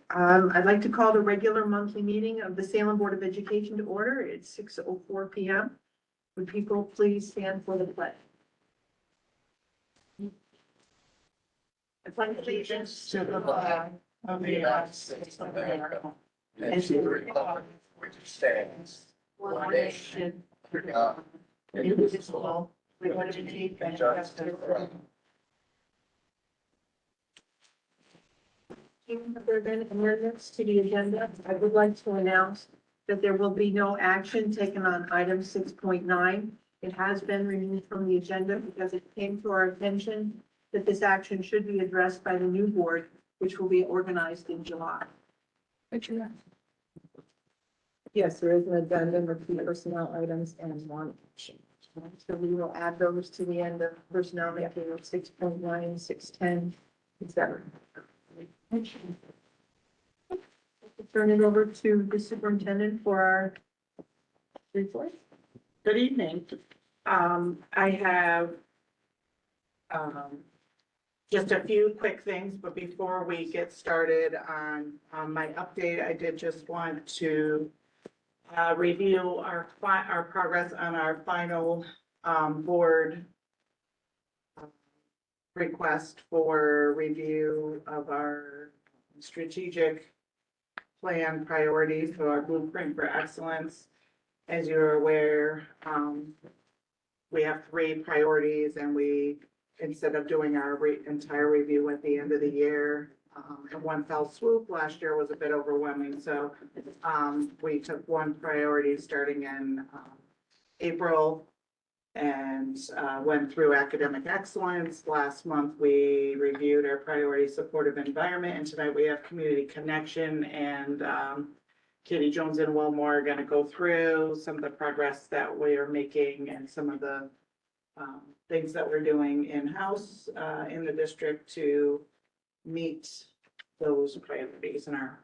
I'd like to call the regular monthly meeting of the Salem Board of Education to order. It's 6:04 p.m. Would people please stand for the pledge? I pledge allegiance To the flag of the United States of America and to the republic which stands one nation under God, indivisible, with liberty and justice for all. If there have been amendments to the agenda, I would like to announce that there will be no action taken on item 6.9. It has been removed from the agenda because it came to our attention that this action should be addressed by the new board, which will be organized in July. Yes, there is an addendum of 2 personnel items and 1 action. So we will add those to the end of personnel material 6.9, 610, etc. Turn it over to the superintendent for our report. Good evening. I have just a few quick things, but before we get started on my update, I did just want to review our progress on our final board request for review of our strategic plan priorities for our blueprint for excellence. As you're aware, we have 3 priorities, and we, instead of doing our entire review at the end of the year, in one fell swoop, last year was a bit overwhelming. So we took 1 priority starting in April and went through academic excellence. Last month, we reviewed our priority supportive environment, and tonight we have community connection, and Katie Jones and Wilmore are going to go through some of the progress that we are making and some of the things that we're doing in-house in the district to meet those priorities in our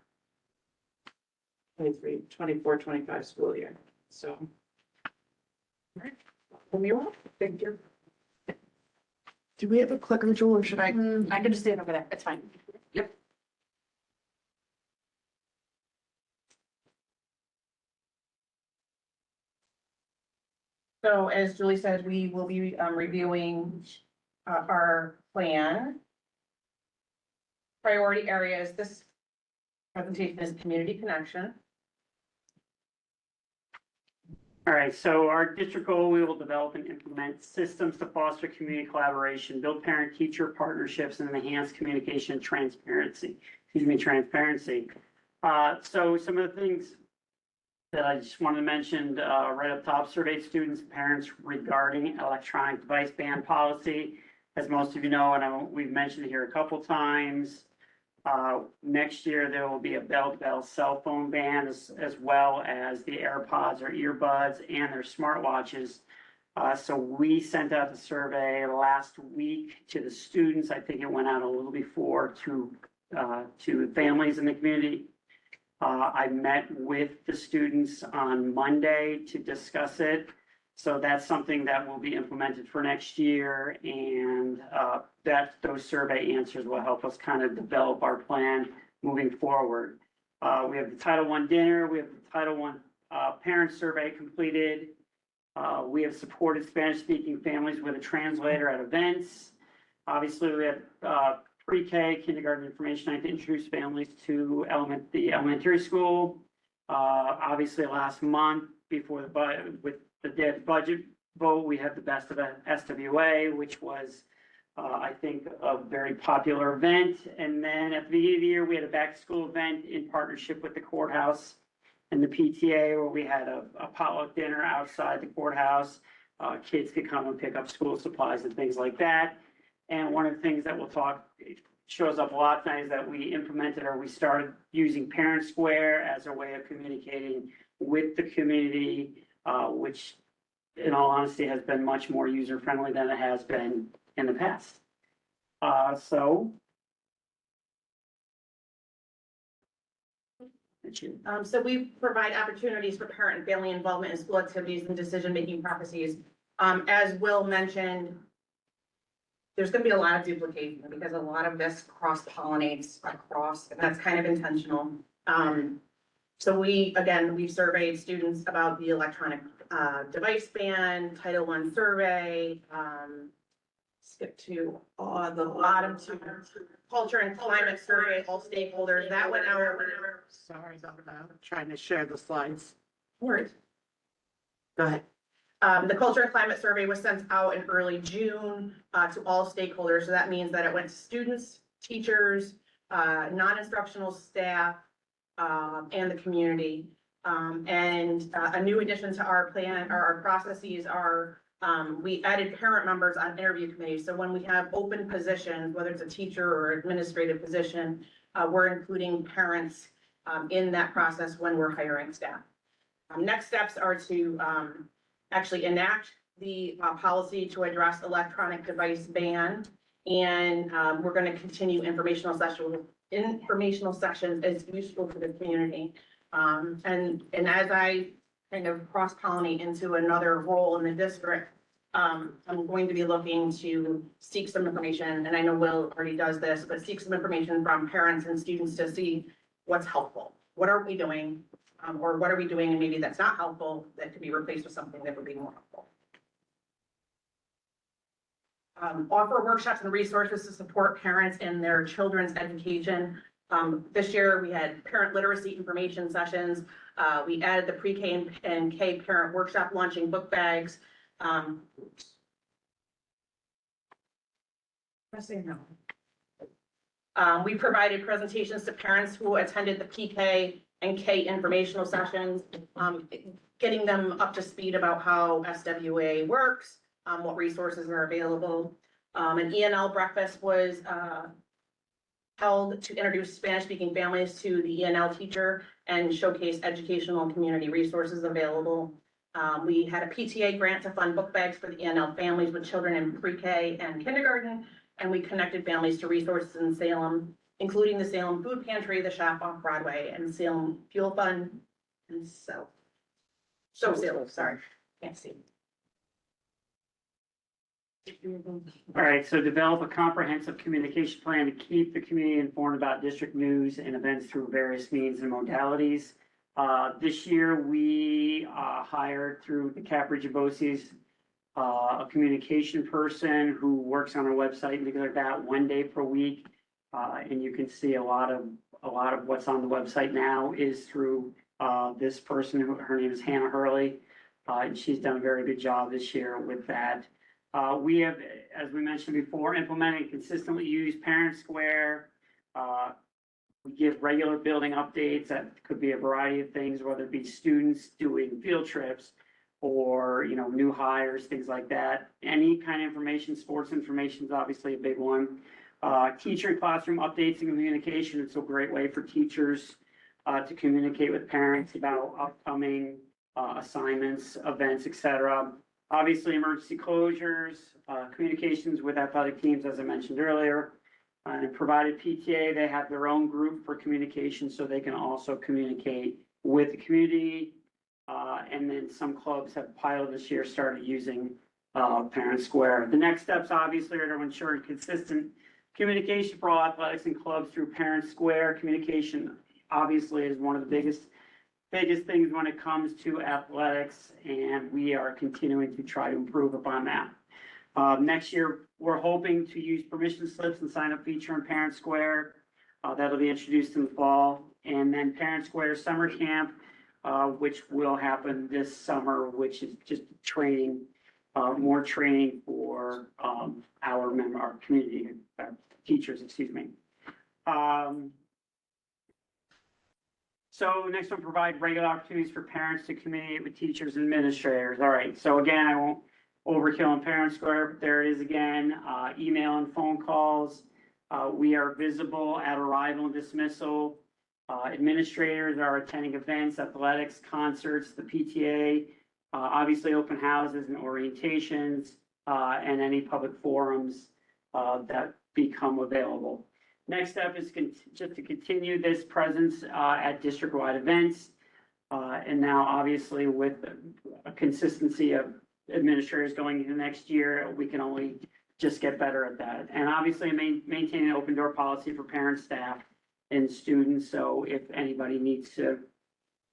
24-25 school year. So. Thank you. Do we have a clicker, Joel, or should I? I can just stand over there. It's fine. Yep. So as Julie said, we will be reviewing our plan. Priority areas. This presentation is community connection. All right, so our district goal, we will develop and implement systems to foster community collaboration, build parent-teacher partnerships, and enhance communication and transparency. So some of the things that I just wanted to mention right up top: survey students and parents regarding electronic device ban policy. As most of you know, and we've mentioned it here a couple times, next year there will be a bell-to-bell cell phone ban, as well as the AirPods or earbuds and their smartwatches. So we sent out the survey last week to the students. I think it went out a little before to families in the community. I met with the students on Monday to discuss it. So that's something that will be implemented for next year, and those survey answers will help us kind of develop our plan moving forward. We have the Title I dinner, we have the Title I parent survey completed. We have supported Spanish-speaking families with a translator at events. Obviously, we have pre-K, kindergarten information. I had to introduce families to the elementary school. Obviously, last month before the budget vote, we had the Best of SWA, which was, I think, a very popular event. And then at the beginning of the year, we had a back-to-school event in partnership with the courthouse and the PTA, where we had a potluck dinner outside the courthouse. Kids could come and pick up school supplies and things like that. And one of the things that shows up a lot tonight is that we started using Parent Square as a way of communicating with the community, which in all honesty has been much more user-friendly than it has been in the past. So we provide opportunities for parent and family involvement in school activities and decision-making processes. As Will mentioned, there's gonna be a lot of duplication because a lot of this cross pollinates across, and that's kind of intentional. So we've surveyed students about the electronic, device ban, Title I survey, skip to, the bottom two, culture and climate survey, all stakeholders, that went out. Sorry about that. I'm trying to share the slides. Words. Go ahead. The culture and climate survey was sent out in early June, to all stakeholders. So that means that it went to students, teachers, non-instructional staff, and the community. And a new addition to our plan, or our processes are, we added parent members on interview committees. So when we have open positions, whether it's a teacher or administrative position, we're including parents, in that process when we're hiring staff. Next steps are to, actually enact the, policy to address electronic device ban. And, we're going to continue informational sessions as useful to the community. And as I kind of cross-pollinate into another role in the district, I'm going to be looking to seek some information, and I know Will already does this, but seek some information from parents and students to see what's helpful. What are we doing? Or what are we doing and maybe that's not helpful, that could be replaced with something that would be more helpful. Offer workshops and resources to support parents in their children's education. This year we had parent literacy information sessions. We added the pre-K and K parent workshop launching book bags. We provided presentations to parents who attended the PK and K informational sessions, getting them up to speed about how SWA works, what resources are available. An ENL breakfast was held to introduce Spanish-speaking families to the ENL teacher and showcase educational community resources available. We had a PTA grant to fund book bags for the ENL families with children in pre-K and kindergarten, and we connected families to resources in Salem, including the Salem Food Pantry, the shop off Broadway, and Salem Fuel Fund, and Salem, sorry, can't see. All right, so develop a comprehensive communication plan to keep the community informed about district news and events through various means and modalities. This year, we hired through the Capridge BOCES a communication person who works on our website and things like that 1 day per week. And you can see a lot of what's on the website now is through this person. Her name is Hannah Hurley, and she's done a very good job this year with that. We have, as we mentioned before, implemented and consistently used Parent Square. We give regular building updates. That could be a variety of things, whether it be students doing field trips or, new hires, things like that. Any kind of information, sports information is obviously a big one. Teacher and classroom updates and communication. It's a great way for teachers to communicate with parents about upcoming assignments, events, etc. Obviously, emergency closures, communications with athletic teams, as I mentioned earlier. And provided PTA, they have their own group for communication, so they can also communicate with the community. And then some clubs have pilot this year started using Parent Square. The next steps, obviously, are to ensure consistent communication for all athletics and clubs through Parent Square. Communication, obviously, is one of the biggest things when it comes to athletics, and we are continuing to try to improve upon that. Next year, we're hoping to use permission slips and sign up feature in Parent Square. That'll be introduced in the fall. And then Parent Square Summer Camp, which will happen this summer, which is just training, more training for our community teachers, excuse me. So next one, provide regular opportunities for parents to communicate with teachers and administrators. All right, so again, I won't overkill on Parent Square, but there it is again, email and phone calls. We are visible at arrival and dismissal. Administrators are attending events, athletics, concerts, the PTA, obviously open houses and orientations, and any public forums that become available. Next step is just to continue this presence at district-wide events. And now, obviously, with a consistency of administrators going into next year, we can only just get better at that. And obviously maintain an open door policy for parents, staff, and students. So if anybody needs to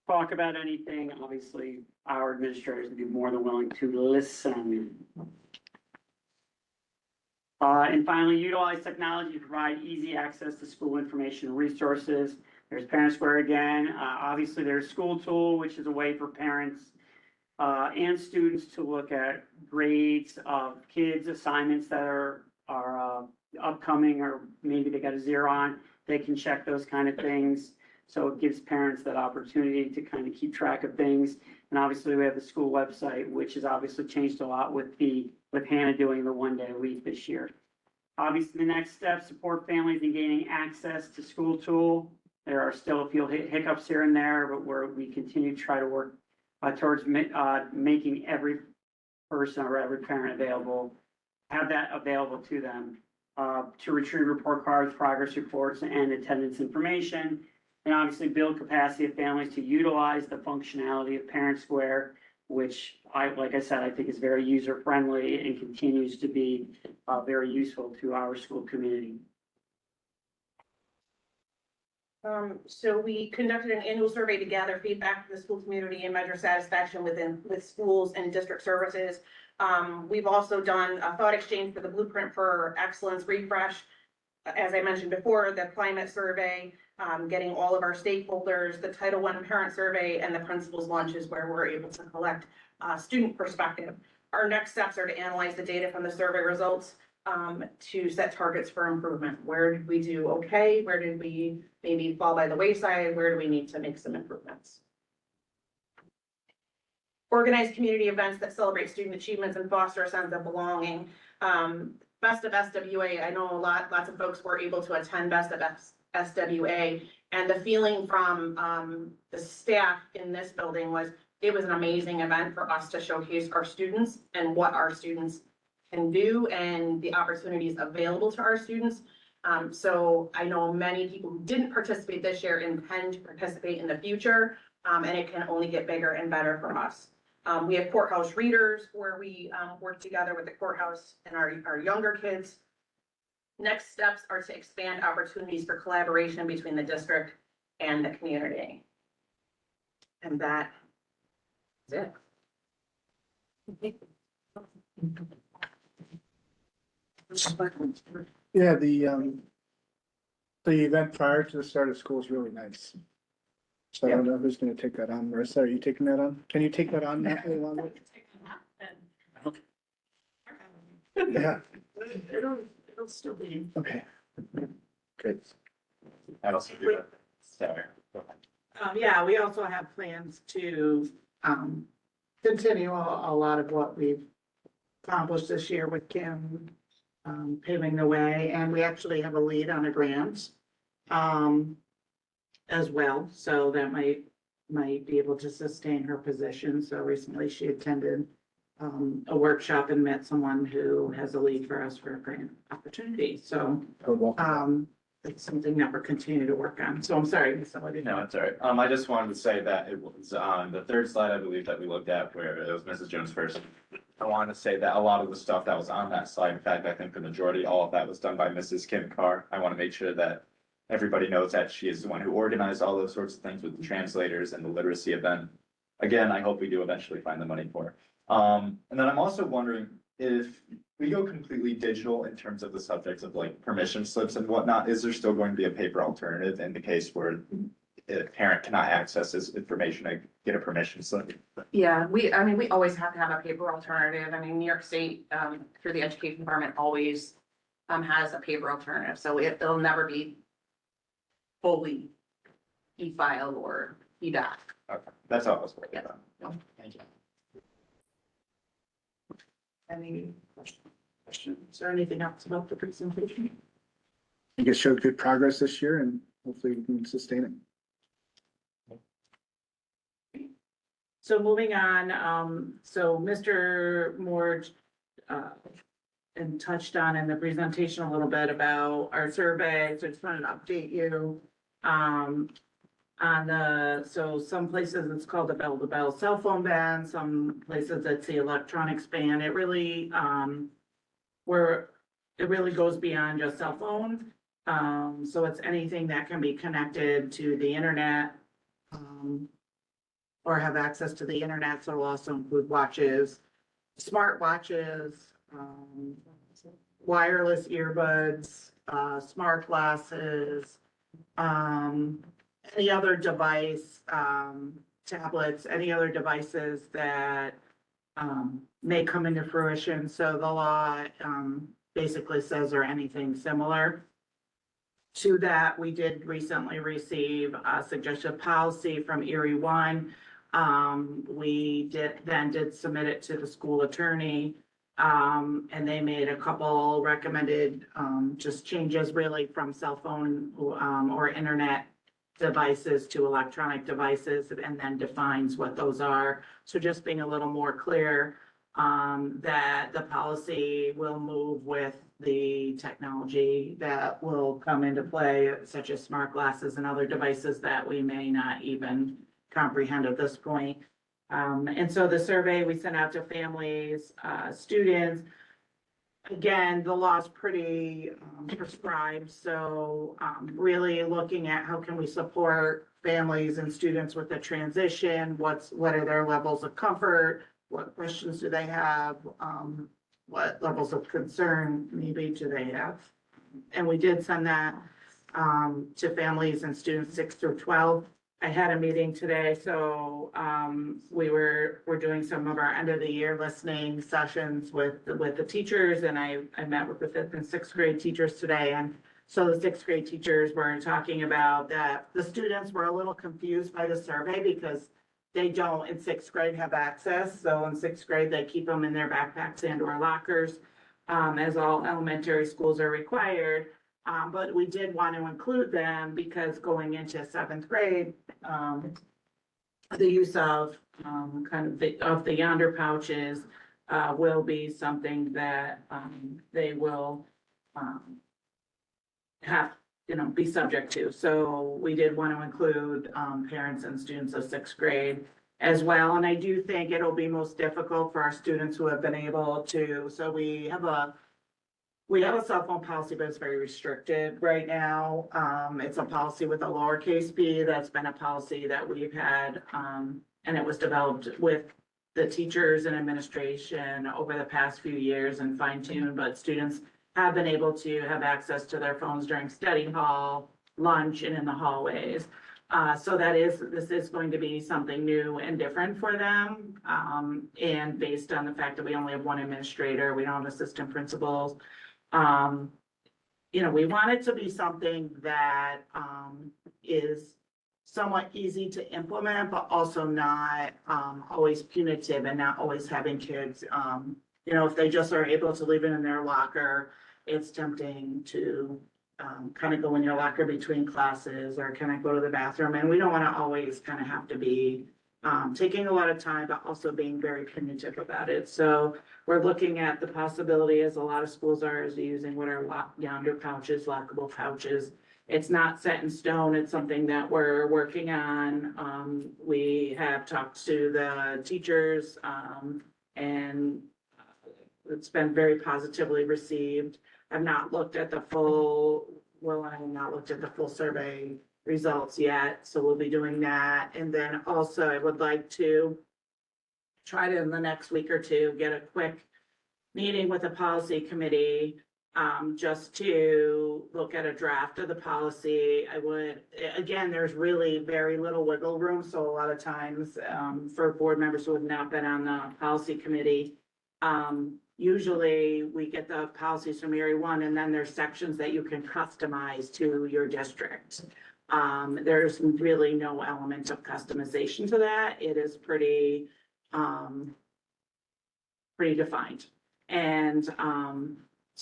talk about anything, obviously our administrators would be more than willing to listen. And finally, utilize technology to provide easy access to school information and resources. There's Parent Square again. Obviously, there's School Tool, which is a way for parents and students to look at grades of kids' assignments that are upcoming, or maybe they got a 0 on. They can check those kind of things. So it gives parents that opportunity to kind of keep track of things. And obviously, we have the school website, which has obviously changed a lot with Hannah doing the 1 day a week this year. Obviously, the next step, support families in gaining access to School Tool. There are still a few hiccups here and there, but we continue to try to work towards making every person or every parent have that available to them, to retrieve report cards, progress reports, and attendance information. And obviously build capacity of families to utilize the functionality of Parent Square, which like I said, I think is very user-friendly and continues to be very useful to our school community. So we conducted an annual survey to gather feedback from the school community and measure satisfaction with schools and district services. We've also done a thought exchange for the Blueprint for Excellence refresh. As I mentioned before, the climate survey, getting all of our stakeholders, the Title I parent survey, and the principals lunches where we're able to collect student perspective. Our next steps are to analyze the data from the survey results to set targets for improvement. Where did we do okay? Where did we maybe fall by the wayside? Where do we need to make some improvements? Organize community events that celebrate student achievements and foster a sense of belonging. Best of SWA, I know lots of folks were able to attend Best of SWA, and the feeling from the staff in this building was it was an amazing event for us to showcase our students and what our students can do and the opportunities available to our students. So I know many people who didn't participate this year intend to participate in the future, and it can only get bigger and better for us. We have courthouse readers where we work together with the courthouse and our younger kids. Next steps are to expand opportunities for collaboration between the district and the community. And that is it. Yeah, the event prior to the start of school is really nice. So I don't know who's gonna take that on. Marissa, are you taking that on? Can you take that on, Natalie, along with? Yeah, It'll still be. okay. Great. I also do that. Sorry. Yeah, we also have plans to, continue a lot of what we've accomplished this year with Kim, paving the way, and we actually have a lead on a grant, as well, so that might be able to sustain her position. So recently she attended, a workshop and met someone who has a lead for us for a grant opportunity, so, Oh, welcome. it's something that we're continuing to work on. So I'm sorry, somebody. No, it's all right. I just wanted to say that it was on the third slide, I believe, that we looked at where it was Mrs. Jones first. I wanted to say that a lot of the stuff that was on that slide, in fact, I think the majority, all of that was done by Mrs. Kim Carr. I want to make sure that everybody knows that she is the one who organized all those sorts of things with the translators and the literacy event. Again, I hope we do eventually find the money for it. And then I'm also wondering if we go completely digital in terms of the subjects of like permission slips and whatnot, is there still going to be a paper alternative in the case where a parent cannot access this information to get a permission slip? Yeah, we always have to have a paper alternative. I mean, New York State, through the education department, always has a paper alternative, so it'll never be fully e-filed or e-doc. Okay, that's all I was worried about. Thank you. Any questions or anything else about the presentation? I think it showed good progress this year and hopefully we can sustain it. So moving on, so Mr. Moore, and touched on in the presentation a little bit about our survey, so just wanted to update you. So some places it's called the bell-to-bell cell phone ban, some places it's the electronics ban. It really, we're it really goes beyond just cell phone. So it's anything that can be connected to the internet, or have access to the internet. So it'll also include watches, smart watches, wireless earbuds, smart glasses, any other device, tablets, any other devices that may come into fruition. So the law basically says or anything similar. To that, we did recently receive a suggested policy from Erie One. We did submit it to the school attorney. And they made a couple recommended just changes really from cell phone or internet devices to electronic devices, and then defines what those are. So just being a little more clear that the policy will move with the technology that will come into play, such as smart glasses and other devices that we may not even comprehend at this point. And so the survey we sent out to families, students, again, the law is pretty prescribed. So really looking at how can we support families and students with the transition? What are their levels of comfort? What questions do they have? What levels of concern maybe do they have? And we did send that to families and students 6 through 12. I had a meeting today, so we're doing some of our end of the year listening sessions with the teachers, and I met with the 5th and 6th grade teachers today. And so the 6th grade teachers were talking about that the students were a little confused by the survey because they don't in 6th grade have access. So in 6th grade, they keep them in their backpacks and or lockers, as all elementary schools are required. But we did want to include them because going into 7th grade, the use of the yonder pouches will be something that they will have, be subject to. So we did want to include parents and students of 6th grade as well. And I do think it'll be most difficult for our students who have been able to, so we have a cell phone policy, but it's very restricted right now. It's a policy with a lowercase b. That's been a policy that we've had, and it was developed with the teachers and administration over the past few years and fine-tuned, but students have been able to have access to their phones during study hall, lunch, and in the hallways. So this is going to be something new and different for them. And based on the fact that we only have one administrator, we don't have assistant principals. We want it to be something that is somewhat easy to implement, but also not always punitive and not always having kids, if they just are able to leave it in their locker, it's tempting to kind of go in your locker between classes, or can I go to the bathroom? And we don't want to always kind of have to be taking a lot of time, but also being very punitive about it. So we're looking at the possibility, as a lot of schools are, is using what are yonder pouches, lockable pouches. It's not set in stone. It's something that we're working on. We have talked to the teachers, and it's been very positively received. I've not looked at the full, I have not looked at the full survey results yet, so we'll be doing that. And then also I would like to try to, in the next week or two, get a quick meeting with the policy committee, just to look at a draft of the policy. Again, there's really very little wiggle room, so a lot of times for board members who have not been on the policy committee, usually we get the policies from Erie One, and then there's sections that you can customize to your district. There's really no element of customization to that. It is pretty defined. And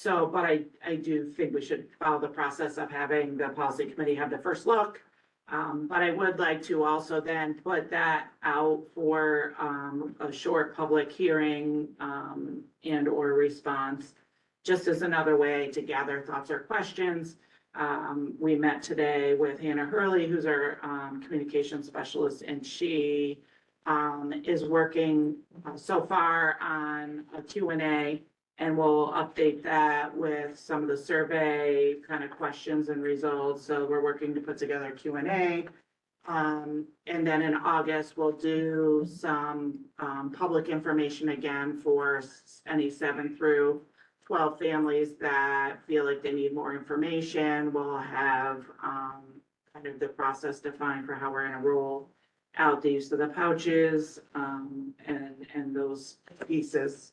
but I do think we should follow the process of having the policy committee have the first look. But I would like to also then put that out for a short public hearing and or response, just as another way to gather thoughts or questions. We met today with Hannah Hurley, who's our communication specialist, and she is working so far on a Q&A, And we'll update that with some of the survey kind of questions and results. So we're working to put together a Q&A. And then in August, we'll do some, public information again for any 7 through 12 families that feel like they need more information. We'll have, kind of the process defined for how we're gonna roll out the use of the pouches, and those pieces.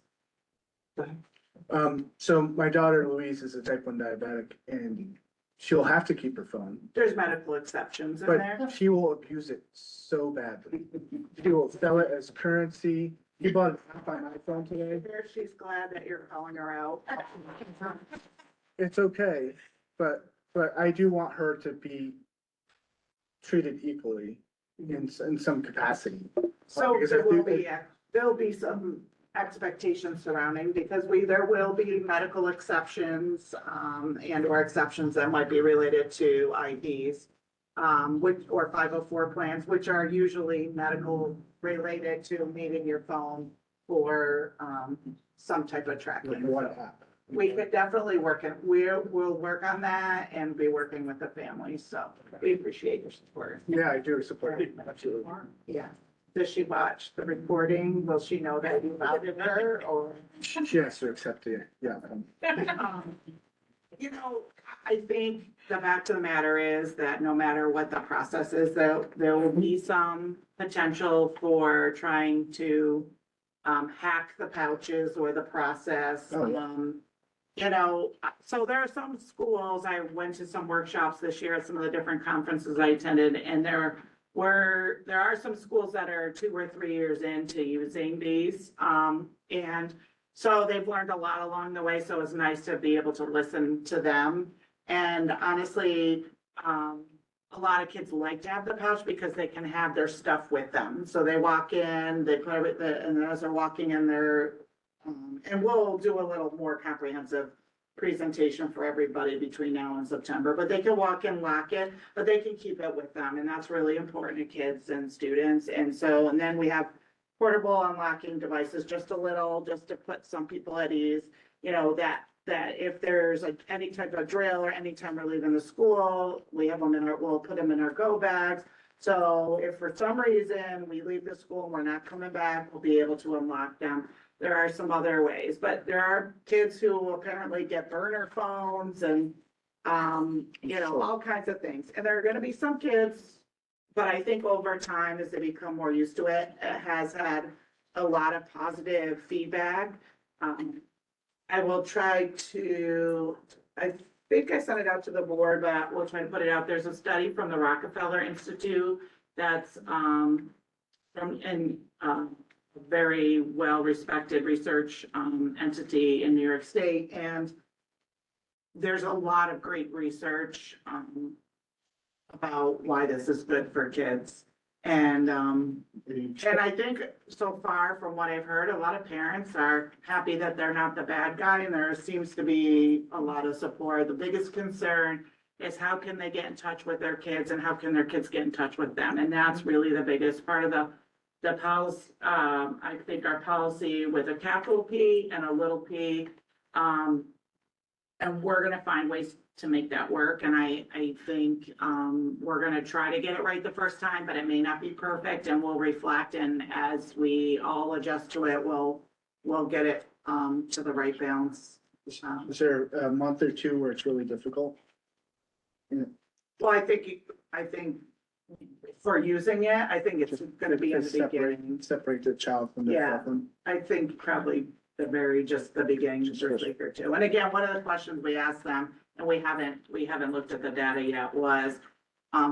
So my daughter Louise is a type 1 diabetic and she'll have to keep her phone, There's medical exceptions in but there. she will abuse it so badly. She will sell it as currency. He bought an app on iPhone today. She's glad that you're calling her out. It's okay, but I do want her to be treated equally in some capacity. So Because there I will think be, there'll be some expectations surrounding, because there will be medical exceptions, and or exceptions that might be related to IDs. Or 504 plans, which are usually medical related to needing your phone for, some type of Like tracking. one app. We could definitely we'll work on that and be working with the family, so we appreciate your support. Yeah, I do support it, absolutely. Yeah. Does she watch the recording? Will she know that you outed her, or? She has to accept it, yeah. You know, I think the fact of the matter is that no matter what the process is, there will be some potential for trying to hack the pouches or the process. Oh, yeah. You know, so there are some schools, I went to some workshops this year at some of the different conferences I attended, and there are some schools that are 2 or 3 years into using these. And so they've learned a lot along the way, so it's nice to be able to listen to them. And honestly, a lot of kids like to have the pouch because they can have their stuff with them. So they walk in, they put it, and as they're walking in there, and we'll do a little more comprehensive presentation for everybody between now and September, but they can walk in, lock it, but they can keep it with them. And that's really important to kids and students. And so, and then we have portable unlocking devices, just to put some people at ease, you know, that if there's any type of drill or anytime we're leaving the school, we'll put them in our go bags. So if for some reason we leave the school and we're not coming back, we'll be able to unlock them. There are some other ways, but there are kids who apparently get burner phones and, you know, all kinds of things. And there are gonna be some kids, but I think over time, as they become more used to it, it has had a lot of positive feedback. I will try to, I think I sent it out to the board, but we'll try to put it out. There's a study from the Rockefeller Institute that's, a very well-respected research entity in New York State, and there's a lot of great research about why this is good for kids. And I think so far, from what I've heard, a lot of parents are happy that they're not the bad guy, and there seems to be a lot of support. The biggest concern is how can they get in touch with their kids, and how can their kids get in touch with them? And that's really the biggest part of the policy. I think our policy with a capital P and a little p, and we're gonna find ways to make that work. And I think, we're gonna try to get it right the first time, but it may not be perfect, and we'll reflect. And as we all adjust to it, we'll get it, to the right balance. Is there a month or two where it's really difficult? Well, I think for using it, I think it's gonna be in To the beginning. separate the child from the Yeah. cell phone? I think probably the beginning, just a week or two. And again, one of the questions we asked them, and we haven't looked at the data yet, was,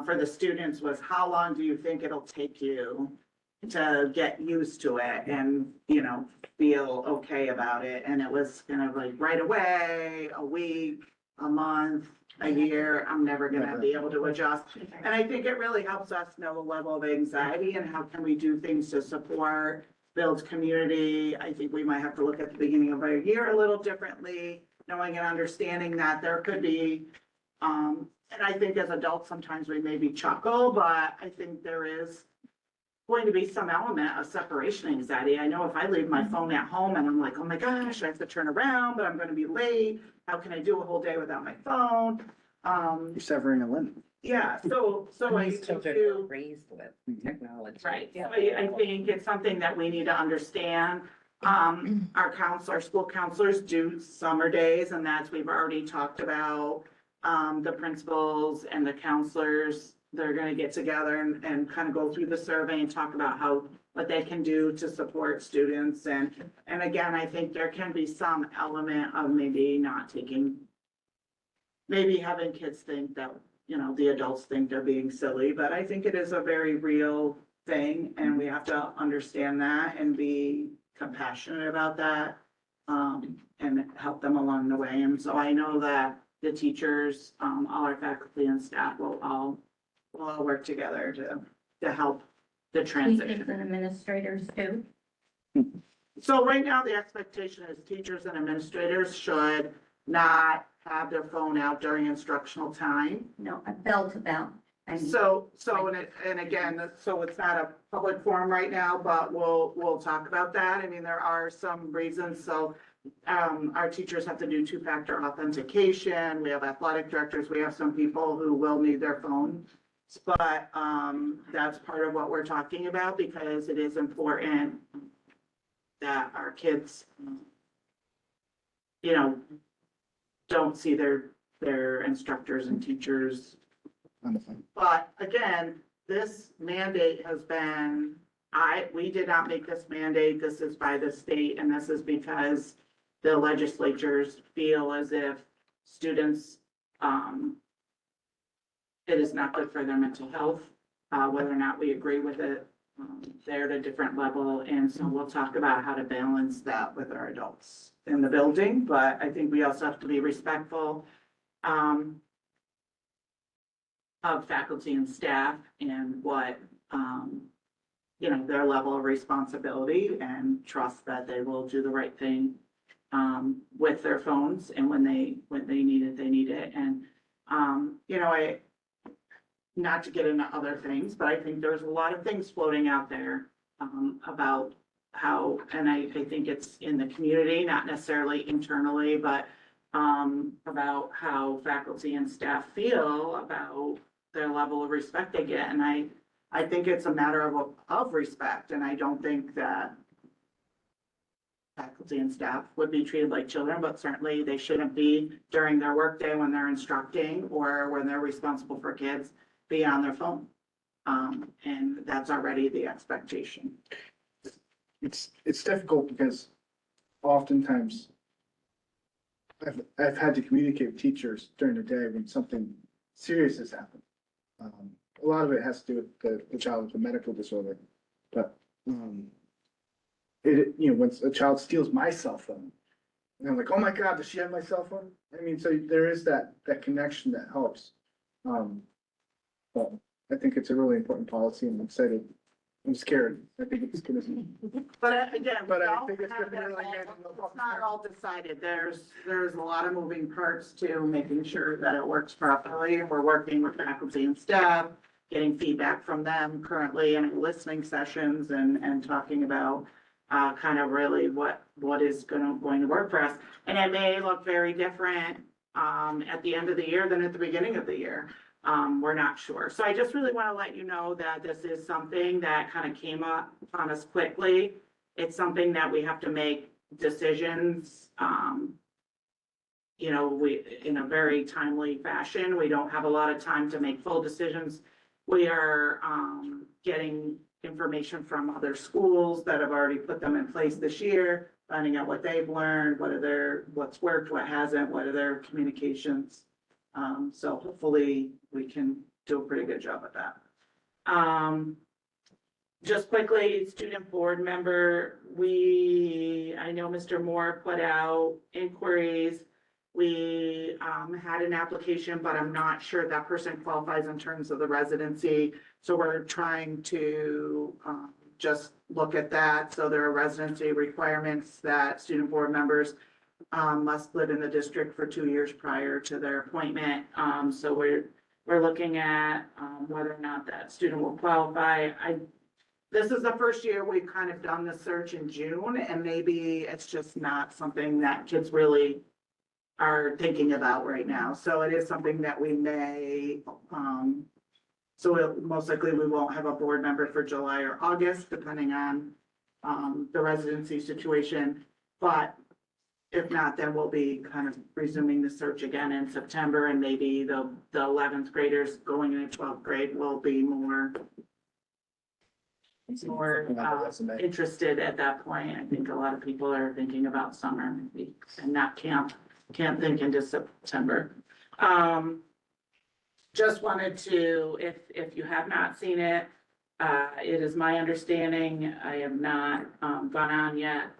for the students, was how long do you think it'll take you to get used to it and, you know, feel okay about it? And it was kind of like right away, a week, a month, a year. I'm never gonna be able to adjust. And I think it really helps us know the level of anxiety and how can we do things to support, build community. I think we might have to look at the beginning of our year a little differently, knowing and understanding that there could be, and I think as adults, sometimes we maybe chuckle, but I think there is going to be some element of separation anxiety. I know if I leave my phone at home and I'm like, oh my gosh, I have to turn around, but I'm gonna be late. How can I do a whole day without my phone? You're severing a limb. Yeah, so I These children do. were raised with technology. Right, so I think it's something that we need to understand. Our school counselors do summer days, and that's, we've already talked about, the principals and the counselors. They're gonna get together and kind of go through the survey and talk about what they can do to support students. And again, I think there can be some element of maybe not taking, maybe having kids think that, you know, the adults think they're being silly, but I think it is a very real thing, and we have to understand that and be compassionate about that, and help them along the way. And so I know that the teachers, all our faculty and staff will all work together to help the Teachers transition. and administrators too. So right now, the expectation is teachers and administrators should not have their phone out during instructional time. No, a bell to bell. I mean, So, and again, so it's not a public forum right now, but we'll talk about that. I mean, there are some reasons, so our teachers have to do two-factor authentication. We have athletic directors, we have some people who will need their phone. But, that's part of what we're talking about, because it is important that our kids, you know, don't see their instructors and teachers. On the phone. But again, this mandate has been, we did not make this mandate. This is by the state, and this is because the legislatures feel as if students, it is not good for their mental health, whether or not we agree with it. They're at a different level, and so we'll talk about how to balance that with our adults in the building, but I think we also have to be respectful of faculty and staff and what, you know, their level of responsibility, and trust that they will do the right thing with their phones, and when they need it, they need it. And, you know, not to get into other things, but I think there's a lot of things floating out there about how, and I think it's in the community, not necessarily internally, but about how faculty and staff feel about their level of respect they get. And I think it's a matter of respect, and I don't think that faculty and staff would be treated like children, but certainly they shouldn't be during their workday when they're instructing or when they're responsible for kids be on their phone. And that's already the expectation. It's difficult because oftentimes I've had to communicate with teachers during the day when something serious has happened. A lot of it has to do with the child with a medical disorder, but, you know, when a child steals my cell phone, and I'm like, oh my God, does she have my cell phone? I mean, so there is that connection that helps. But I think it's a really important policy, and I'm excited. I'm scared. I think it's gonna. But again, But I we think it's don't have gonna be that really all- good. it's not all decided. There's a lot of moving parts to making sure that it works properly. We're working with faculty and staff, getting feedback from them currently in listening sessions and talking about kind of really what is going to work for us. And it may look very different at the end of the year than at the beginning of the year. We're not sure. So I just really want to let you know that this is something that kind of came up on us quickly. It's something that we have to make decisions, you know, in a very timely fashion. We don't have a lot of time to make full decisions. We are, getting information from other schools that have already put them in place this year, finding out what they've learned, what's worked, what hasn't, what are their communications. So hopefully we can do a pretty good job at that. Just quickly, student board member, I know Mr. Moore put out inquiries. We, had an application, but I'm not sure that person qualifies in terms of the residency. So we're trying to, just look at that. So there are residency requirements that student board members must live in the district for 2 years prior to their appointment. So we're looking at whether or not that student will qualify. this is the first year we've kind of done the search in June, and maybe it's just not something that kids really are thinking about right now. So it is something that we may, most likely we won't have a board member for July or August, depending on the residency situation. But if not, then we'll be kind of resuming the search again in September, and maybe the 11th graders going into 12th grade will be more interested at that point. I think a lot of people are thinking about summer maybe, and not can't think into September. Just wanted to, if you have not seen it, it is my understanding, I have not gone on yet,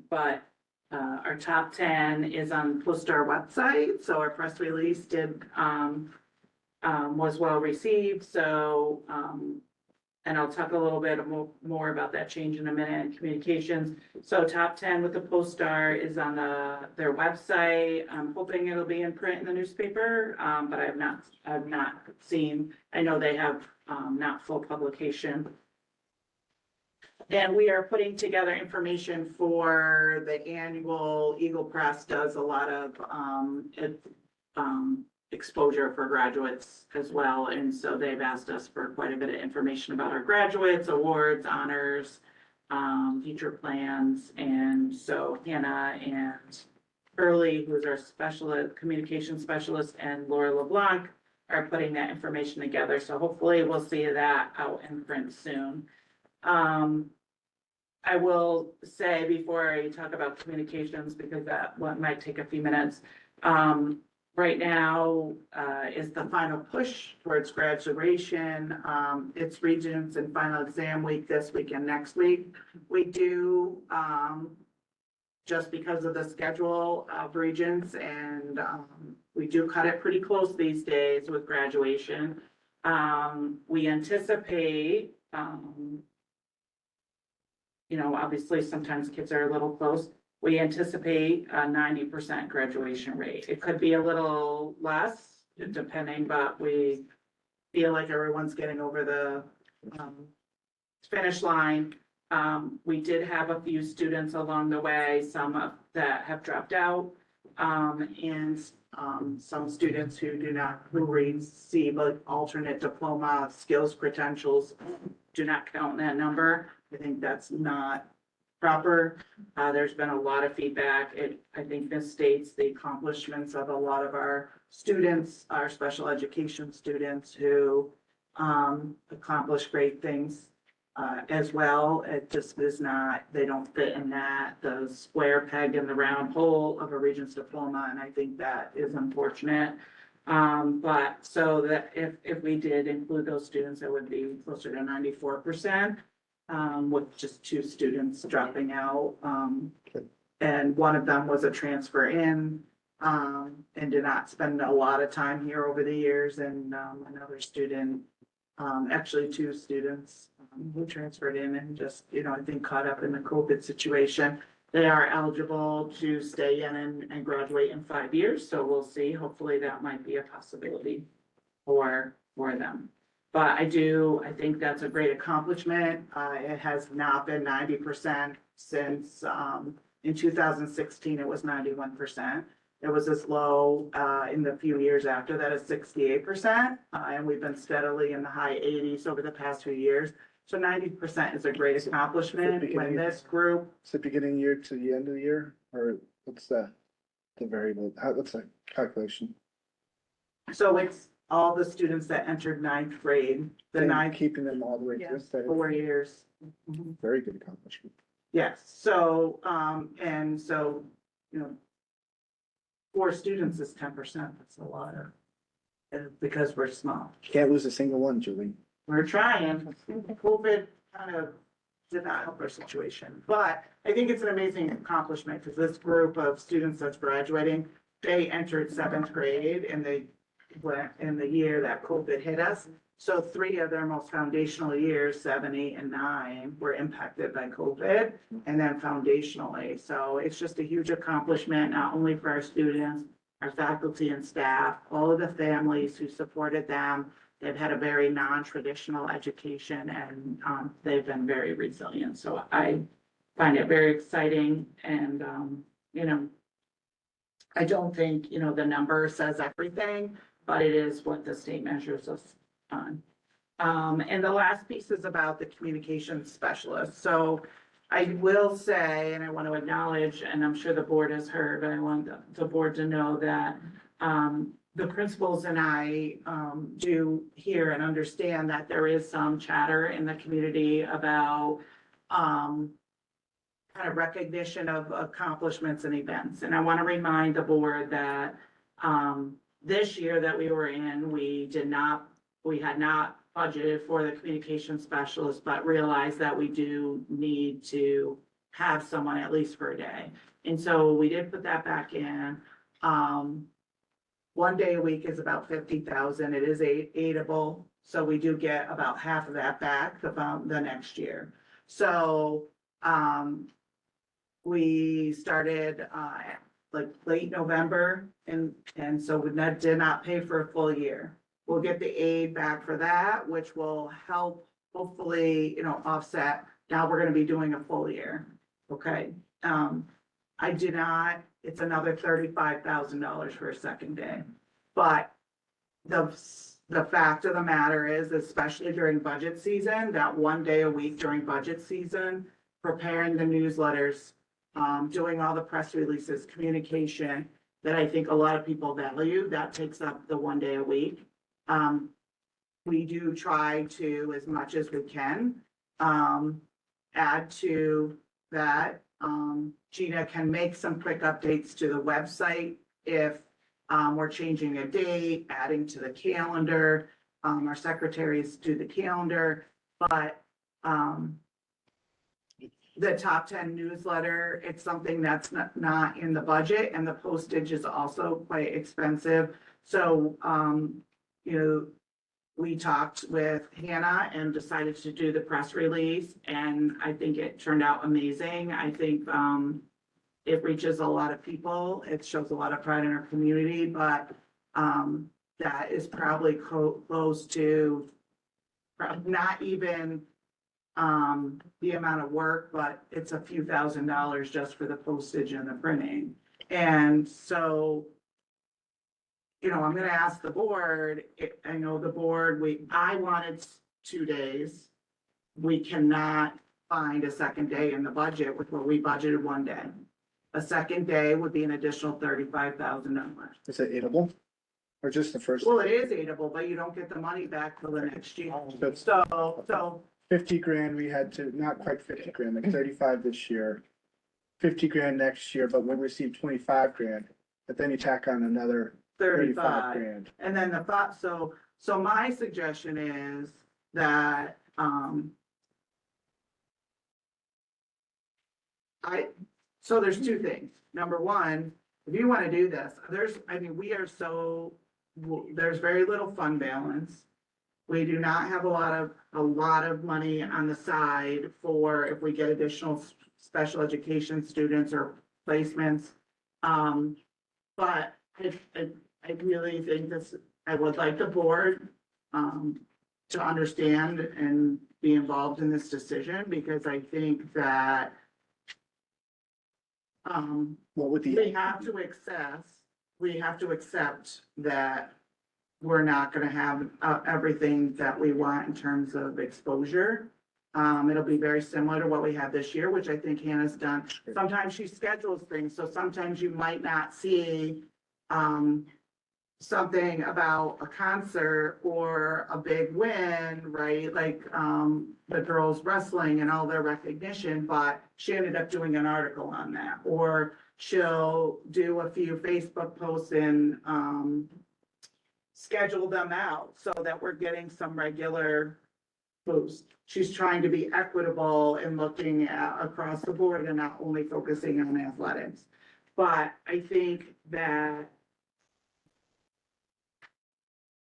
but our top 10 is on our website, so our press release was well received. So, and I'll talk a little bit more about that change in a minute in communications. So top 10 with the post-star is on their website. I'm hoping it'll be in print in the newspaper, but I've not seen, I know they have not full publication. And we are putting together information for the annual Eagle Press does a lot of exposure for graduates as well. And so they've asked us for quite a bit of information about our graduates, awards, honors, future plans. And so Hannah and Early, who's our communication specialist, and Laura LeBlanc are putting that information together. So hopefully we'll see that out in print soon. I will say before I talk about communications, because that one might take a few minutes. Right now is the final push towards graduation. It's Regents and final exam week this week and next week. We do, just because of the schedule of Regents, and we do cut it pretty close these days with graduation. We anticipate, obviously sometimes kids are a little close. We anticipate a 90% graduation rate. It could be a little less depending, but we feel like everyone's getting over the finish line. We did have a few students along the way, some that have dropped out, and some students who receive an alternate diploma, skills credentials do not count in that number. I think that's not proper. There's been a lot of feedback. I think this states the accomplishments of a lot of our students, our special education students who accomplish great things as well. It just is not, they don't fit in the square peg in the round hole of a Regents diploma, and I think that is unfortunate. But so that if we did include those students, it would be closer to 94%. With just 2 students dropping out. And one of them was a transfer in, and did not spend a lot of time here over the years. And, another student, actually 2 students, who transferred in and just, I think caught up in the COVID situation. They are eligible to stay in and graduate in 5 years. So we'll see. Hopefully that might be a possibility for them. But I think that's a great accomplishment. It has not been 90% since, in 2016, it was 91%. It was as low, in the few years after that as 68%. And we've been steadily in the high 80s over the past few years. So 90% is a great accomplishment when this group. It's the beginning of the year to the end of the year, or what's the variable? What's the calculation? So it's all the students that entered 9th grade, Keeping them all the way through. 4 years. Very good accomplishment. Yes, so, and so, 4 students is 10%, that's a lot because we're small. Can't lose a single one, Julie. We're trying. COVID kind of did not help our situation, but I think it's an amazing accomplishment because this group of students that's graduating, they entered 7th grade and they went in the year that COVID hit us. So 3 of their most foundational years, 7, 8, and 9, were impacted by COVID, and then foundationally. So it's just a huge accomplishment, not only for our students, our faculty and staff, all of the families who supported them, they've had a very non-traditional education and, they've been very resilient. So I find it very exciting and, you know, I don't think, you know, the number says everything, but it is what the state measures us on. And the last piece is about the communication specialist. So I will say, and I want to acknowledge, and I'm sure the board has heard, but I want the board to know that, the principals and I, do hear and understand that there is some chatter in the community about, kind of recognition of accomplishments and events. And I want to remind the board that, this year that we were in, we had not budgeted for the communication specialist, but realized that we do need to have someone at least for a day. And so we did put that back in. 1 day a week is about 50,000. It is aidable. So we do get about half of that back the next year. So, we started, like late November and so we did not pay for a full year. We'll get the aid back for that, which will help hopefully, you know, offset. Now we're gonna be doing a full year, okay? It's another $35,000 for a second day. But the fact of the matter is, especially during budget season, that 1 day a week during budget season, preparing the newsletters, doing all the press releases, communication, that I think a lot of people value, that takes up the 1 day a week. We do try to, as much as we can, add to that. Gina can make some quick updates to the website if, we're changing a date, adding to the calendar. Our secretaries do the calendar, but, the top 10 newsletter, it's something that's not in the budget, and the postage is also quite expensive. So, you know, we talked with Hannah and decided to do the press release, and I think it turned out amazing. I think, it reaches a lot of people. It shows a lot of pride in our community, but, that is probably close to not even the amount of work, but it's a few $1,000s just for the postage and the printing. And so, you know, I'm gonna ask the board, I know the board, I wanted 2 days. We cannot find a second day in the budget, where we budgeted 1 day. A second day would be an additional $35,000. Is it aidable? Or just the first? Well, it is aidable, but you don't get the money back till the next year. So 50 grand, we had to, not quite 50 grand, like 35 this year. 50 grand next year, but we'll receive 25 grand, but then you tack on another 35 grand. And then so my suggestion is that, so there's 2 things. Number one, if you want to do this, there's very little fund balance. We do not have a lot of money on the side for if we get additional special education students or placements. But I really think I would like the board, to understand and be involved in this decision, because I think that, What would we have to accept that we're not gonna have everything that we want in terms of exposure. It'll be very similar to what we had this year, which I think Hannah's done. Sometimes she schedules things, so sometimes you might not see, something about a concert or a big win, right? Like, the girls wrestling and all their recognition, but she ended up doing an article on that. Or she'll do a few Facebook posts and, schedule them out so that we're getting some regular boost. She's trying to be equitable and looking at across the board and not only focusing on athletics. But I think that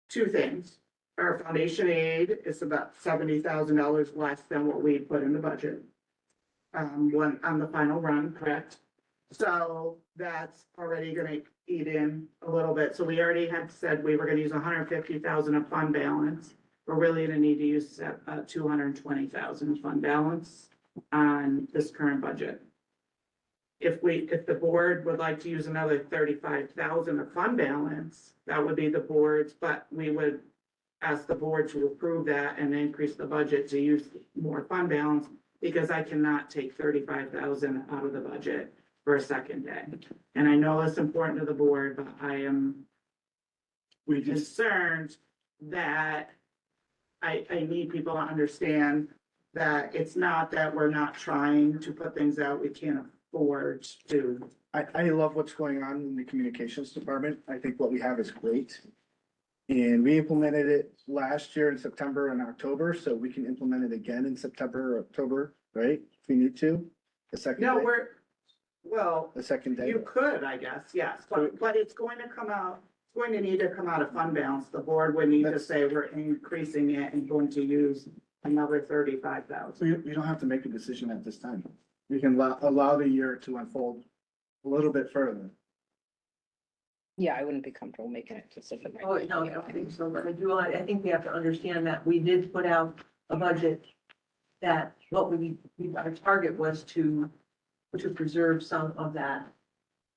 2 things. Our foundation aid is about $70,000 less than what we put in the budget. On the final run, correct? So that's already gonna eat in a little bit. So we already had said we were gonna use 150,000 of fund balance. We're really gonna need to use 220,000 of fund balance on this current budget. If the board would like to use another 35,000 of fund balance, that would be the board's, but we would ask the board to approve that and increase the budget to use more fund balance, because I cannot take 35,000 out of the budget for a second day. And I know it's important to the board, but I am We just, concerned that I need people to understand that it's not that we're not trying to put things out, we can't afford to. I love what's going on in the communications department. I think what we have is great. And we implemented it last year in September and October, so we can implement it again in September or October, right? If we need to, the second No, day, well, the second day. you could, I guess, yes, but it's going to come out, it's going to need to come out of fund balance. The board would need to say we're increasing it and going to use another 35,000. We don't have to make a decision at this time. We can allow the year to unfold a little bit further. Yeah, I wouldn't be comfortable making a decision. right Oh, now. no, I don't think so, but I think we have to understand that we did put out a budget that our target was to preserve some of that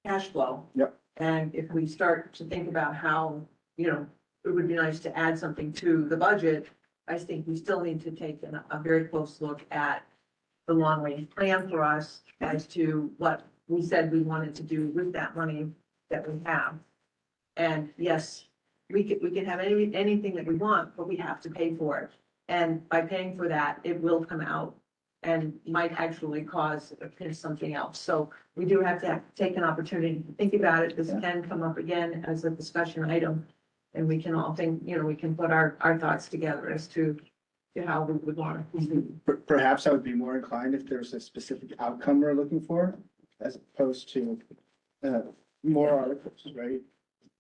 cash flow. Yep. And if we start to think about how, it would be nice to add something to the budget, I think we still need to take a very close look at the long range plan for us as to what we said we wanted to do with that money that we have. And yes, we can have anything that we want, but we have to pay for it. And by paying for that, it will come out and might actually cause something else. So we do have to take an opportunity to think about it. This can come up again as a discussion item. And we can all think, we can put our thoughts together as to how we would want to. Perhaps I would be more inclined if there's a specific outcome we're looking for, as opposed to more articles, right?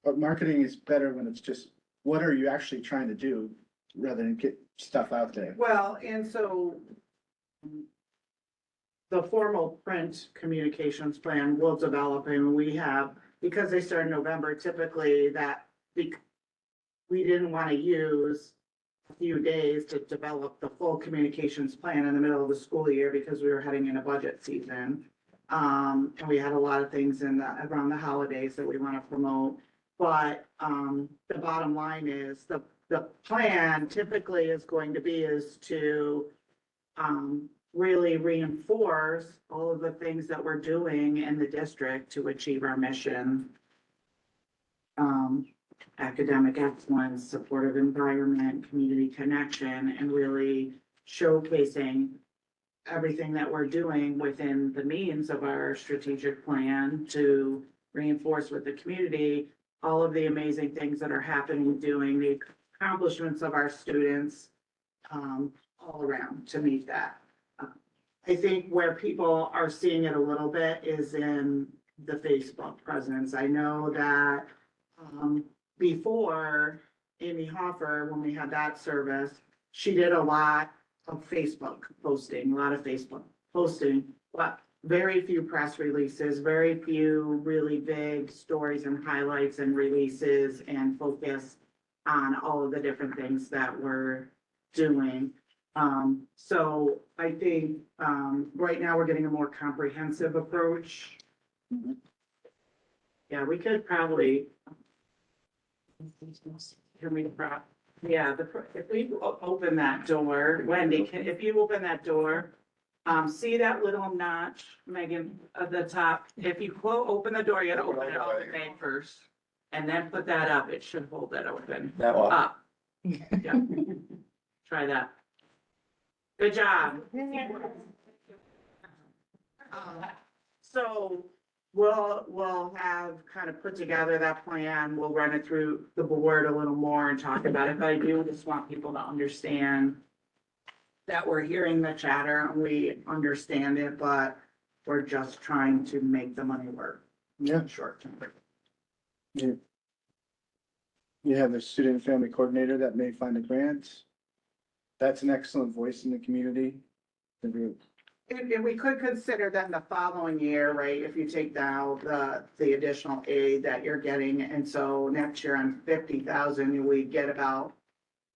But marketing is better when it's just, what are you actually trying to do, rather than get stuff out there. Well, and so the formal print communications plan will develop, and we have, because they start in November, typically we didn't want to use a few days to develop the full communications plan in the middle of the school year, because we were heading into budget season. And we had a lot of things around the holidays that we want to promote. But the bottom line is the plan typically is going to be to really reinforce all of the things that we're doing in the district to achieve our mission. Academic excellence, supportive environment, community connection, and really showcasing everything that we're doing within the means of our strategic plan to reinforce with the community all of the amazing things that are happening, doing the accomplishments of our students, all around to meet that. I think where people are seeing it a little bit is in the Facebook presence. I know that, before Amy Hoffer, when we had that service, she did a lot of Facebook posting, but very few press releases, very few really big stories and highlights and releases and focus on all of the different things that we're doing. So I think, right now we're getting a more comprehensive approach. Yeah, we could probably. If we open that door, Wendy, if you open that door, see that little notch, Megan, at the top? If you open the door, you gotta open it all the way first. And then put that up, it should hold it open. That one. Up. Yeah. Try that. Good job. So we'll have kind of put together that plan. We'll run it through the board a little more and talk about it, but I do just want people to understand that we're hearing the chatter and we understand it, but we're just trying to make the money work. Yeah. Short term. You have the student and family coordinator that may find a grant. That's an excellent voice in the community. And we could consider then the following year, right, if you take down the additional aid that you're getting, and so next year on 50,000, we get about,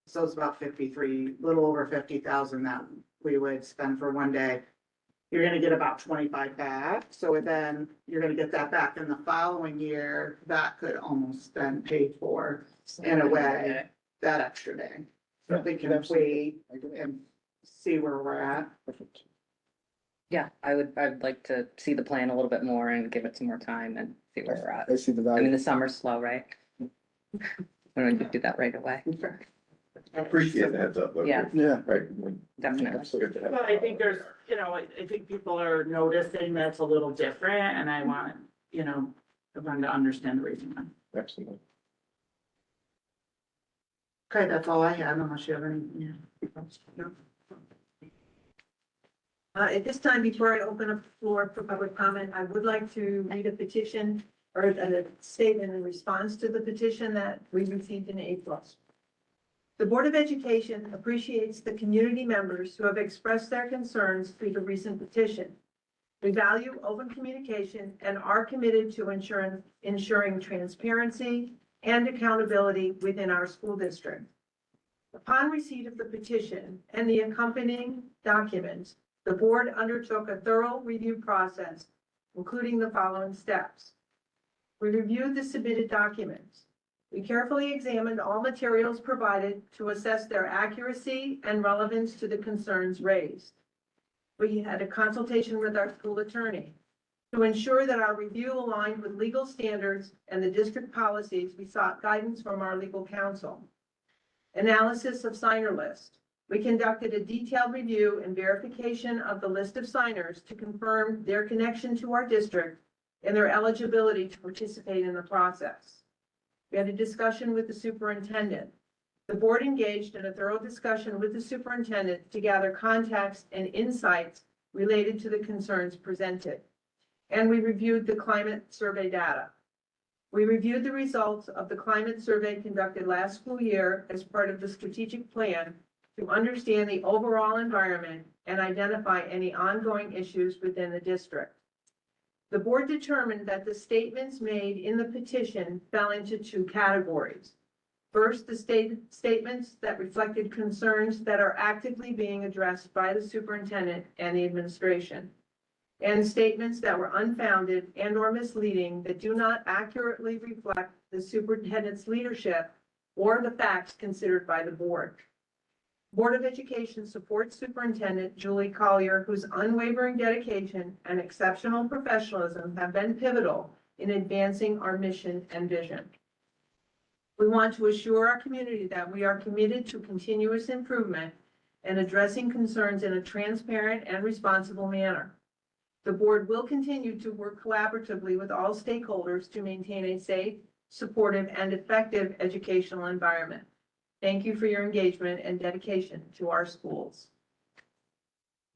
so it's about 53, little over 50,000 that we would spend for one day. You're gonna get about 25 back, so then you're gonna get that back in the following year, that could almost then pay for, in a way, that extra day. So we can wait and see where we're at. Perfect. Yeah, I'd like to see the plan a little bit more and give it some more time and see where we're at. I see the I mean, value. the summer's slow, right? We don't need to do that right away, I appreciate the heads up. though. Yeah. Yeah. Right. definitely. Absolutely. Good to have. But I think there's, I think people are noticing that's a little different, and I want, everyone to understand the reason why. Absolutely. Okay, that's all I had, unless you have any. No. At this time, before I open up the floor for public comment, I would like to read a petition or a statement in response to the petition that we received in April. The Board of Education appreciates the community members who have expressed their concerns through the recent petition. We value open communication and are committed to ensuring transparency and accountability within our school district. Upon receipt of the petition and the accompanying documents, the board undertook a thorough review process, including the following steps. We reviewed the submitted documents. We carefully examined all materials provided to assess their accuracy and relevance to the concerns raised. We had a consultation with our school attorney. To ensure that our review aligned with legal standards and the district policies, we sought guidance from our legal counsel. Analysis of signer list. We conducted a detailed review and verification of the list of signers to confirm their connection to our district and their eligibility to participate in the process. We had a discussion with the superintendent. The board engaged in a thorough discussion with the superintendent to gather context and insights related to the concerns presented. And we reviewed the climate survey data. We reviewed the results of the climate survey conducted last school year as part of the strategic plan to understand the overall environment and identify any ongoing issues within the district. The board determined that the statements made in the petition fell into two categories. First, the statements that reflected concerns that are actively being addressed by the superintendent and the administration, and statements that were unfounded and or misleading that do not accurately reflect the superintendent's leadership or the facts considered by the board. Board of Education supports Superintendent Julie Collier, whose unwavering dedication and exceptional professionalism have been pivotal in advancing our mission and vision. We want to assure our community that we are committed to continuous improvement and addressing concerns in a transparent and responsible manner. The board will continue to work collaboratively with all stakeholders to maintain a safe, supportive, and effective educational environment. Thank you for your engagement and dedication to our schools.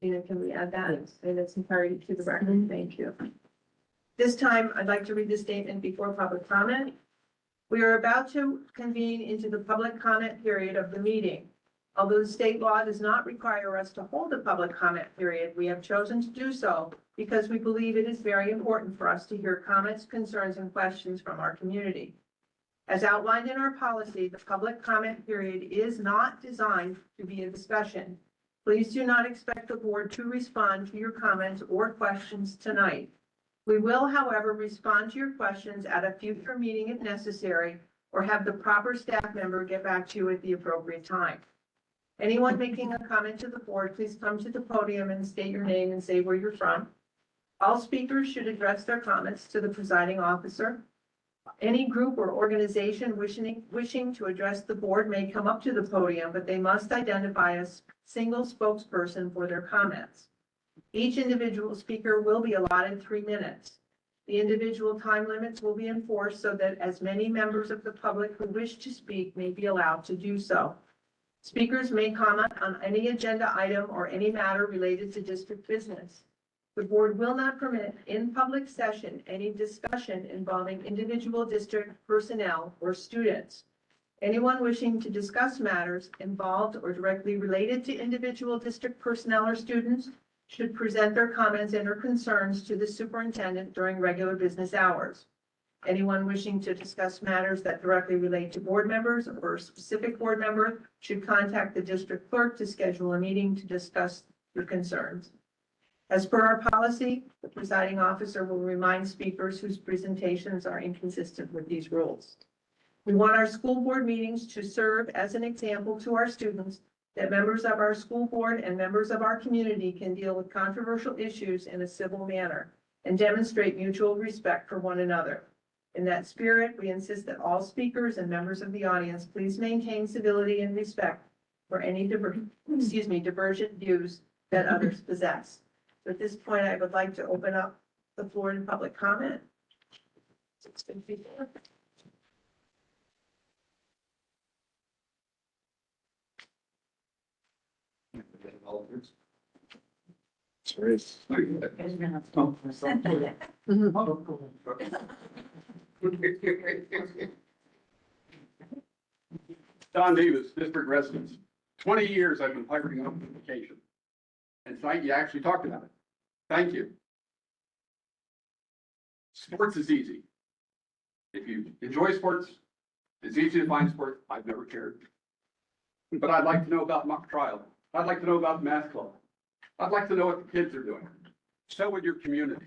Tina, can we add that? Say that's entirely to the record. Thank you. This time, I'd like to read the statement before public comment. We are about to convene into the public comment period of the meeting. Although the state law does not require us to hold a public comment period, we have chosen to do so because we believe it is very important for us to hear comments, concerns, and questions from our community. As outlined in our policy, the public comment period is not designed to be a discussion. Please do not expect the board to respond to your comments or questions tonight. We will, however, respond to your questions at a future meeting if necessary, or have the proper staff member get back to you at the appropriate time. Anyone making a comment to the board, please come to the podium and state your name and say where you're from. All speakers should address their comments to the presiding officer. Any group or organization wishing to address the board may come up to the podium, but they must identify a single spokesperson for their comments. Each individual speaker will be allotted 3 minutes. The individual time limits will be enforced so that as many members of the public who wish to speak may be allowed to do so. Speakers may comment on any agenda item or any matter related to district business. The board will not permit in public session any discussion involving individual district personnel or students. Anyone wishing to discuss matters involved or directly related to individual district personnel or students should present their comments and or concerns to the superintendent during regular business hours. Anyone wishing to discuss matters that directly relate to board members or a specific board member should contact the district clerk to schedule a meeting to discuss your concerns. As per our policy, the presiding officer will remind speakers whose presentations are inconsistent with these rules. We want our school board meetings to serve as an example to our students that members of our school board and members of our community can deal with controversial issues in a civil manner and demonstrate mutual respect for one another. In that spirit, we insist that all speakers and members of the audience please maintain civility and respect for any divergent views that others possess. So at this point, I would like to open up the floor to public comment. 6:54. Sorry. Don Davis, district residents. 20 years I've been piloting up communication. And tonight you actually talked about it. Thank you. Sports is easy. If you enjoy sports, it's easy to find sports. I've never cared. But I'd like to know about mock trial. I'd like to know about the math club. I'd like to know what the kids are doing. So would your community.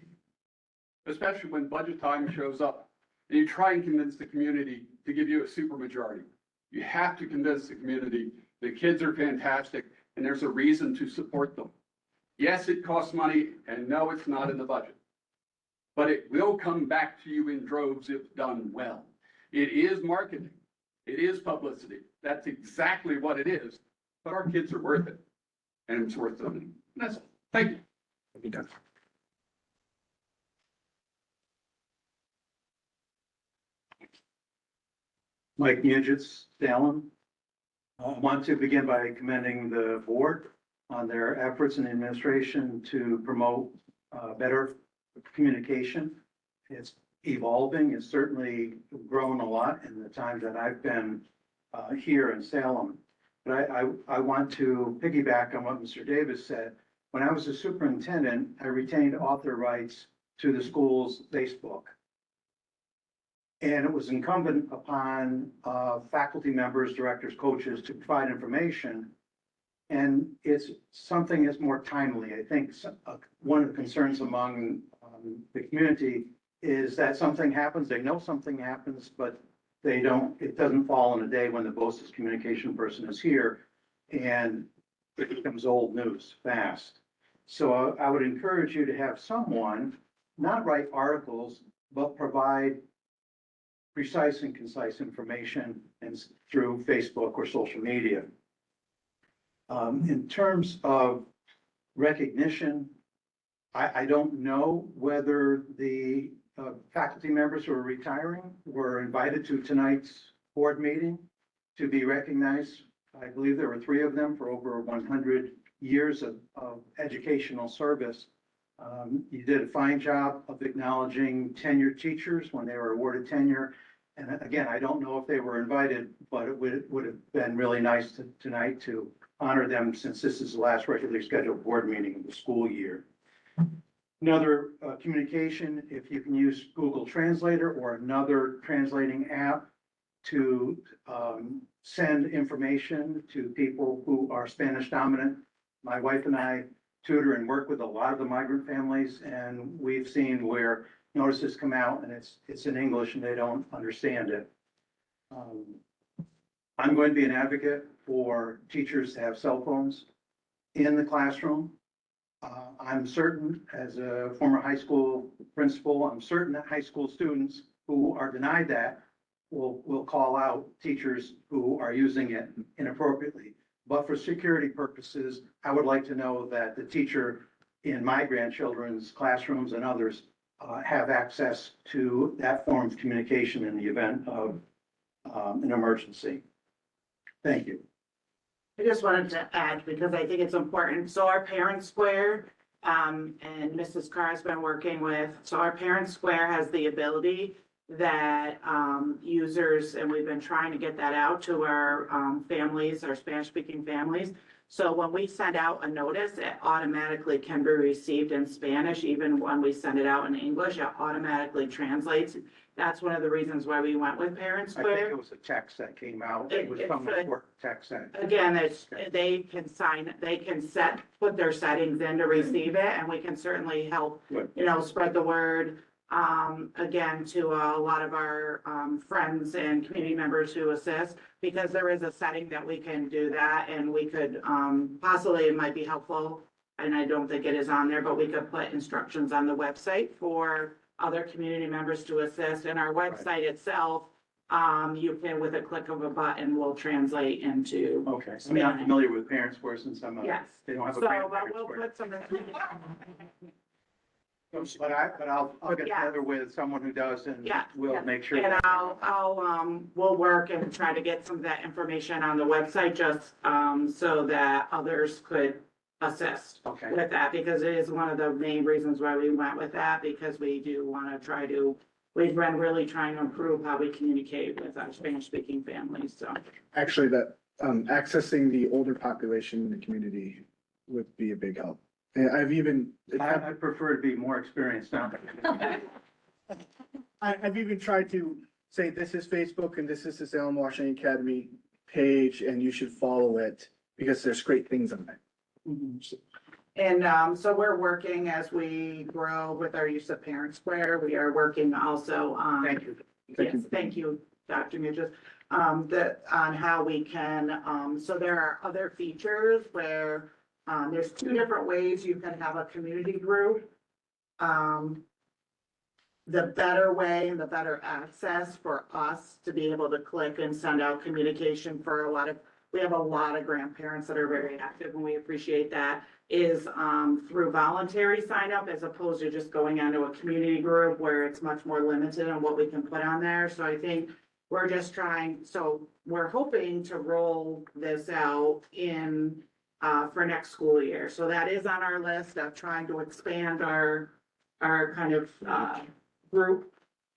Especially when budget time shows up and you try and convince the community to give you a supermajority. You have to convince the community the kids are fantastic and there's a reason to support them. Yes, it costs money, and no, it's not in the budget. But it will come back to you in droves if done well. It is marketing. It is publicity. That's exactly what it is. But our kids are worth it. And it's worth something. That's all. Thank you. Mike Nugent, Salem. I want to begin by commending the board on their efforts and administration to promote better communication. It's evolving. It's certainly grown a lot in the time that I've been here in Salem. But I want to piggyback on what Mr. Davis said. When I was a superintendent, I retained author rights to the school's Facebook. And it was incumbent upon faculty members, directors, coaches to provide information. And it's something that's more timely. I think one of the concerns among the community is that something happens, they know something happens, but it doesn't fall in a day when the BOSIS communication person is here and it becomes old news fast. So I would encourage you to have someone not write articles, but provide precise and concise information and through Facebook or social media. In terms of recognition, I don't know whether the faculty members who are retiring were invited to tonight's board meeting to be recognized. I believe there were 3 of them for over 100 years of educational service. You did a fine job of acknowledging tenured teachers when they were awarded tenure. And again, I don't know if they were invited, but it would have been really nice tonight to honor them since this is the last regularly scheduled board meeting of the school year. Another communication, if you can use Google Translator or another translating app to send information to people who are Spanish dominant. My wife and I tutor and work with a lot of the migrant families, and we've seen where notices come out and it's in English and they don't understand it. I'm going to be an advocate for teachers to have cell phones in the classroom. I'm certain, as a former high school principal, I'm certain that high school students who are denied that will call out teachers who are using it inappropriately. But for security purposes, I would like to know that the teacher in my grandchildren's classrooms and others have access to that form of communication in the event of an emergency. Thank you. I just wanted to add, because I think it's important. So our parent square, and Mrs. Carr has been working with, so our parent square has the ability that, users, and we've been trying to get that out to our, families, our Spanish-speaking families. So when we send out a notice, it automatically can be received in Spanish, even when we send it out in English, it automatically translates. That's one of the reasons why we went with Parent I think Square. it was a text that came out. It was from the work text that. Again, they can put their settings in to receive it, and we can certainly help, Good. spread the word. Again, to a lot of our, friends and community members who assist, because there is a setting that we can do that, and we could, possibly, it might be helpful. And I don't think it is on there, but we could put instructions on the website for other community members to assist. And our website itself, you can, with a click of a button, will translate into. Okay, I'm not familiar with Parent Square since I'm, Yes. they don't have So, a Parent but we'll Square. put some. But I'll get Yeah. together with someone who does and Yeah. we'll make sure. And that- we'll work and try to get some of that information on the website, just, so that others could assist Okay, with that, because it is one of the main reasons why we went with that, because we do want to try to, we've been really trying to improve how we communicate with our Spanish-speaking families, so. Actually, that, accessing the older population in the community would be a big help. And I prefer to be more experienced now. I've even tried to say, this is Facebook and this is the Salem Washington Academy page, and you should follow it because there's great things on it. And, so we're working as we grow with our use of Parent Square. We are working also on. Thank you. Thank Yes, you. thank you, Dr. Mujas. On how we can, so there are other features where, there's two different ways you can have a community group. The better way and the better access for us to be able to click and send out communication for we have a lot of grandparents that are very active, and we appreciate that, is, through voluntary sign up as opposed to just going onto a community group where it's much more limited on what we can put on there. So I think we're just we're hoping to roll this out for next school year. So that is on our list of trying to expand our kind of, group,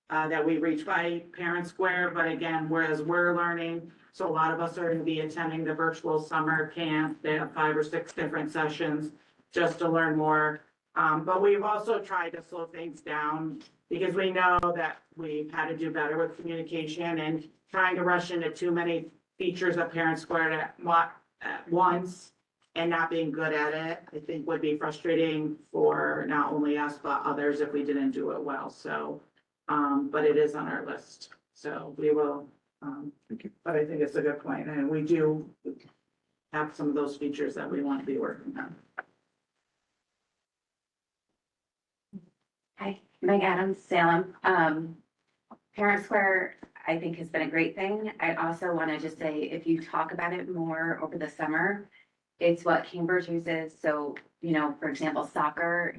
that we reach by Parent Square. But again, whereas we're learning, so a lot of us are going to be attending the virtual summer camp. They have 5 or 6 different sessions just to learn more. But we've also tried to slow things down because we know that we've had to do better with communication, and trying to rush into too many features of Parent Square at once and not being good at it, I think would be frustrating for not only us, but others if we didn't do it well. So, but it is on our list. So we will, Thank you. but I think it's a good point, and we do have some of those features that we want to be working on. Hi, Meg Adams, Salem. Parent Square, I think, has been a great thing. I also want to just say, if you talk about it more over the summer, it's what Cambridge uses. So, for example, soccer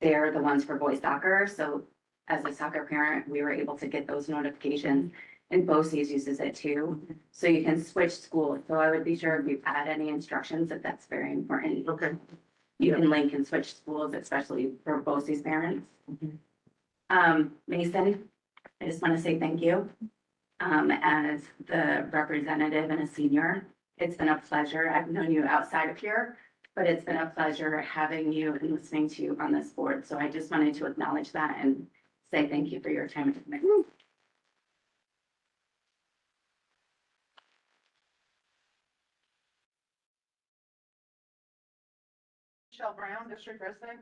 they're the ones for boys soccer. So as a soccer parent, we were able to get those notifications, and BOCES uses it too. So you can switch schools. So I would be sure if you add any instructions, that's very important. Okay. You can link and switch schools, especially for BOCES parents. Mason, I just want to say thank you. As the representative and a senior, it's been a pleasure. I've known you outside of here, but it's been a pleasure having you and listening to you on this board. So I just wanted to acknowledge that and say thank you for your time and commitment. Michelle Brown, District Resident.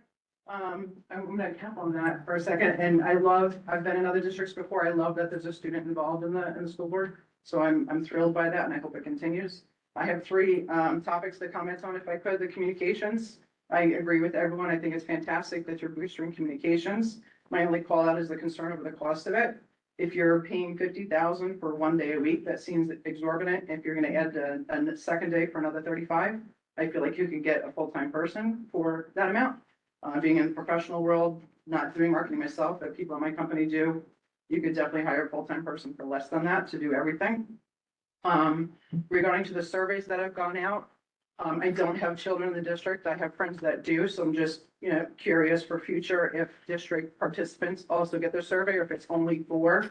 I'm gonna count on that for a second, and I've been in other districts before. I love that there's a student involved in the school board. So I'm thrilled by that, and I hope it continues. I have 3 topics to comment on, if I could. The communications. I agree with everyone. I think it's fantastic that you're boosting communications. My only call out is the concern over the cost of it. If you're paying $50,000 for 1 day a week, that seems exorbitant. If you're gonna add a second day for another 35, I feel like you could get a full-time person for that amount. Being in the professional world, not doing marketing myself, but people in my company do, you could definitely hire a full-time person for less than that to do everything. Regarding to the surveys that have gone out, I don't have children in the district. I have friends that do, so I'm just, curious for future if district participants also get their survey or if it's only for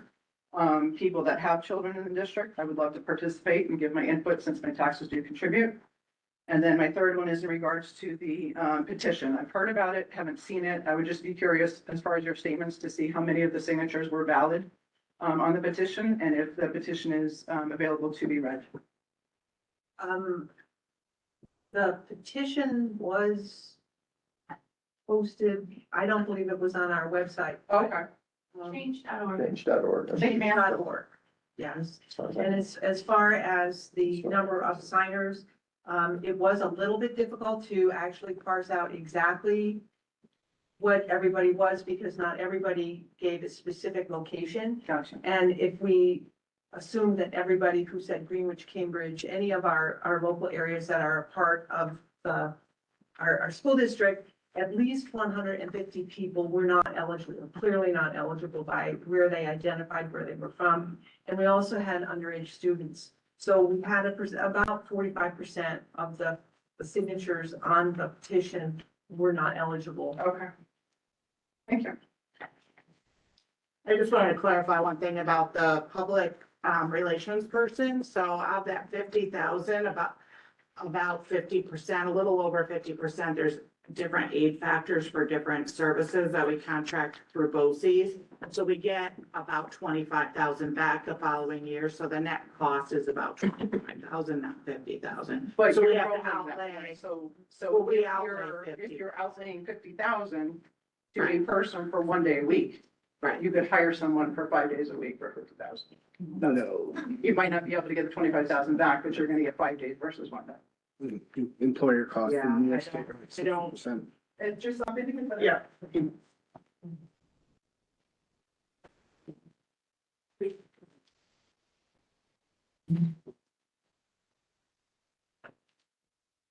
people that have children in the district. I would love to participate and give my input since my taxes do contribute. And then my third one is in regards to the petition. I've heard about it, haven't seen it. I would just be curious as far as your statements to see how many of the signatures were valid on the petition and if the petition is available to be read. The petition was posted, I don't believe it was on our website. Okay. Change.org. Change.org. Change.org, yes. And as far as the number of signers, it was a little bit difficult to actually parse out exactly what everybody was because not everybody gave a specific location. Gotcha. And if we assume that everybody who said Greenwich, Cambridge, any of our local areas that are a part of our school district, at least 150 people were not eligible, clearly not eligible by where they identified where they were from. And we also had underage students. So we had about 45% of the signatures on the petition were not eligible. Okay. Thank you. I just wanted to clarify one thing about the public relations person. So of that 50,000, about 50%, a little over 50%, there's different aid factors for different services that we contract through BOCES. So we get about 25,000 back the following year. So the net cost is about 25,000, not 50,000. But So we you're have to rolling that, outlay. right? So Well, we if outlay you're, 50. if you're outlaying 50,000 to a Right. person for 1 day a week, Right. you could hire someone for 5 days a week for 50,000. No, You might not be able to get the 25,000 back, but you're gonna get 5 days versus 1 day. employer cost. Yeah, in New I York State, don't- I don't- 60%. It's just something to consider. Yeah.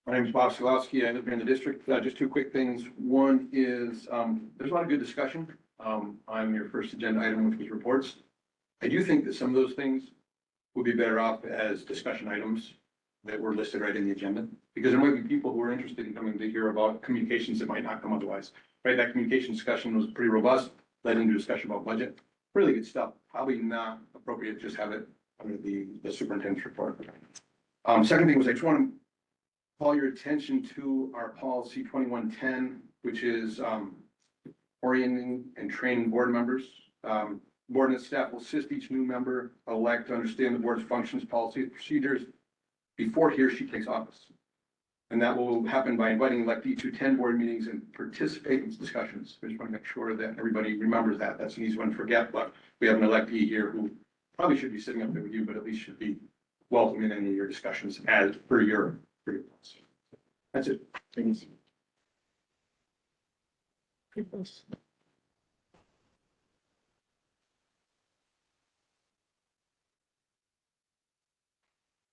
My name is Bob Skalowski. I live here in the district. Just two quick things. One is, there's a lot of good discussion, on your first agenda item, which was reports. I do think that some of those things would be better off as discussion items that were listed right in the agenda. Because there might be people who are interested in coming to hear about communications that might not come otherwise. Right, that communication discussion was pretty robust, led into discussion about budget. Really good stuff. Probably not appropriate to just have it under the superintendent's report. Second thing was I just want to call your attention to our policy 2110, which is orienting and training board members. Board and staff will assist each new member elect to understand the board's functions, policies, procedures before he or she takes office. And that will happen by inviting electee to attend board meetings and participate in discussions. I just want to make sure that everybody remembers that. That's an easy one to forget, but we have an electee here who probably should be sitting up there with you, but at least should be welcome in any of your discussions as per your policy. That's it. Thanks.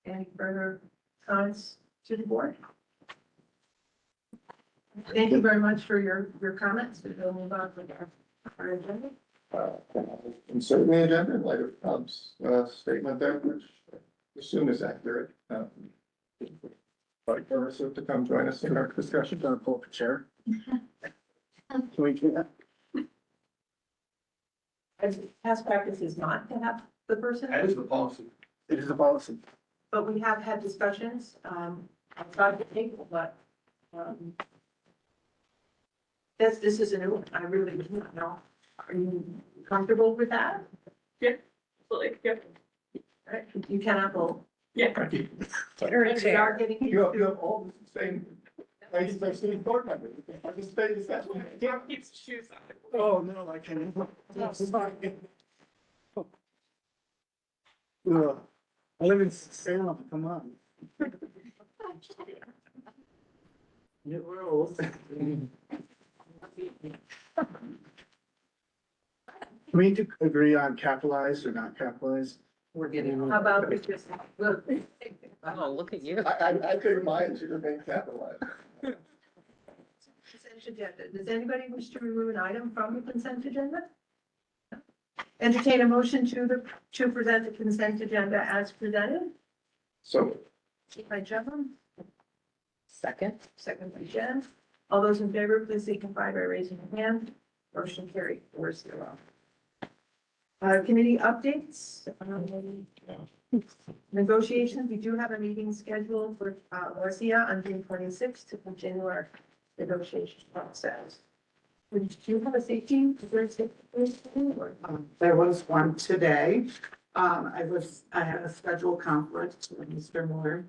Any further comments to the board? Thank you very much for your comments. We'll move on with our agenda. Insert the agenda in light of Tom's statement there, which I assume is accurate. Like Marissa to come join us in our discussion. Gonna pull up a chair. Can we do that? As past practice is not to have the person, That is the policy. It is a policy. but we have had discussions, outside the table, but, this is a new one. I really do not know. Are you comfortable with that? Absolutely. Yeah. All right, you cannot vote. Yeah. We are getting You into, have all the same, like, especially board members. You can participate in discussion. Keeps shoes on. Oh, no, I can't. Ugh. I live in Salem, come on. New rules. We need to agree on capitalized or not capitalized. We're getting. how about we just, well, Oh, look at you. I think mine should remain capitalized. consent agenda. Does anybody wish to remove an item from the consent agenda? Entertain a motion to present the consent agenda as presented So, by Jevon, Second. Second by Jen. All those in favor, please signify by raising your hand. Motion carried 4-0. Committee updates. Negotiations, we do have a meeting scheduled for, Marcia on June 26th to continue our negotiation process. Would you have a safety? There was one today. I had a scheduled conflict when Mr. Moore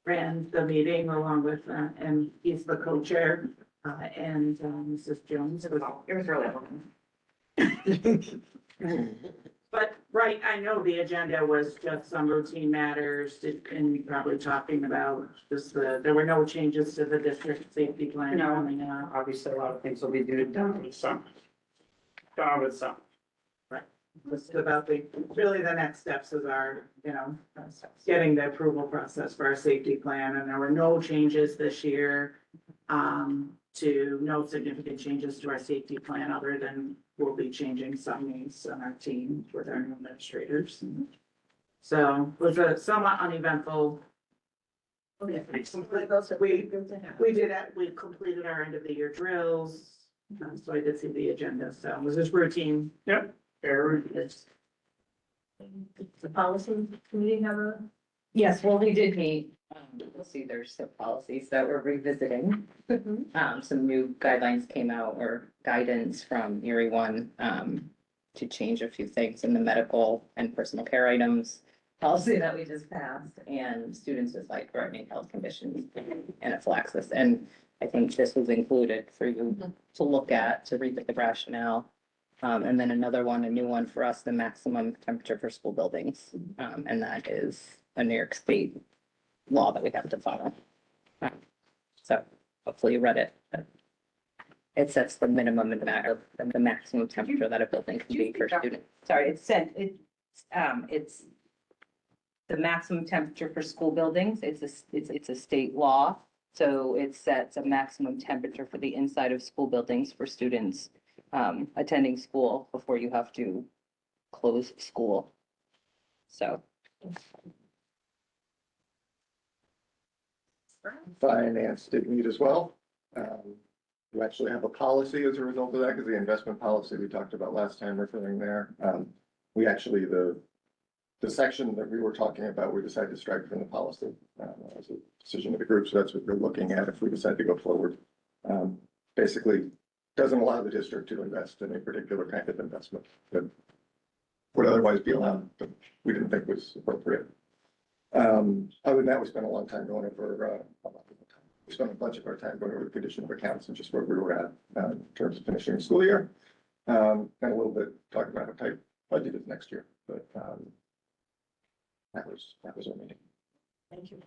ran the meeting along with, and he's the co-chair, and, Mrs. Jones. It was really long. But, right, I know the agenda was just some routine matters and probably talking about just there were no changes to the district safety plan No. coming up. Obviously, a lot of things will be done with some. Done with some. Just about really the next steps is our, getting the approval process for our safety plan, and there were no changes this year. No significant changes to our safety plan, other than we'll be changing some names on our team with our new administrators. So it was a somewhat uneventful. We completed our end of the year drills, so I did see the agenda, so it was just routine. Yep. Very The policy committee have a, Yes, well, we did meet, we'll see, there's some policies that we're revisiting. Some new guidelines came out, or guidance from Erie One, to change a few things in the medical and personal care items policy that we just passed, and students with life-threatening health conditions and anaphylaxis. And I think this was included for you to look at, to read the rationale. And then another one, a new one for us, the maximum temperature for school buildings. And that is a New York State law that we have to follow. So hopefully you read it. It sets the minimum and the maximum temperature that a building can be for students. Sorry, it's the maximum temperature for school buildings. It's a state law. So it sets a maximum temperature for the inside of school buildings for students attending school before you have to close school. So. Finance did meet as well. We actually have a policy as a result of that, because the investment policy we talked about last time referring there. We actually, the section that we were talking about, we decided to strike from the policy. As a decision of the group, so that's what we're looking at if we decide to go forward. Basically, doesn't allow the district to invest in a particular kind of investment that would otherwise be allowed, but we didn't think was appropriate. Other than that, we spent a long time going over, we spent a bunch of our time going over the condition of accounts and just where we were at, in terms of finishing the school year. And a little bit talking about how tight budget is next year, but, that was our meeting. thank you.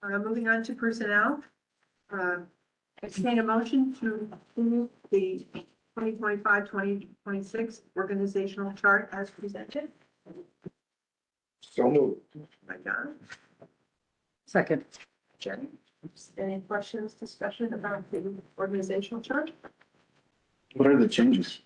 Moving on to personnel. Entertain a motion to approve the 2025-2026 organizational chart as presented. So moved. By John. Second. Jen. Any questions, discussion about the organizational chart? What are the changes?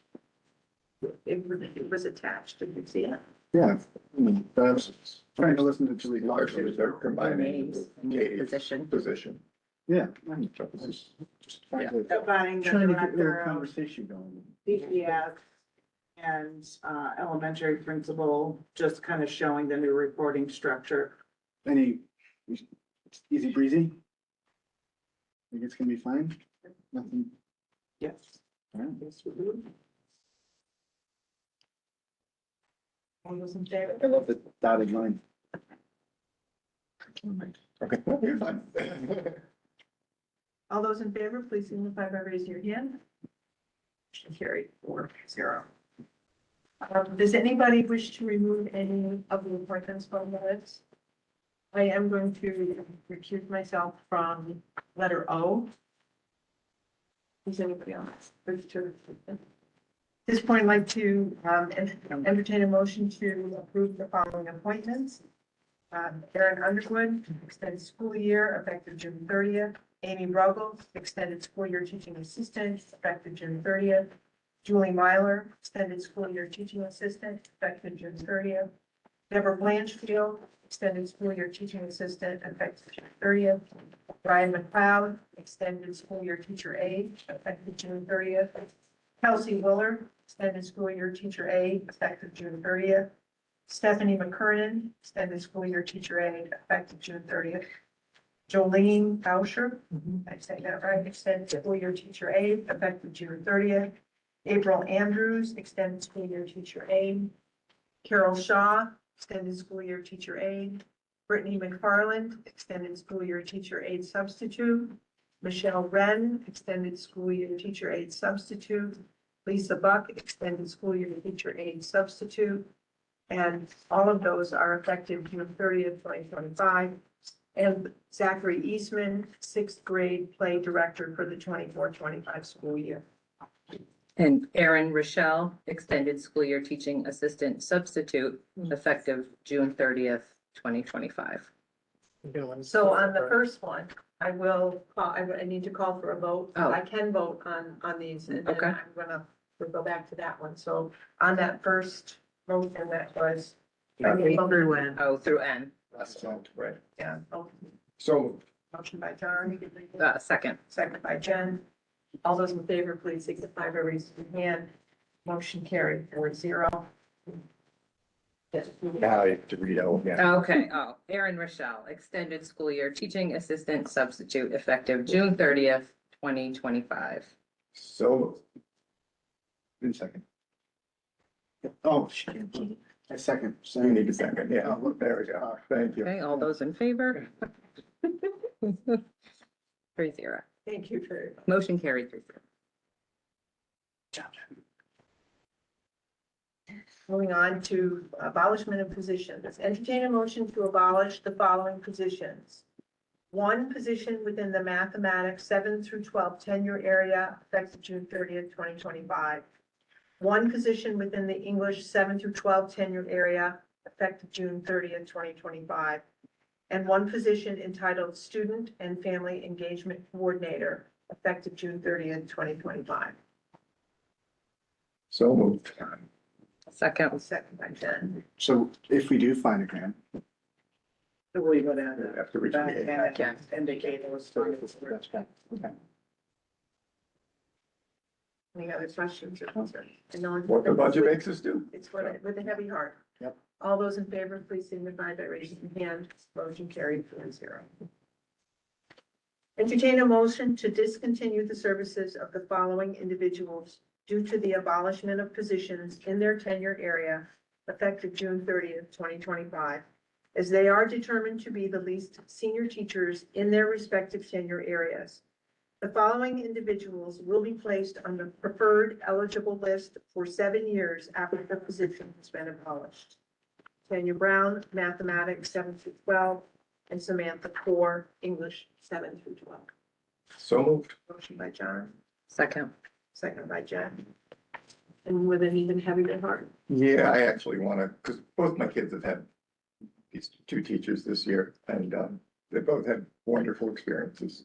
It was attached. Did you see it? Yeah, I mean, I was trying to listen to Julie. Largely, they're combining Names, Katie's position. position. Yeah. I mean, just trying to Combining the get a little director of conversation going. DPS and elementary principal, just kind of showing the new reporting structure. Any, easy breezy? Think it's gonna be fine? Nothing? Yes. All right. Yes, we do. All those in favor? I love the dotted line. Okay, no, you're fine. All those in favor, please signify by raising your hand. Motion carried 4-0. Does anybody wish to remove any of the appointments from the list? I am going to recuse myself from letter O. Is anybody else wish to? At this point, I'd like to entertain a motion to approve the following appointments. Erin Underwood, extended school year effective June 30th. Amy Ruggles, extended school year teaching assistant effective June 30th. Julie Myler, extended school year teaching assistant effective June 30th. Deborah Blanchfield, extended school year teaching assistant, effective June 30th. Ryan McLeod, extended school year teacher aide, effective June 30th. Kelsey Willer, extended school year teacher aide, effective June 30th. Stephanie McKernan, extended school year teacher aide, effective June 30th. Jolene Boucher, I say that right, extended school year teacher aide, effective June 30th. April Andrews, extended school year teacher aide. Carol Shaw, extended school year teacher aide. Brittany McFarland, extended school year teacher aide substitute. Michelle Wren, extended school year teacher aide substitute. Lisa Buck, extended school year teacher aide substitute. And all of those are effective June 30th, 2025. And Zachary Eastman, sixth grade play director for the 24-25 school year. And Erin Rochelle, extended school year teaching assistant substitute, effective June 30th, 2025. So on the first one, I will call, I need to call for a vote. Oh. I can vote on these and then Okay. I'm gonna, we'll go back to that one. So on that first motion that was. Through when? Oh, through N. Right. Yeah, So motion by John, Second. second by Jen. All those in favor, please signify by raising your hand. Motion carried 4-0. Now I have to read out again. Okay, Erin Rochelle, extended school year teaching assistant substitute, effective June 30th, 2025. So. In second. Oh, she can't. A second. You need a second, yeah, Oh, there we go, thank you. Okay, all those in favor? 3-0. Thank you very much. Motion carried 3-0. Moving on to abolishment of positions. Entertain a motion to abolish the following positions. One position within the mathematics 7 through 12 tenure area, effective June 30th, 2025. One position within the English 7 through 12 tenure area, effective June 30th, 2025. And one position entitled Student and Family Engagement Coordinator, effective June 30th, 2025. So moved. Second. Second by Jen. So if we do find a grant. We go down to. Have to reach back the and Yeah. indicate those. That's fine. Okay. Any other questions or concerns? And no one- What the budget makes us do. It's with a heavy heart. Yep. All those in favor, please signify by raising your hand. Motion carried 4-0. Entertain a motion to discontinue the services of the following individuals due to the abolishment of positions in their tenure area effective June 30th, 2025, as they are determined to be the least senior teachers in their respective tenure areas. The following individuals will be placed on the preferred eligible list for 7 years after the position has been abolished. Tanya Brown, mathematics 7 through 12, and Samantha Core, English 7 through 12. So moved. Motion by John, Second. second by Jen. And with an even heavier heart. Yeah, I actually want to, because both my kids have had these two teachers this year, and they both had wonderful experiences.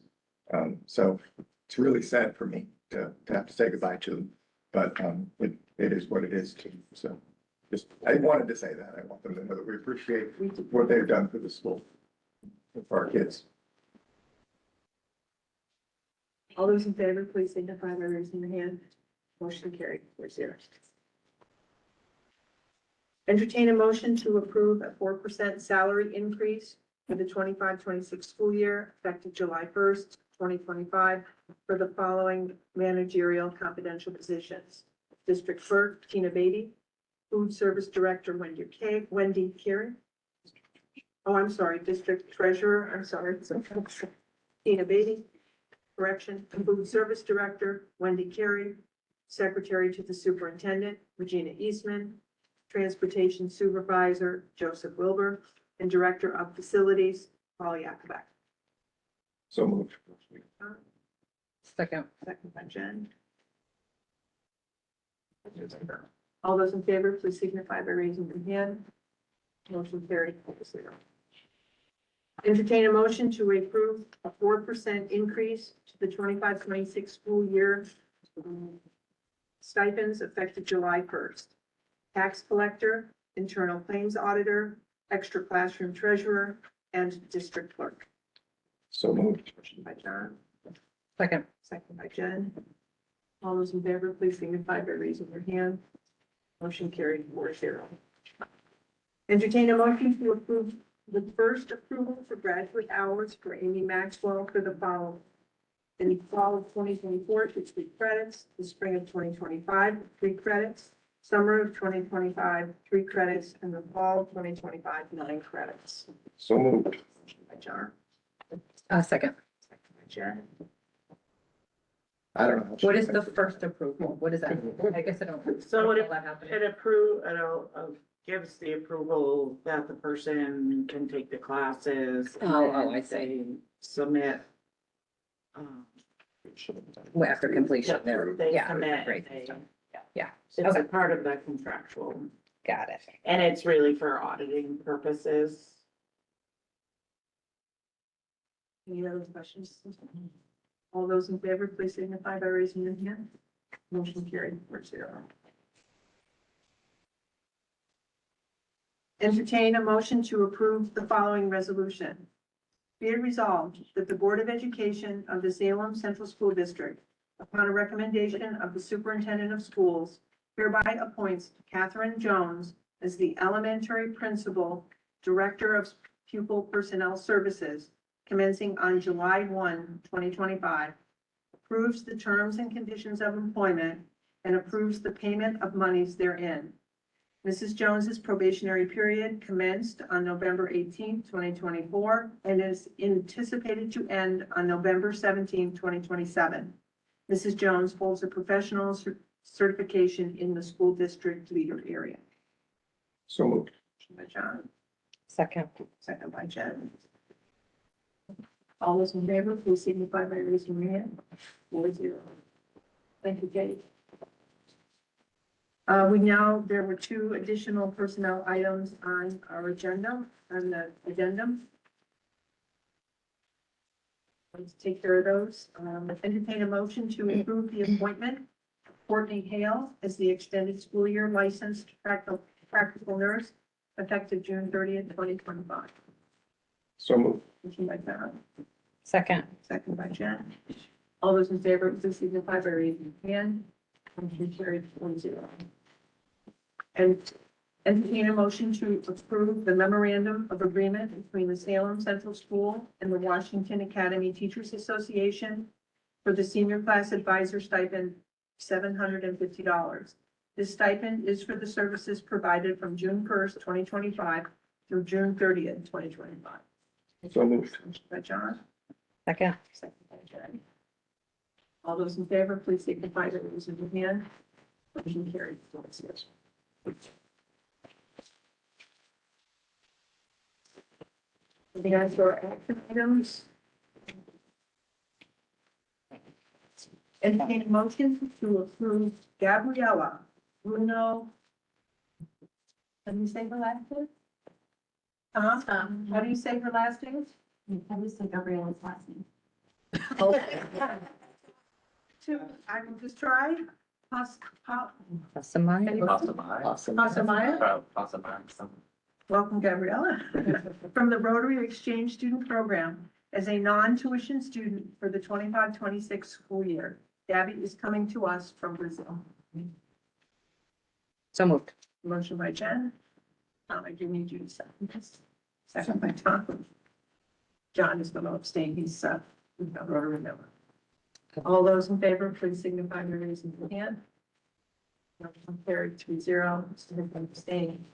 So it's really sad for me to have to say goodbye to them, but it is what it is. So just, I wanted to say that. I want them to know that we appreciate what they've done for the school, for our kids. All those in favor, please signify by raising your hand. Motion carried 4-0. Entertain a motion to approve a 4% salary increase for the 25-26 school year effective July 1st, 2025 for the following managerial confidential positions. District Clerk Tina Beatty, Food Service Director Wendy Kieran. Oh, I'm sorry, District Treasurer, I'm sorry. Tina Beatty. Correction, Food Service Director Wendy Carey, Secretary to the Superintendent Regina Eastman, Transportation Supervisor Joseph Wilbur, and Director of Facilities Paul Yakubak. So moved. Second. Second by Jen. All those in favor, please signify by raising your hand. Motion carried 4-0. Entertain a motion to approve a 4% increase to the 25-26 school year stipends effective July 1st. Tax collector internal claims auditor, extra classroom treasurer, and district clerk. So moved. Motion by John, Second. second by Jen. All those in favor, please signify by raising your hand. Motion carried 4-0. Entertain a motion to approve the first approval for graduate hours for Amy Maxwell for the following. In the fall of 2024, 3 credits, the spring of 2025, 3 credits, summer of 2025, 3 credits, and the fall of 2025, 9 credits. So moved. Motion by John, Second. second by Jen. I don't know. What is the first approval? What is that? I guess I don't. So recall that happening. it gives the approval that the person can take the classes. Oh, I and see. they Submit. Well, after completion there. They Yeah, submit, great. they- Yeah, It's Okay. a part of the contractual, got it. and it's really for auditing purposes. Any other questions? All those in favor, please signify by raising your hand. Motion carried 4-0. Entertain a motion to approve the following resolution. Be it resolved that the Board of Education of the Salem Central School District, upon a recommendation of the Superintendent of Schools, hereby appoints Catherine Jones as the Elementary Principal, Director of Pupil Personnel Services, commencing on July 1, 2025, approves the terms and conditions of employment, and approves the payment of monies therein. Mrs. Jones's probationary period commenced on November 18, 2024, and is anticipated to end on November 17, 2027. Mrs. Jones holds a professional certification in the school district leader area. So moved. Motion by John, Second. second by Jen. All those in favor, please signify by raising your hand. 4-0. Thank you, Kate. There were 2 additional personnel items on our agenda, on the addendum. Let's take care of those. Entertain a motion to approve the appointment of Courtney Hale as the extended school year licensed practical nurse effective June 30th, 2025. So moved. Motion by John, Second. second by Jen. All those in favor, please signify by raising your hand. Motion carried 4-0. And entertain a motion to approve the memorandum of agreement between the Salem Central School and the Washington Academy Teachers Association for the senior class advisor stipend, $750. This stipend is for the services provided from June 1st, 2025 through June 30th, 2025. So moved. Motion by John, Second. second by Jen. All those in favor, please signify by raising your hand. Motion carried 4-0. Moving on to our action items. Entertain a motion to approve Gabriella Bruno. How do you say her last name? How do you say her last name? I would say Gabriella's last name. I will just try. Pasamaya. Pasamaya? Welcome, Gabriella. From the Rotary Exchange Student Program as a non-tuition student for the 25-26 school year. Gabby is coming to us from Brazil. So moved. Motion by Jen. Tom, I do need you to second this. Second by Tom. John is going to abstain. He's a Rotary member. All those in favor, please signify by raising your hand. Motion carried 3-0. Mr. abstaining.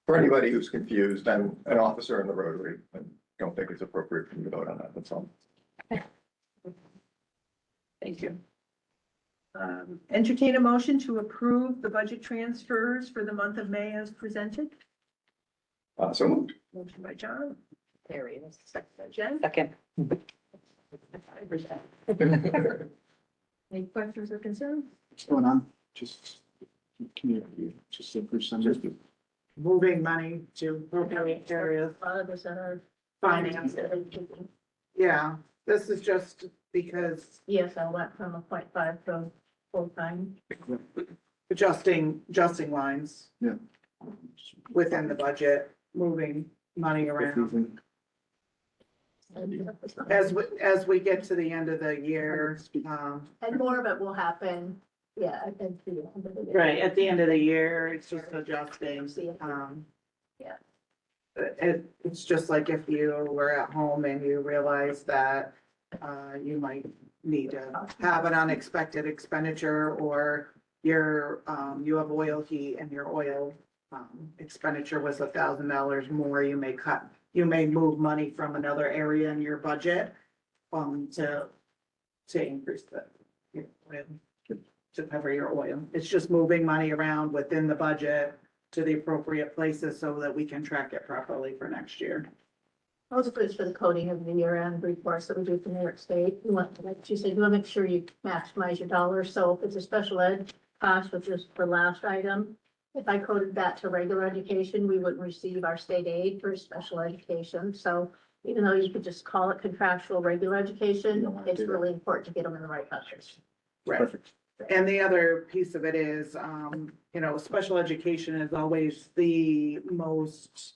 For anybody who's confused, I'm an officer in the Rotary. I don't think it's appropriate for me to vote on that. That's all. Thank you. Entertain a motion to approve the budget transfers for the month of May as presented. So moved. Motion by John, There he is. second by Jen. Second. Any questions or concerns? What's going on? Just, can you just approve some? Moving money to appropriate areas. Finance. Yeah, this is just because Yes, I went from a 0.5 to full-time. adjusting lines. Yeah. Within the budget, moving money around. As we get to the end of the year, And more of it will happen, yeah, I think. right, at the end of the year, it's just adjusting, Yeah. It's just like if you were at home and you realize that, you might need to have an unexpected expenditure, or you have oil heat and your oil, expenditure was $1,000 more, you may move money from another area in your budget, to increase the, to cover your oil. It's just moving money around within the budget to the appropriate places so that we can track it properly for next year. Also, it's for the coding of the year-end reports that we do for New York State. You want, like you said, you want to make sure you maximize your dollars. So if it's a special ed cost, which is the last item, if I coded that to regular education, we wouldn't receive our state aid for special education. So even though you could just call it contractual regular education, it's really important to get them in the right buckets. Right. Perfect. And the other piece of it is, special education is always the most,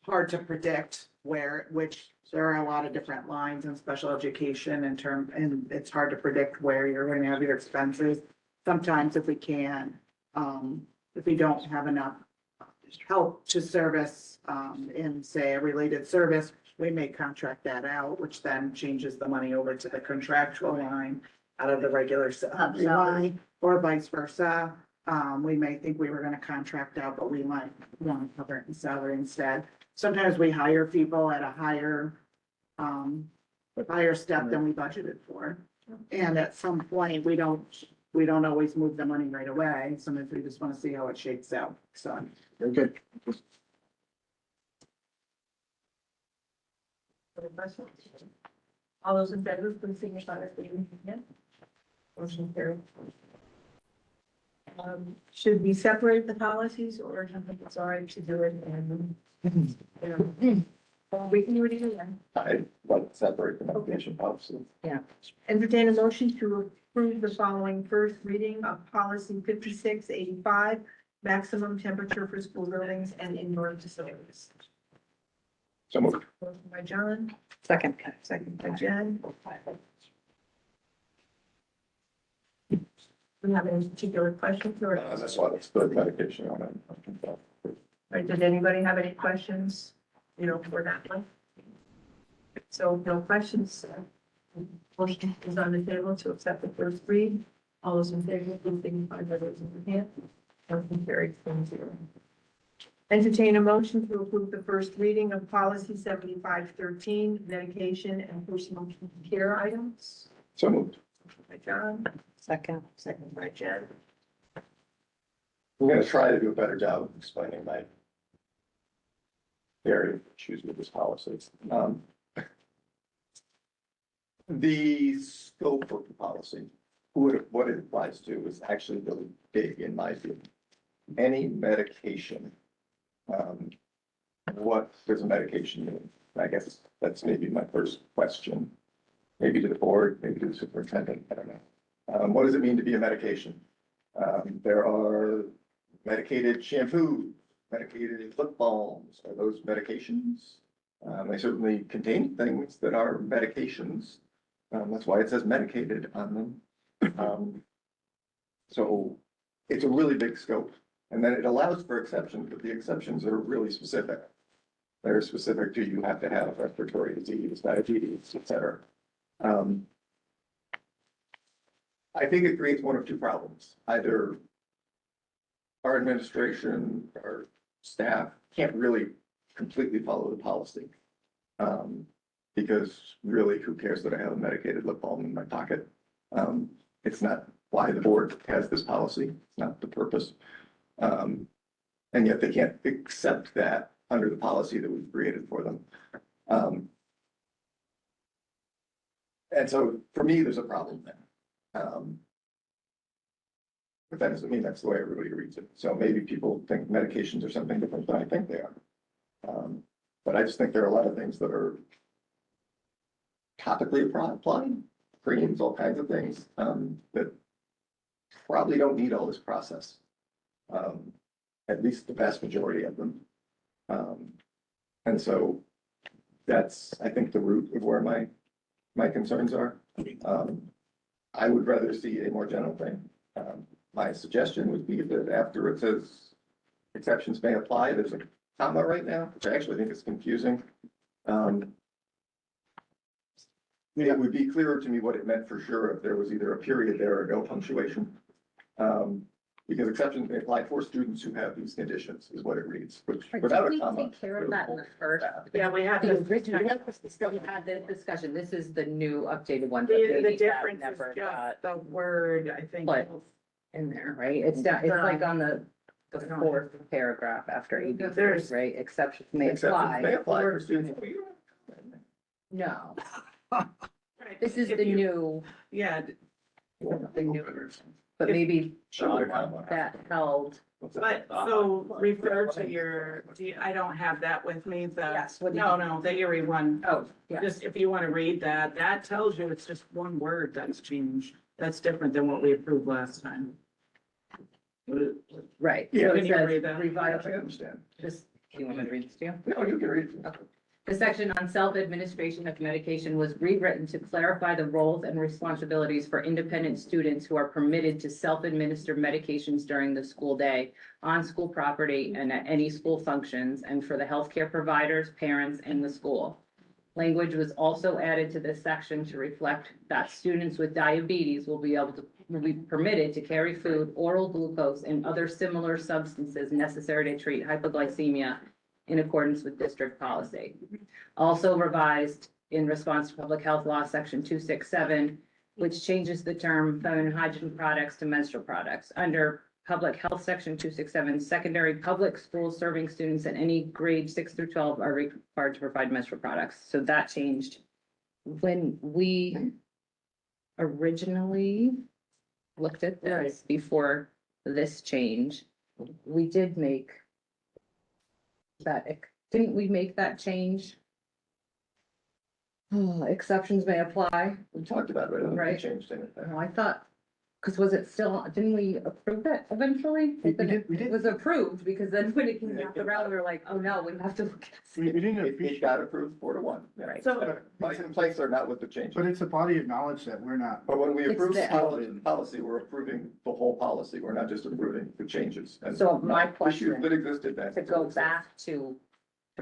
hard to predict which there are a lot of different lines in special education and it's hard to predict where you're going to have your expenses. Sometimes if we don't have enough help to service, in say a related service, we may contract that out, which then changes the money over to the contractual line out of the regular salary line, or vice versa. We may think we were gonna contract out, but we might want to cover it in salary instead. Sometimes we hire people at a higher step than we budgeted for. And at some point, we don't always move the money right away. Sometimes we just want to see how it shakes out, so. Very good. All those in favor, please signify by saying yes. Motion carried. Should we separate the policies, or do you think it's all right to do it and? We can do it either way. I'd like to separate the notification policy. Entertain a motion to approve the following first reading of policy 5685, maximum temperature for school buildings and indoor facilities. So moved. Motion by John, Second. second by Jen. Do you have any particular questions, or That's why it's good medication on it. or did anybody have any questions, for that one? So no questions. Motion is on the table to accept the first read. All those in favor, please signify by raising your hand. Motion carried 7-0. Entertain a motion to approve the first reading of policy 7513, medication and personal care items. So moved. Motion by John, Second. second by Jen. I'm gonna try to do a better job of explaining my area of issues with this policy. The scope of the policy, what it applies to is actually really big in my view. Any medication, what does a medication mean? I guess that's maybe my first question. Maybe to the board, maybe to the superintendent, I don't know. What does it mean to be a medication? There are medicated shampoo, medicated lip balms. Are those medications? They certainly contain things that are medications. That's why it says medicated on them. So it's a really big scope. And then it allows for exceptions, but the exceptions are really specific. They're specific to you have to have respiratory disease, diabetes, et cetera. I think it creates one of two problems. Either our administration, our staff can't really completely follow the policy. Because really, who cares that I have a medicated lip balm in my pocket? It's not why the board has this policy. It's not the purpose. And yet they can't accept that under the policy that we've created for them. And so for me, there's a problem there. But that doesn't mean that's the way everybody reads it. So maybe people think medications are something different than I think they are. But I just think there are a lot of things that are topically applied, creams, all kinds of things, that probably don't need all this process. At least the vast majority of them. And so that's, I think, the root of where my concerns are. I would rather see a more general thing. My suggestion would be that after it says exceptions may apply, there's a comma right now, which I actually think is confusing. It would be clearer to me what it meant for sure if there was either a period there or no punctuation. Because exceptions may apply for students who have these conditions, is what it reads, which without a Did we comma. take care of that in the first? Yeah, we have The to. original, we had the discussion, this is the new updated one. but The maybe that difference is never just got the word, I think. But- In there, right? It's down, it's like on the fourth paragraph after A, B, There's- right? Exceptions may Exceptions may apply apply. for students. No, Right, this is if the you- new, Yeah, the new version, but maybe Show it a comma. that held. but so refer to your, I don't have that with me, Yes, what do you- no, the Erie one. Oh, yeah. Just if you want to read that, that tells you it's just one word that's changed. That's different than what we approved last time. Right. Yeah, So it can you says read that? I revise understand. this, do you want me to read this to you? No, you can read it. The section on self-administration of medication was rewritten to clarify the roles and responsibilities for independent students who are permitted to self-administer medications during the school day, on school property, and at any school functions, and for the healthcare providers, parents, and the school. Language was also added to this section to reflect that students with diabetes will be permitted to carry food, oral glucose, and other similar substances necessary to treat hypoglycemia in accordance with district policy. Also revised in response to Public Health Law, Section 267, which changes the term feminine hygiene products to menstrual products. Under Public Health, Section 267, secondary public schools serving students in any grade 6 through 12 are required to provide menstrual products. So that changed. When we originally looked at this before this change, we did make that, didn't we make that change? Exceptions may apply. We talked about it, I don't think we Right. changed anything. No, I thought, because was it still, didn't we approve it eventually? We did. It was approved, because then when it came back around, we were like, oh no, we have to look at We this. didn't It appreciate, got approved 4-1. yeah. Right. So, But in place or not with the change. but it's a body of knowledge that we're not. But when we It's approve the- policy, we're approving the whole policy. We're not just approving the changes. And So my issues question, that existed then. to go back to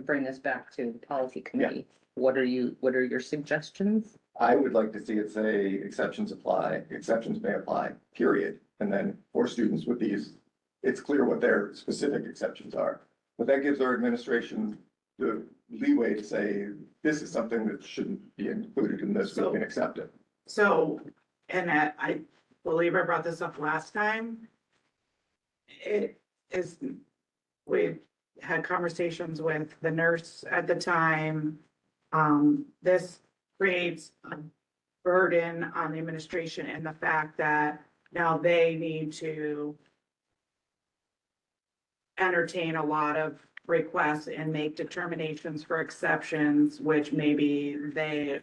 bring this back to the policy committee, what are your suggestions? I would like to see it say exceptions apply, exceptions may apply, period. And then for students with these, it's clear what their specific exceptions are. But that gives our administration the leeway to say, this is something that shouldn't be included in this, we can accept it. so, and I believe I brought this up last time. It is, we had conversations with the nurse at the time. This creates a burden on the administration and the fact that now they need to entertain a lot of requests and make determinations for exceptions, which maybe they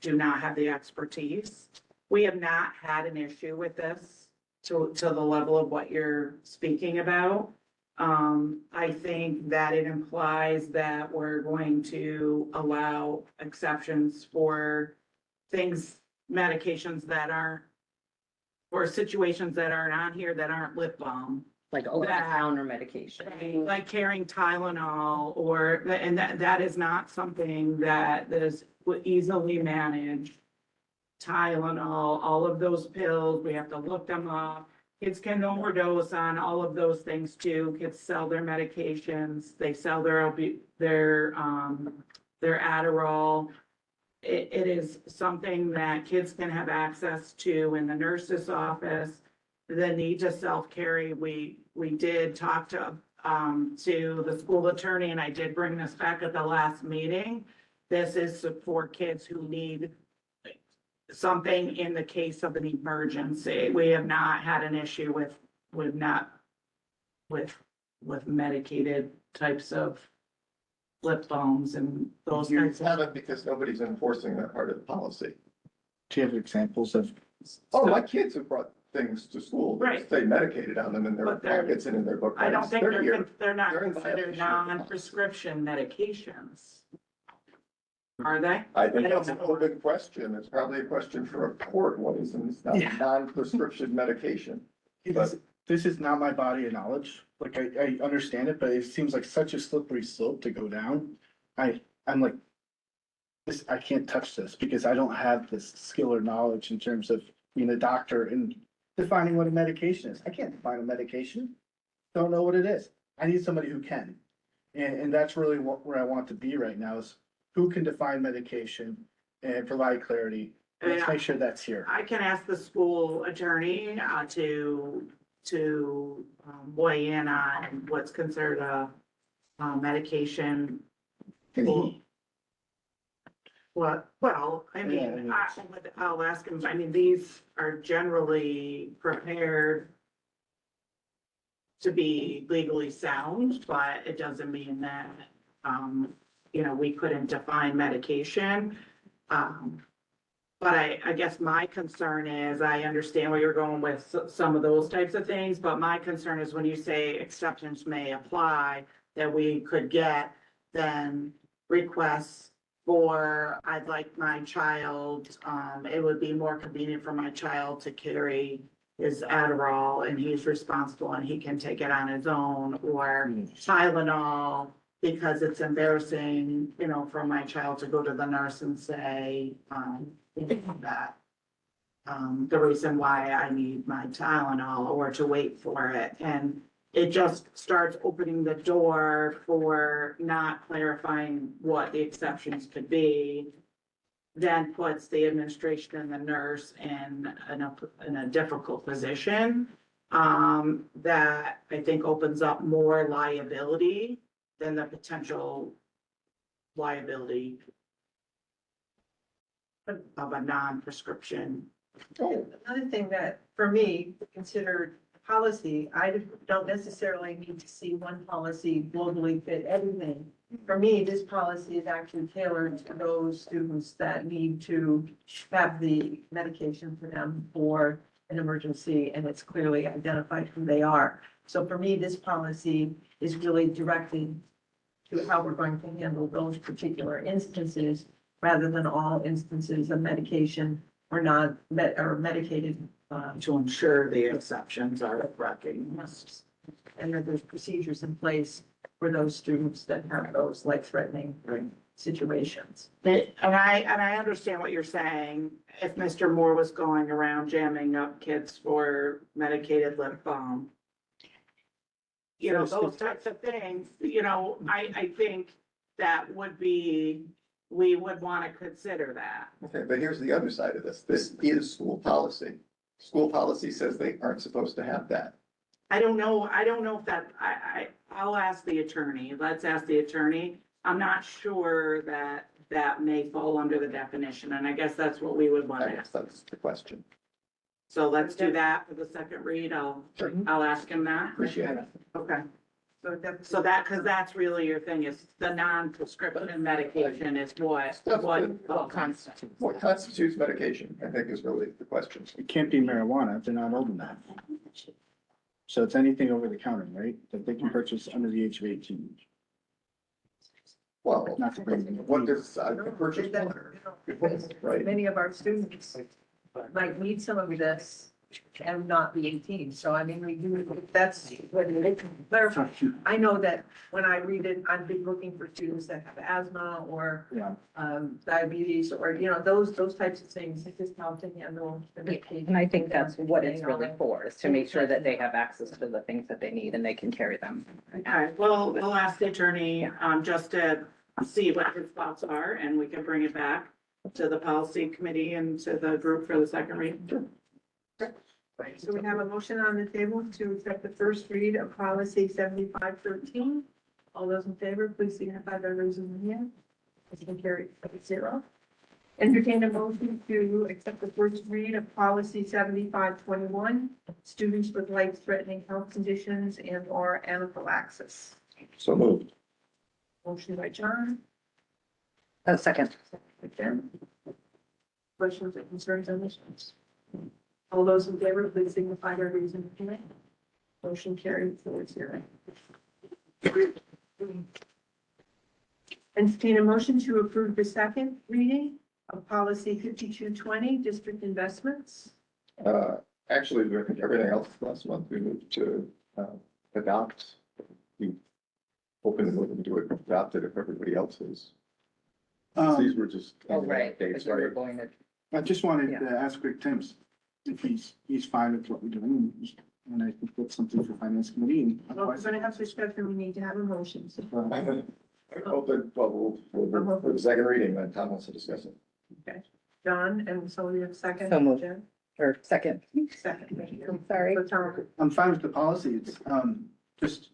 do not have the expertise. We have not had an issue with this to the level of what you're speaking about. I think that it implies that we're going to allow exceptions for things, medications that aren't, or situations that aren't on here that aren't lip balm. Like over-the-counter medication? Like carrying Tylenol or, and that is not something that is easily managed. Tylenol, all of those pills, we have to look them up. Kids can overdose on all of those things too. Kids sell their medications, they sell their Adderall. It is something that kids can have access to in the nurse's office. The need to self-carry, we did talk to the school attorney, and I did bring this back at the last meeting. This is for kids who need something in the case of an emergency. We have not had an issue with medicated types of lip balms and those You kinds of. haven't because nobody's enforcing that part of the policy. Do you have examples of? Oh, my kids have brought things to school. They Right. Say medicated on them in their But they're- pockets and in their book I don't bags. think Here. they're not They're in considered violation of the law. non-prescription medications. Are they? I think I don't that's an know. open question. It's probably a question for a court. What is a Yeah. non-prescription medication? This is not my body of knowledge, like, I understand it, but it seems like such a slippery slope to go down. I'm like, this, I can't touch this because I don't have this skill or knowledge in terms of being a doctor and defining what a medication is. I can't define a medication. Don't know what it is. I need somebody who can. And that's really where I want to be right now is who can define medication and provide clarity. Let's make sure that's here. I can ask the school attorney to weigh in on what's considered a medication. What, well, I mean, I'll ask him, I mean, these are generally prepared to be legally sound, but it doesn't mean that, we couldn't define medication. But I guess my concern is, I understand where you're going with some of those types of things, but my concern is when you say exceptions may apply, that we could get then requests for, I'd like my child, it would be more convenient for my child to carry his Adderall and he's responsible and he can take it on his own, or Tylenol, because it's embarrassing, for my child to go to the nurse and say, that the reason why I need my Tylenol, or to wait for it. And it just starts opening the door for not clarifying what the exceptions could be. Then puts the administration and the nurse in a difficult position. That I think opens up more liability than the potential liability of a non-prescription. Another thing that, for me, considered policy, I don't necessarily need to see one policy globally fit everything. For me, this policy is actually tailored to those students that need to have the medication for them for an emergency, and it's clearly identified who they are. So for me, this policy is really directed to how we're going to handle those particular instances, rather than all instances of medication or or medicated. To ensure the exceptions are recognized. And that there's procedures in place for those students that have those life-threatening situations. And I understand what you're saying. If Mr. Moore was going around jamming up kids for medicated lip balm, those types of things, I think that would be, we would want to consider that. Okay, but here's the other side of this. This is school policy. School policy says they aren't supposed to have that. I don't know if that, I'll ask the attorney. Let's ask the attorney. I'm not sure that may fall under the definition, and I guess that's what we would want I to guess ask. that's the question. So let's do that for the second read. Sure. I'll ask him that. Appreciate it. Okay. So Because that's really your thing, is the non-prescription medication is what constitutes. What constitutes medication, I think is really the question. It can't be marijuana if they're not old enough. So it's anything over the counter, right? That they can purchase under the age of 18. Well, Not to bring- what does, I can purchase That- water, because right? many of our students might need some of this and not be 18. So I mean, we do, that's what it clarify. I know that when I read it, I've been looking for students that have asthma or Yeah. diabetes, or, those types of things. This is how to handle the medication. And I think that's what it's really for, is to make sure that they have access to the things that they need and they can carry them. Okay, well, we'll ask the attorney, just to see what his thoughts are, and we can bring it back to the policy committee and to the group for the second read. Right, so we have a motion on the table to accept the first read of policy 7513. All those in favor, please signify by raising your hand. It's been carried 5-0. Entertain a motion to accept the first read of policy 7521, students with life-threatening health conditions and or anaphylaxis. So moved. Motion by John, Second. second by Jen. Questions or concerns on this? All those in favor, please signify by raising your hand. Motion carried 4-0. Entertain a motion to approve the second reading of policy 5220, district investments. Actually, everything else last month, we moved to, adopt. We opened and looking to adopt it if everybody else is. These were just. Oh, right, Dates, because we were right? going to, I just wanted Yeah. to ask Rick Timms if he's fine with what we're doing. And I think that's something for finance committee. And Well, we're otherwise- going to have discussion, we need to have a motion. So, Open, well, for the second reading, then Tom wants to discuss it. John, and so we have a second. So moved. Jen? or second, Second, thank you. I'm sorry. So Tom, I'm fine with the policy. It's, just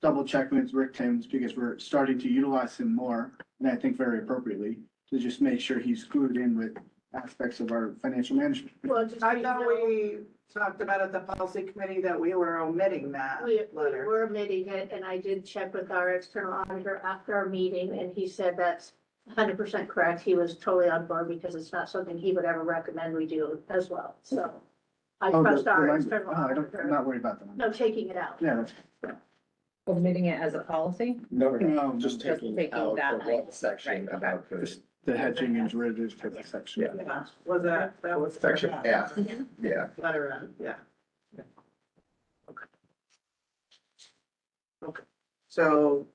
double check with Rick Timms because we're starting to utilize him more, and I think very appropriately, to just make sure he's clued in with aspects of our financial management. Well, I thought we talked about at the policy committee that we were omitting that We letter. were omitting it, and I did check with our external auditor after our meeting, and he said that's 100% correct. He was totally on board because it's not something he would ever recommend we do as well, so. I Oh, trust the our language. external I'm auditor. not worried about that. No, taking it out. Yeah, Omitting it as a policy? No, No, just just taking taking out that the one language, section right, about the just the hedging and derivatives type of section. Yeah. Yeah, was that was. section F, yeah. Letter N, yeah. Okay, so,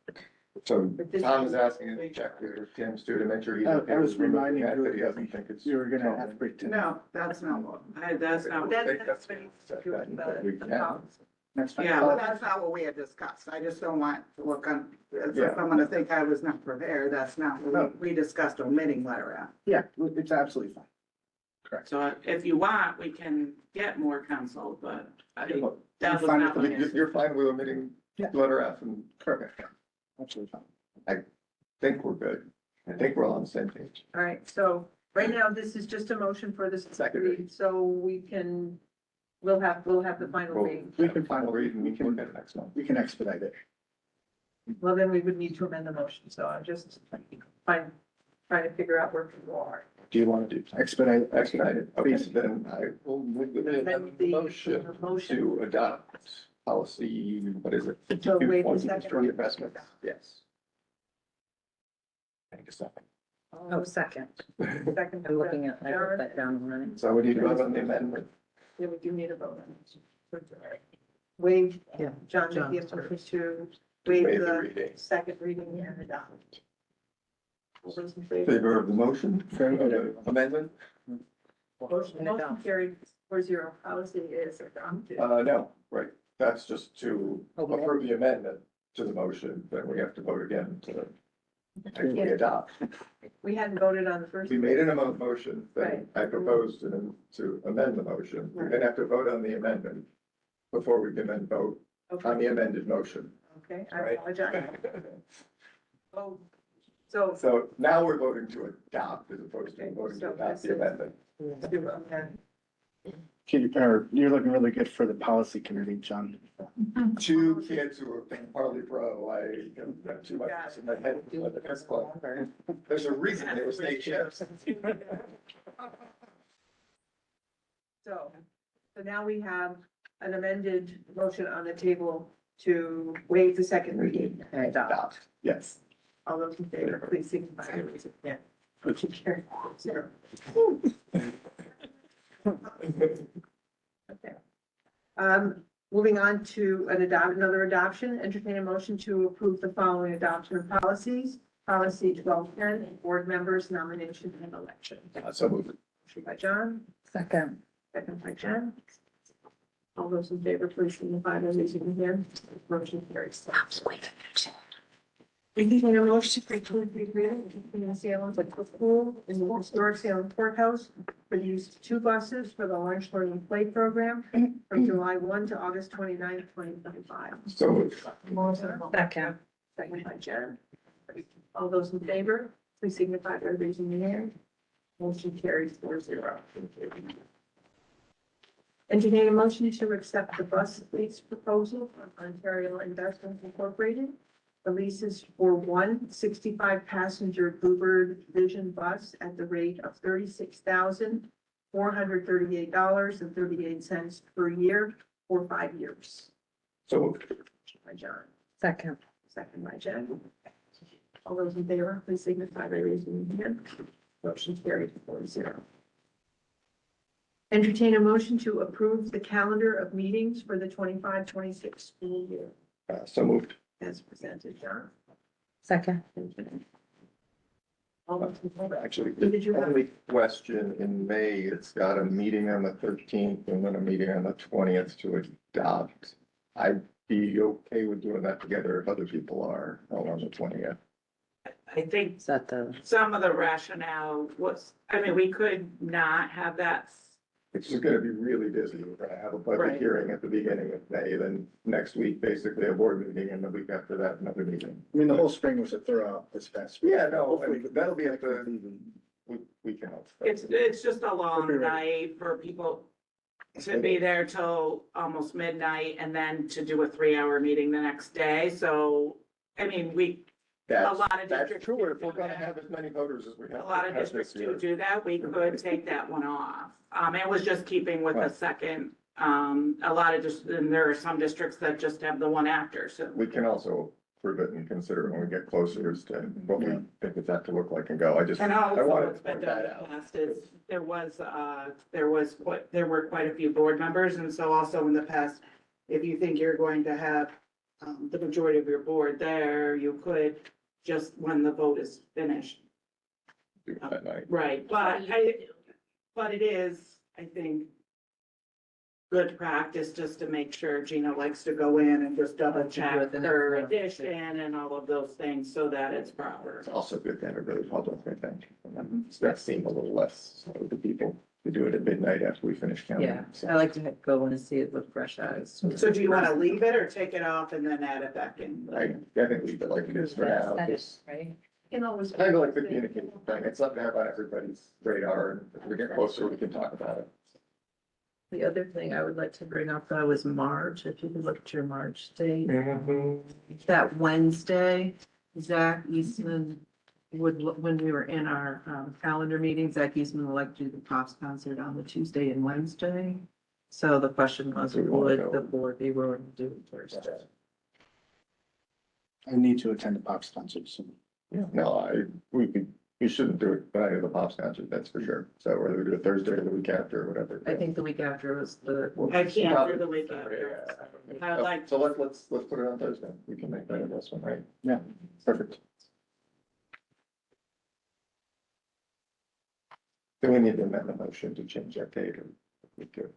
So Tom is asking you to check with Tim's too to make sure he's okay. I was with removing reminding that, you that he doesn't think it's. You were gonna ask Rick Timms. no, that's not what, that's not, I think that's- that we can. That's fine. yeah, well, that's not what we had discussed. I just don't want to look on, if I'm gonna think I was not prepared, that's not what we discussed omitting letter F. Yeah, it's absolutely fine. Correct. So if you want, we can get more counsel, but I think Look, that was fine not with what you- You're fine with omitting Yeah. letter F and Correct. Absolutely fine. think we're good. I think we're all on the same page. all right, so right now, this is just a motion for the second Second read, so we can, we'll have the final We'll read. We can final final read and we can look at it next month. We can expedite it. Well, then we would need to amend the motion, so I'm just trying to figure out where people are. Do you want to do? Expedite. Expedited, okay, Please. then I will move the Amend the motion motion. to adopt policy, what is it? So wait a 5220, second. district investments, yes. Take a second. Oh, second. Second. I'm looking at, I wrote that down already. So we need to vote on the amendment. Yeah, we do need a vote on this. Waive, Yeah. John, make the motion to waive Waive the the reading. second reading and adopt. All those in favor? Favor of the motion, Fair of enough. the amendment? Motion carried 4-0. Policy is adopted. No, right, that's just to Okay. approve the amendment to the motion, then we have to vote again to actually adopt. We hadn't voted on the first. We made an motion, Right. then I proposed to amend the motion, we then have to vote on the amendment before we can then vote on the Okay, amended motion. okay, I Right. apologize. Oh, so So now we're voting to adopt as opposed to Okay, voting so to adopt this the is- amendment. to amend. You're looking really good for the policy committee, John. Two kids who have been partly pro, I have too much in my head. There's a reason they were state chefs. So now we have an amended motion on the table to waive the second reading. And adopt. Adopt, yes. All those in favor, please signify by raising your hand. Motion carried 4-0. Okay. Moving on to another adoption, entertain a motion to approve the following adoption of policies. Policy 1210, board members nomination and election. So moved. Motion by John, Second. second by Jen. All those in favor, please signify by raising your hand. Motion carries. Entertain a motion to approve the agreement between Salem Central School and the historic Salem Courthouse for the use of two buses for the lunch, learn, and play program from July 1 to August 29, 2025. So moved. Second. Second by Jen. All those in favor, please signify by raising your hand. Motion carries 4-0. Entertain a motion to accept the bus lease proposal from Ontario Investments Incorporated. The lease is for one 65-passenger Bluebird Vision bus at the rate of $438.38 per year for 5 years. So moved. By John, Second. second by Jen. All those in favor, please signify by raising your hand. Motion carried 4-0. Entertain a motion to approve the calendar of meetings for the 25-26 school year So moved. as presented. John? Second. All those in favor? Actually, Did you the have- only question in May, it's got a meeting on the 13th and then a meeting on the 20th to adopt. I'd be okay with doing that together if other people are all on the 20th. I think Is that the? some of the rationale was, I mean, we could not have that. It's just gonna be really busy. We're gonna have a budget Right. hearing at the beginning of May, then next week, basically a board meeting, and the week after that, another meeting. I mean, the whole spring was a thorough this past. spring. Yeah, no, Hopefully, that'll be at the, we can help. It's just a long Okay, right. night for people to be there till almost midnight and then to do a 3-hour meeting the next day. So, I mean, That's, lot of that's districts true, do if we're gonna that. have as many voters as we have. a lot of have this districts do year. do that. We could take that one off. It was just keeping with the Right. second, a lot of and there are some districts that just have the one after, so. We can also prove it and consider it when we get closer as to what we think it's have to look like and go. I just, And I also wanted what's to been point done that in the out. past is, there were quite a few board members, and so also in the past, if you think you're going to have, the majority of your board there, you could just, when the vote is finished. Do that night. Right, but it is, I think, good practice just to make sure Gina likes to go in and just double check her addition and all of those things so that it's proper. It's also good to have it really public, I think. That seemed a little less so to people to do it at midnight after we finish counting. Yeah, So- I like to go and see it with fresh eyes. So do you want to leave it or take it off and then add it back in? I think leave it like it is for now. Just- Right? You can always. I like the communication thing. It's something to have on everybody's radar, and if we get closer, we can talk about it. The other thing I would like to bring up though is March, if you could look at your March date. That Wednesday, Zach Eastman when we were in our calendar meeting, Zach Eastman would like to do the Pops concert on the Tuesday and Wednesday. So the question was, Do we wanna would go? the board be willing to do it Thursday? I need to attend the Pops concert soon. No, we shouldn't do it the night of the Pops concert, that's for sure. So whether we do it Thursday or the week after or whatever. I think the week after was the. I can't do the week Sorry, after. yeah. I'd like- So let's put it on Thursday. We can make that investment, right? Yeah. Perfect. Do we need to amend the motion to change that date or we could?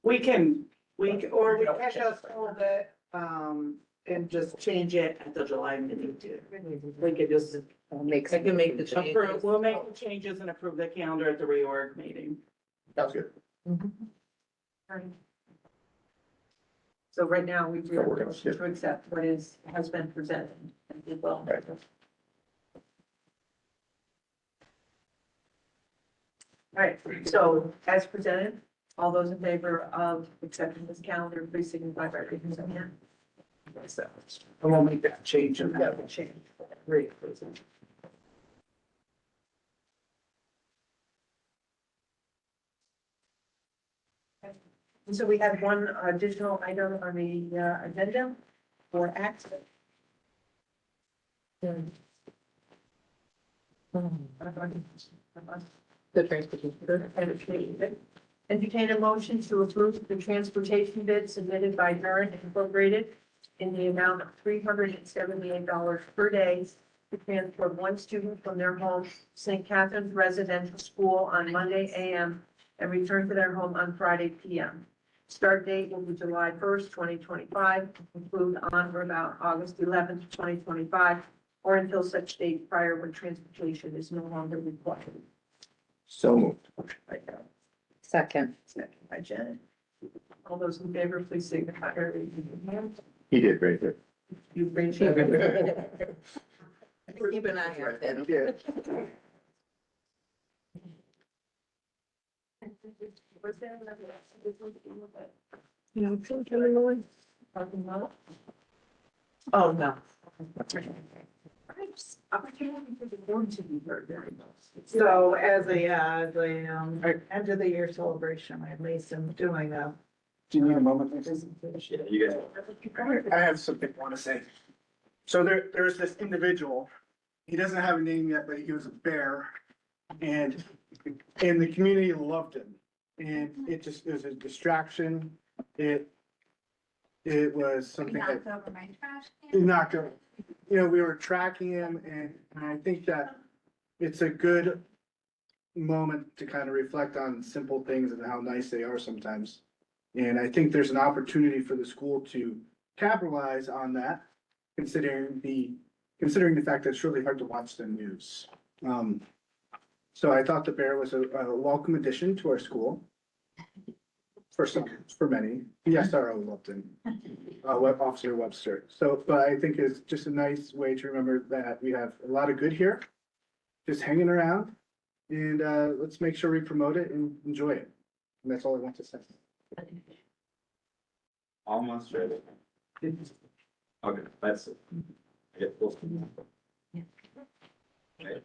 We can just hold it, and just change it at the July meeting too. We could just I can make the change. approve, we'll make the changes and approve the calendar at the reorg meeting. Sounds good. So right now, we do So we're gonna skip. to accept what has been presented. And we will. Right. All right, so as presented, all those in favor of accepting this calendar, please signify by raising your hand. So, And we'll make that change in that that. will change. Great. And so we have one additional item on the agenda for action. The transportation. Entertain a motion to approve the transportation bid submitted by Durant Incorporated in the amount of $378 per day to transport one student from their home, St. Catherine's Residential School on Monday AM and return to their home on Friday PM. Start date will be July 1st, 2025, conclude on or about August 11th, 2025, or until such date prior when transportation is no longer required. So moved. Second. Second by Janet. All those in favor, please signify by raising your hand. He did great. Good. You raise your hand. Keep an eye on And he did. Was there another? Oh, no. Right. Opportunity for the board to be heard very much. So as a, our end of the year celebration, I made some doing a Do you need a moment? presentation. You guys. I have something I want to say. So there's this individual, he doesn't have a name yet, but he was a bear. And the community loved him. And it was a distraction. It was something that over my trash. is not good. You know, we were tracking him and I think that it's a good moment to kind of reflect on simple things and how nice they are sometimes. And I think there's an opportunity for the school to capitalize on that, considering the fact that it's really hard to watch the news. So I thought the bear was a welcome addition to our school. For many, the SRO loved him, Officer Webster. So, but I think it's just a nice way to remember that we have a lot of good here, just hanging around. And let's make sure we promote it and enjoy it. And that's all I want to say. Almost ready. Okay, that's it. Okay.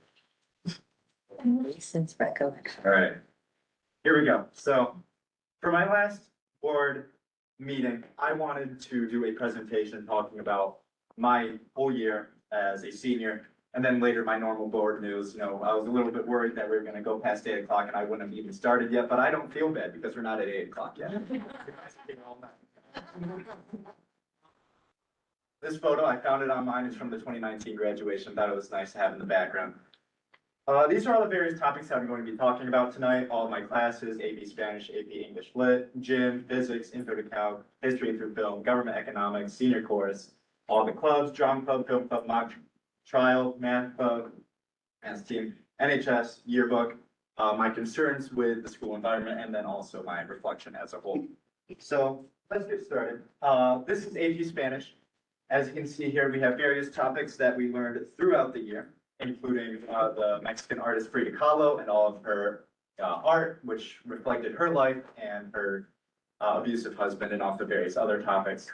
Since recollection. All right, here we go. So for my last board meeting, I wanted to do a presentation talking about my whole year as a senior. And then later my normal board news, you know, I was a little bit worried that we were gonna go past 8 o'clock and I wouldn't have even started yet, but I don't feel bad because we're not at 8 o'clock yet. This photo, I found it online, it's from the 2019 graduation, thought it was nice to have in the background. These are all the various topics that I'm going to be talking about tonight, all of my classes, AP Spanish, AP English Lit, Gym, Physics, Intro to Calc, History through Film, Government Economics, Senior Course, all the clubs, Drama Club, Film Club, Mock Trial, Math Club, Math Team, NHS, Yearbook, my concerns with the school environment, and then also my reflection as a whole. So let's get started. This is AP Spanish. As you can see here, we have various topics that we learned throughout the year, including the Mexican artist Frida Kahlo and all of her art, which reflected her life and her abusive husband, and also various other topics.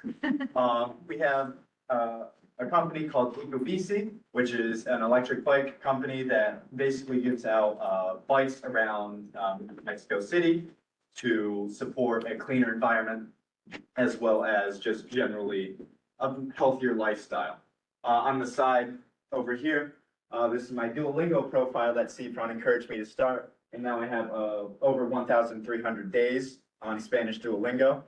We have a company called EcoBC, which is an electric bike company that basically gives out bikes around Mexico City to support a cleaner environment, as well as just generally a healthier lifestyle. On the side over here, this is my Duolingo profile that CFRON encouraged me to start. And now I have over 1,300 days on Spanish Duolingo.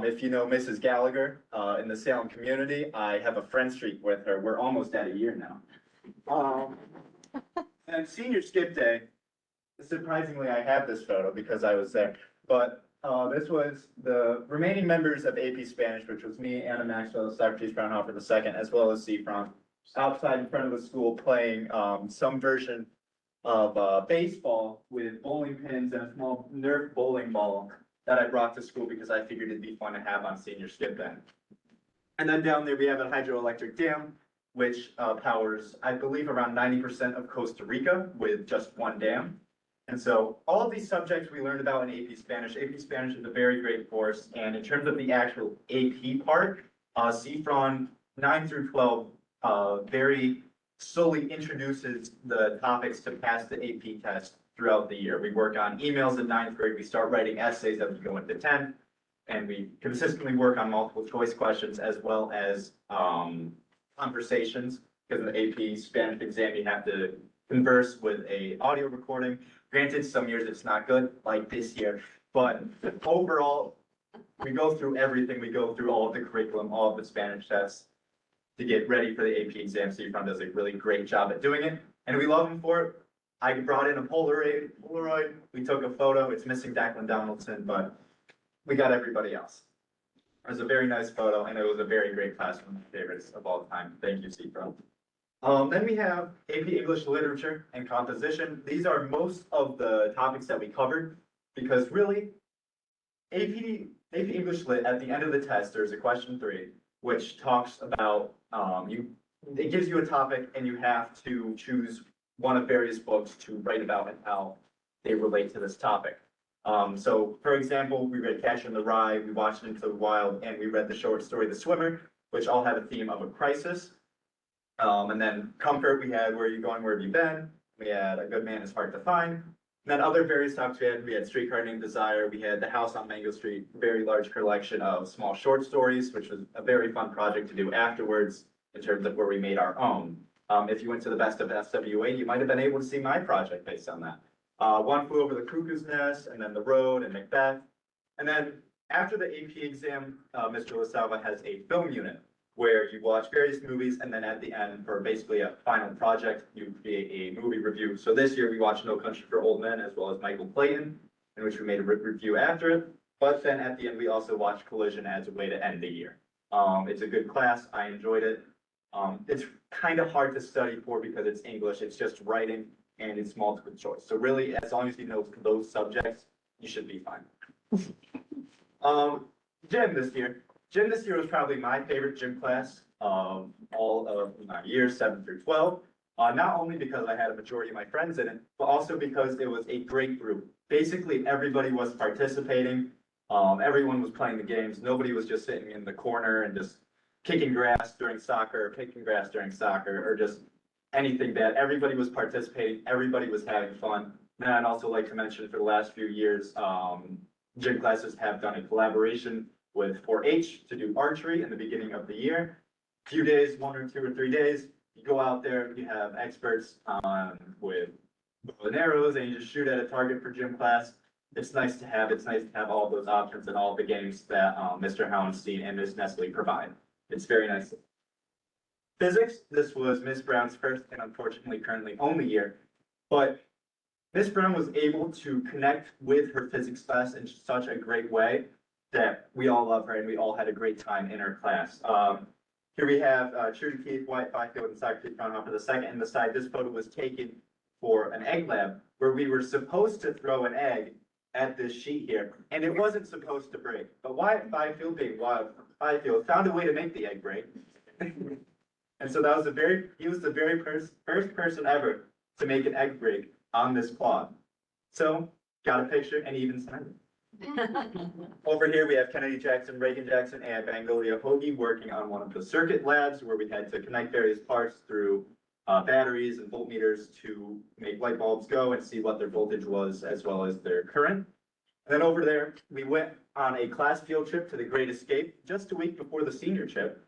If you know Mrs. Gallagher in the Salem community, I have a friend streak with her. We're almost at a year now. And senior skip day, surprisingly, I have this photo because I was there. But this was the remaining members of AP Spanish, which was me, Anna Maxwell, Socrates Fraunhofer II, as well as CFRON, outside in front of the school playing some version of baseball with bowling pins and a small Nerf bowling ball that I brought to school because I figured it'd be fun to have on senior skip day. And then down there we have a hydroelectric dam, which powers, I believe, around 90% of Costa Rica with just one dam. And so all of these subjects we learned about in AP Spanish. AP Spanish is a very great course. And in terms of the actual AP part, CFRON 9 through 12 very solely introduces the topics to pass the AP test throughout the year. We work on emails in 9th grade. We start writing essays as we go into 10th. And we consistently work on multiple choice questions as well as conversations. Because in the AP Spanish exam, you have to converse with a audio recording. Granted, some years it's not good, like this year, but overall, we go through everything. We go through all of the curriculum, all of the Spanish tests to get ready for the AP exam. CFRON does a really great job at doing it, and we love him for it. I brought in a Polaroid. We took a photo. It's missing Declan Donaldson, but we got everybody else. It was a very nice photo, and it was a very great class, one of my favorites of all time. Thank you, CFRON. Then we have AP English Literature and Composition. These are most of the topics that we covered, because really, AP English Lit, at the end of the test, there's a question 3, which talks about, it gives you a topic and you have to choose one of various books to write about and how they relate to this topic. So for example, we read Catcher in the Rye, we watched Into the Wild, and we read the short story The Swimmer, which all have a theme of a crisis. And then comfort, we had where are you going, where have you been? We had a good man is hard to find. And then other various topics we had streetcar named Desire. We had the house on Mango Street, very large collection of small short stories, which was a very fun project to do afterwards in terms of where we made our own. If you went to the Best of SWA, you might have been able to see my project based on that. One Flew Over the Cuckoo's Nest, and then The Road and Macbeth. And then after the AP exam, Mr. LaSalva has a film unit where you watch various movies, and then at the end, for basically a final project, you create a movie review. So this year, we watched No Country for Old Men, as well as Michael Clayton, in which we made a review after it. But then at the end, we also watched Collision as a way to end the year. It's a good class. I enjoyed it. It's kind of hard to study for because it's English. It's just writing and it's multiple choice. So really, as long as you know those subjects, you should be fine. Gym this year. Gym this year was probably my favorite gym class of all of my years, 7 through 12. Not only because I had a majority of my friends in it, but also because it was a great group. Basically, everybody was participating. Everyone was playing the games. Nobody was just sitting in the corner and just kicking grass during soccer, or just anything bad. Everybody was participating. Everybody was having fun. And I'd also like to mention for the last few years, gym classes have done a collaboration with 4-H to do archery in the beginning of the year. Few days, 1 or 2 or 3 days, you go out there, you have experts with bow and arrows, and you just shoot at a target for gym class. It's nice to have all those options and all the games that Mr. Howenstein and Ms. Nestle provide. It's very nice. Physics, this was Miss Brown's first and unfortunately currently only year, but Miss Brown was able to connect with her physics class in such a great way that we all love her and we all had a great time in her class. Here we have Trudy Keith, White Byfield, and Side Keith Fraunhofer the second in the side. This photo was taken for an egg lab where we were supposed to throw an egg at this sheet here, and it wasn't supposed to break. But Wyatt Byfield, being Wyatt Byfield, found a way to make the egg break. And so that was he was the very first person ever to make an egg break on this quad. So got a picture and even signed it. Over here, we have Kennedy Jackson, Reagan Jackson, and Bengolia Hoagie working on one of the circuit labs where we had to connect various parts through batteries and voltmeters to make light bulbs go and see what their voltage was as well as their current. And then over there, we went on a class field trip to the Great Escape just a week before the senior trip.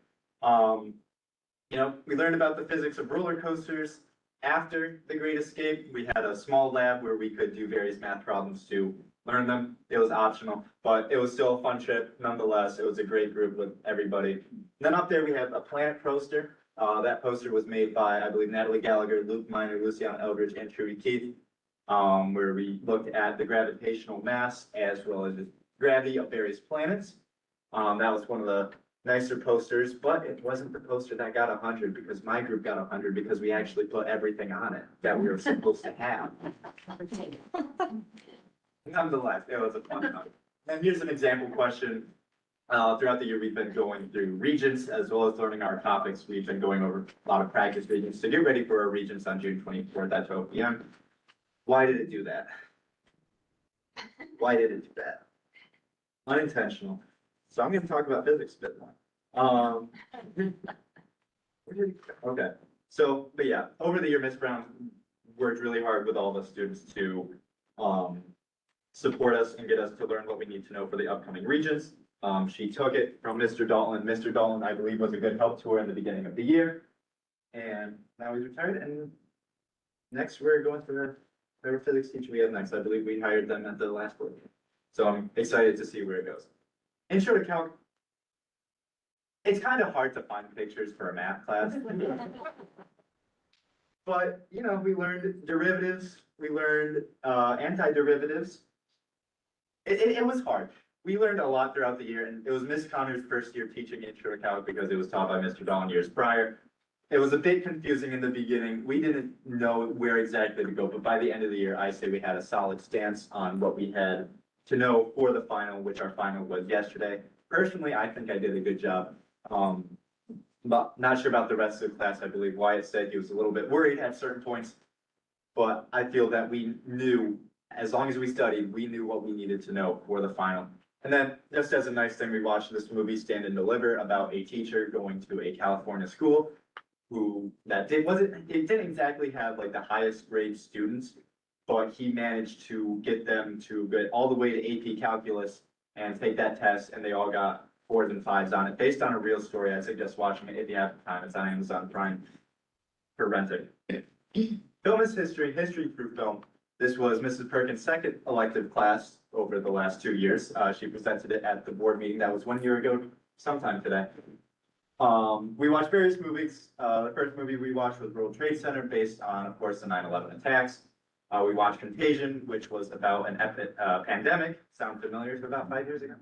We learned about the physics of roller coasters. After the Great Escape, we had a small lab where we could do various math problems to learn them. It was optional, but it was still a fun trip. Nonetheless, it was a great group with everybody. And then up there, we have a planet poster. That poster was made by, I believe, Natalie Gallagher, Luke Miner, Luciana Eldridge, and Trudy Keith, where we looked at the gravitational mass as well as the gravity of various planets. That was one of the nicer posters, but it wasn't the poster that got 100 because my group got 100 because we actually put everything on it that we were supposed to have. Nonetheless, it was a fun time. And here's an example question. Throughout the year, we've been going through regents as well as learning our topics. We've been going over a lot of practice regents to get ready for our regents on June 24th at 12 p.m. Why did it do that? Why did it do that? Unintentional. So I'm going to talk about physics a bit more. Okay. So, but yeah, over the year, Ms. Brown worked really hard with all the students to support us and get us to learn what we need to know for the upcoming regents. She took it from Mr. Dalton. Mr. Dalton, I believe, was a good help to her in the beginning of the year. And now he's retired. And next, we're going to whatever physics teacher we have next. I believe we hired them at the last board meeting. So I'm excited to see where it goes. Intro to Calc. It's kind of hard to find pictures for a math class. But, we learned derivatives. We learned antiderivatives. It was hard. We learned a lot throughout the year, and it was Miss Connor's first year teaching Intro to Calc because it was taught by Mr. Dawn years prior. It was a bit confusing in the beginning. We didn't know where exactly to go, but by the end of the year, I say we had a solid stance on what we had to know for the final, which our final was yesterday. Personally, I think I did a good job. But not sure about the rest of the class. I believe Wyatt said he was a little bit worried at certain points, but I feel that we knew, as long as we studied, we knew what we needed to know for the final. And then, just as a nice thing, we watched this movie, Stand and Deliver, about a teacher going to a California school it didn't exactly have like the highest grade students, but he managed to get them to get all the way to AP Calculus and take that test, and they all got 4s and 5s on it, based on a real story. I suggest watching it if you have time. It's on Amazon Prime for renting. Film is history through film. This was Mrs. Perkins' second elective class over the last 2 years. She presented it at the board meeting. That was 1 year ago, sometime today. We watched various movies. The first movie we watched was World Trade Center, based on, of course, the 9/11 attacks. We watched Contagion, which was about an pandemic. Sound familiar? It's about 5 years ago.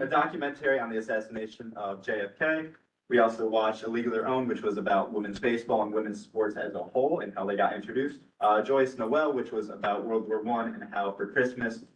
A documentary on the assassination of JFK. We also watched A League of Their Own, which was about women's baseball and women's sports as a whole and how they got introduced. Joyce Noel, which was about World War I and how for Christmas,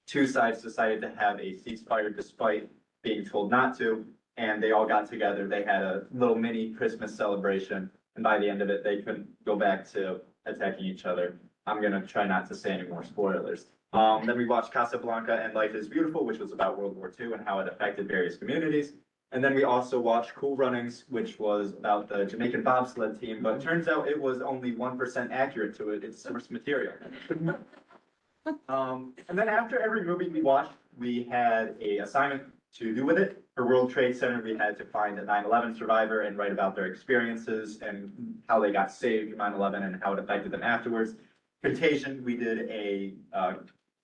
two sides decided to have a ceasefire despite being told not to. And they all got together. They had a little mini Christmas celebration. And by the end of it, they couldn't go back to attacking each other. I'm gonna try not to say any more spoilers. Then we watched Casablanca and Life is Beautiful, which was about World War II and how it affected various communities. And then we also watched Cool Runnings, which was about the Jamaican bobsled team, but it turns out it was only 1% accurate to its source material. And then after every movie we watched, we had a assignment to do with it. For World Trade Center, we had to find a 9/11 survivor and write about their experiences and how they got saved from 9/11 and how it affected them afterwards. Contagion, we did a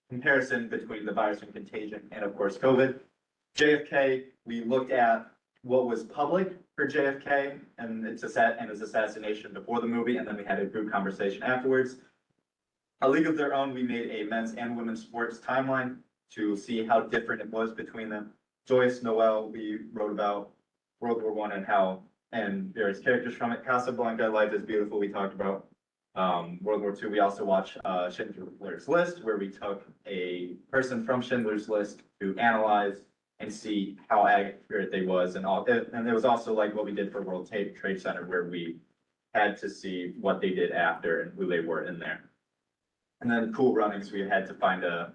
comparison between the virus and contagion and, of course, COVID. JFK, we looked at what was public for JFK and his assassination before the movie, and then we had a group conversation afterwards. A League of Their Own, we made a men's and women's sports timeline to see how different it was between them. Joyce Noel, we wrote about World War I and various characters from it. Casablanca, Life is Beautiful, we talked about World War II. We also watched Schindler's List, where we took a person from Schindler's List to analyze and see how accurate they was and all. And it was also like what we did for World Trade Center, where we had to see what they did after and who they were in there. And then Cool Runnings, we had to find an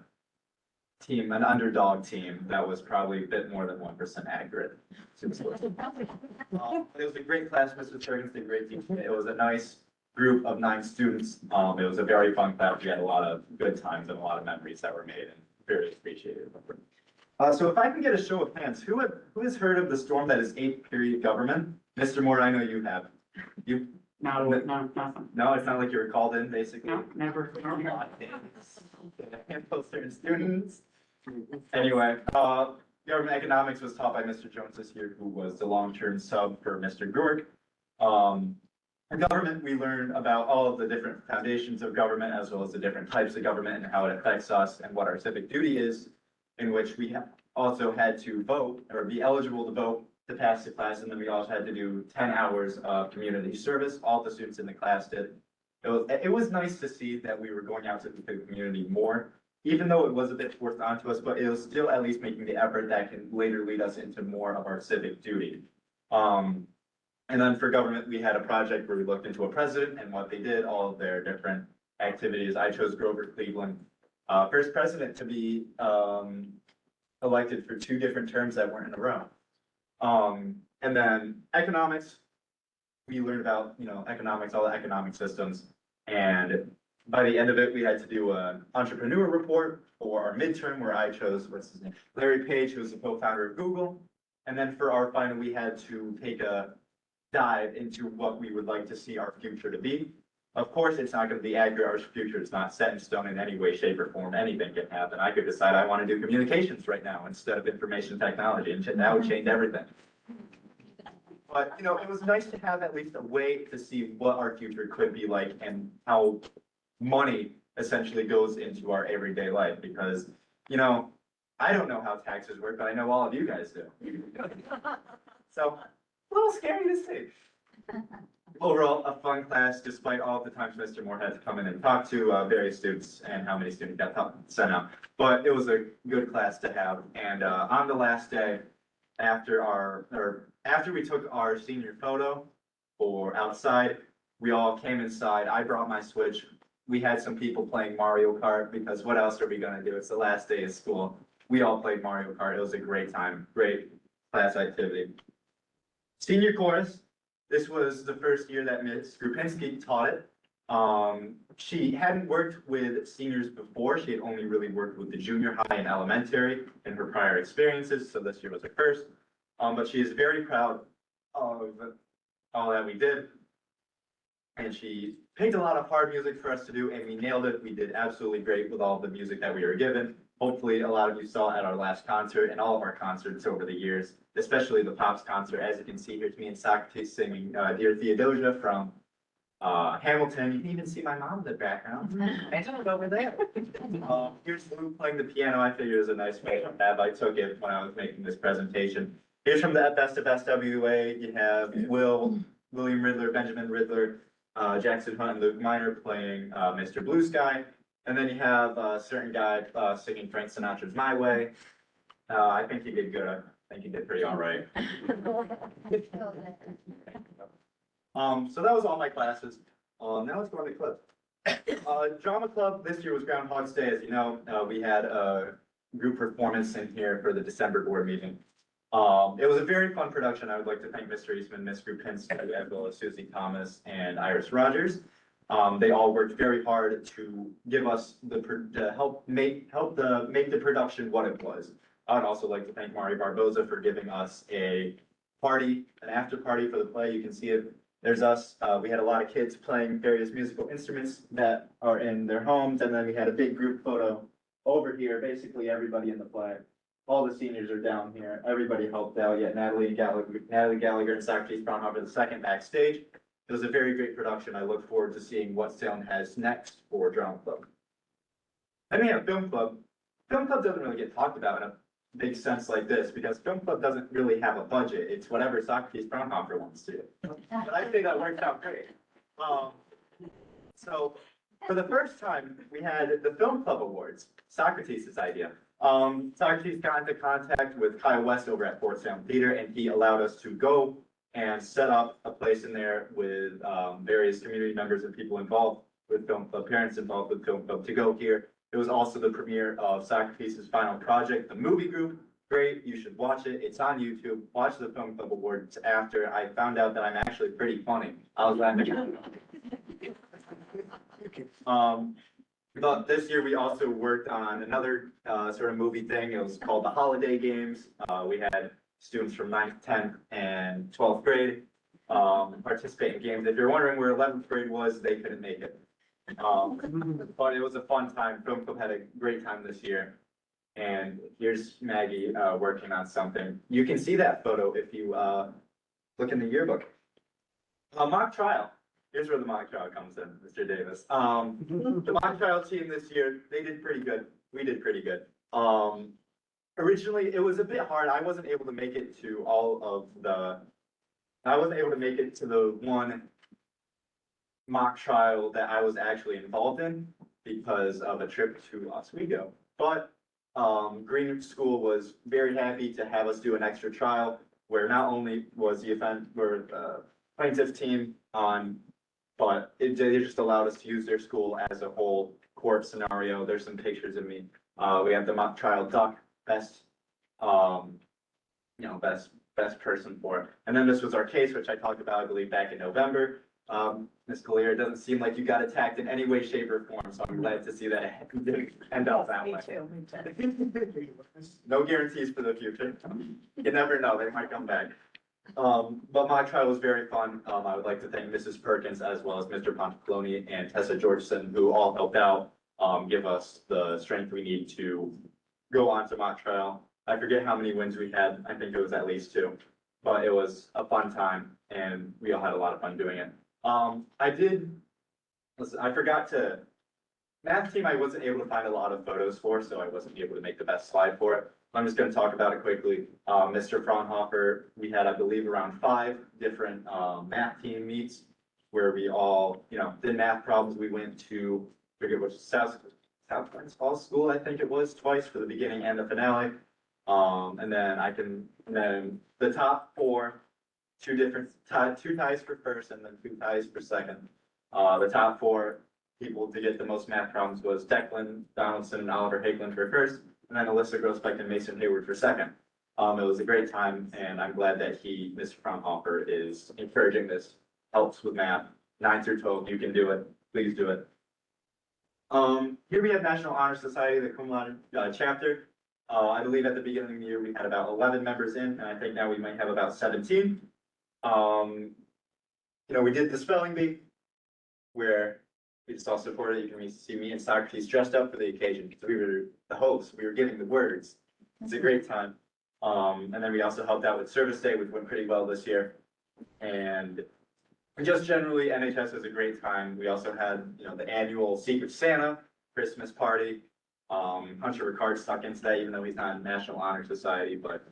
underdog team that was probably a bit more than 1% accurate. It was a great class, Mr. Perkins did great teaching. It was a nice group of 9 students. It was a very fun class. We had a lot of good times and a lot of memories that were made and very appreciated. So if I can get a show of hands, who has heard of the storm that is 8th period government? Mr. Moore, I know you have. No, nothing. No, it's not like you were called in, basically. No, never. Certain students. Anyway, government economics was taught by Mr. Jones this year, who was the long-term sub for Mr. Gork. In government, we learned about all of the different foundations of government, as well as the different types of government and how it affects us and what our civic duty is, in which we also had to vote or be eligible to vote to pass the class. And then we also had to do 10 hours of community service. All the students in the class did. It was nice to see that we were going out to the community more, even though it was a bit forced onto us, but it was still at least making the effort that can later lead us into more of our civic duty. And then for government, we had a project where we looked into a president and what they did, all of their different activities. I chose Grover Cleveland, first president to be elected for 2 different terms that weren't in a row. And then economics, we learned about, economics, all the economic systems. And by the end of it, we had to do an entrepreneur report for our midterm, where I chose, Larry Page, who was the co-founder of Google. And then for our final, we had to take a dive into what we would like to see our future to be. Of course, it's not going to be accurate. Our future is not set in stone in any way, shape, or form. Anything can happen. I could decide I want to do communications right now instead of information technology, and that would change everything. But, it was nice to have at least a way to see what our future could be like and how money essentially goes into our everyday life. Because, I don't know how taxes work, but I know all of you guys do. So, a little scary to see. Overall, a fun class, despite all the times Mr. Moore had to come in and talk to various students and how many students got sent out. But it was a good class to have. And on the last day, after we took our senior photo for outside, we all came inside. I brought my Switch. We had some people playing Mario Kart, because what else are we gonna do? It's the last day of school. We all played Mario Kart. It was a great time, great class activity. Senior chorus, This was the first year that Ms. Grupinski taught it. She hadn't worked with seniors before. She had only really worked with the junior high and elementary in her prior experiences, so this year was her first. But she is very proud of all that we did. And she picked a lot of hard music for us to do, and we nailed it. We did absolutely great with all the music that we were given. Hopefully, a lot of you saw at our last concert and all of our concerts over the years, especially the Pops concert. As you can see, here's me and Socrates singing Dear Theodosia from Hamilton. You can even see my mom in the background. I don't know over there. Here's Lou playing the piano. I figured it was a nice way to have. I took it when I was making this presentation. Here's from the Best of SWA. You have William Riddler, Benjamin Riddler, Jackson Hunt, and Luke Minor playing Mr. Blue Sky. And then you have a certain guy singing Frank Sinatra's My Way. I think he did good. I think he did pretty all right. So that was all my classes. Now let's go on to club. Drama club this year was Groundhog's Day, as you know. We had a group performance in here for the December board meeting. It was a very fun production. I would like to thank Mr. Eastman, Ms. Grupinski, as well as Susie Thomas and Iris Rogers. They all worked very hard to give us to help make the production what it was. I would also like to thank Mari Barboza for giving us an after party for the play. You can see it. There's us. We had a lot of kids playing various musical instruments that are in their homes, and then we had a big group photo over here. Basically, everybody in the play. All the seniors are down here. Everybody helped out. Yeah, Natalie Gallagher and Socrates Braunhofer II backstage. It was a very great production. I look forward to seeing what Salem has next for Drama Club. Then we have Film Club. Film Club doesn't really get talked about in a big sense like this because Film Club doesn't really have a budget. It's whatever Socrates Braunhofer wants to do. But I think that worked out great. So for the first time, we had the Film Club Awards, Socrates' idea. Socrates got into contact with Kyle West over at Fort Salem Theater, and he allowed us to go and set up a place in there with various community members and people involved with Film Club, parents involved with Film Club to go here. It was also the premiere of Socrates' final project, The Movie Group. Great, you should watch it. It's on YouTube. Watch the Film Club Awards after I found out that I'm actually pretty funny. I was laughing. But this year we also worked on another sort of movie thing. It was called the Holiday Games. We had students from 9th, 10th, and 12th grade participate in games. If you're wondering where 11th grade was, they couldn't make it. But it was a fun time. Film Club had a great time this year. And here's Maggie working on something. You can see that photo if you look in the yearbook. A mock trial. Here's where the mock trial comes in, Mr. Davis. The mock trial team this year, they did pretty good. We did pretty good. Originally, it was a bit hard. I wasn't able to make it to the one mock trial that I was actually involved in because of a trip to Oswego. But Green School was very happy to have us do an extra trial where not only was the plaintiff team on, but they just allowed us to use their school as a whole court scenario. There's some pictures of me. We have the mock trial duck, best person for it. And then this was our case, which I talked about, I believe, back in November. Ms. Collier, it doesn't seem like you got attacked in any way, shape, or form, so I'm glad to see that it didn't end up that way. Me too. No guarantees for the future. You never know, they might come back. But my trial was very fun. I would like to thank Mrs. Perkins as well as Mr. Pontacloni and Tessa Georgeson, who all helped out, give us the strength we need to go on to mock trial. I forget how many wins we had. I think it was at least 2, but it was a fun time and we all had a lot of fun doing it. Math team I wasn't able to find a lot of photos for, so I wasn't able to make the best slide for it. I'm just gonna talk about it quickly. Mr. Fraunhofer, we had, I believe, around 5 different math team meets where we all, did math problems. We went to, I forget which, South Friends Falls School, I think it was, twice for the beginning and the finale. And then the top 4, 2 ties for first and then 2 ties for second. The top 4 people to get the most math problems was Declan Donaldson and Oliver Hagelin for first, and then Alyssa Grossbeck and Mason Hayward for second. It was a great time, and I'm glad that Mr. Fraunhofer is encouraging this, helps with math, 9 through 12, you can do it, please do it. Here we have National Honor Society, the cum laude chapter. I believe at the beginning of the year, we had about 11 members in, and I think now we might have about 17. We did the spelling bee, where we just all supported. You can see me and Socrates dressed up for the occasion, because we were the hosts, we were giving the words. It's a great time. And then we also helped out with Service Day, which went pretty well this year. And just generally, NHS was a great time. We also had, the annual Secret Santa Christmas party. Hunter Ricard stuck into that, even though he's not in National Honor Society, but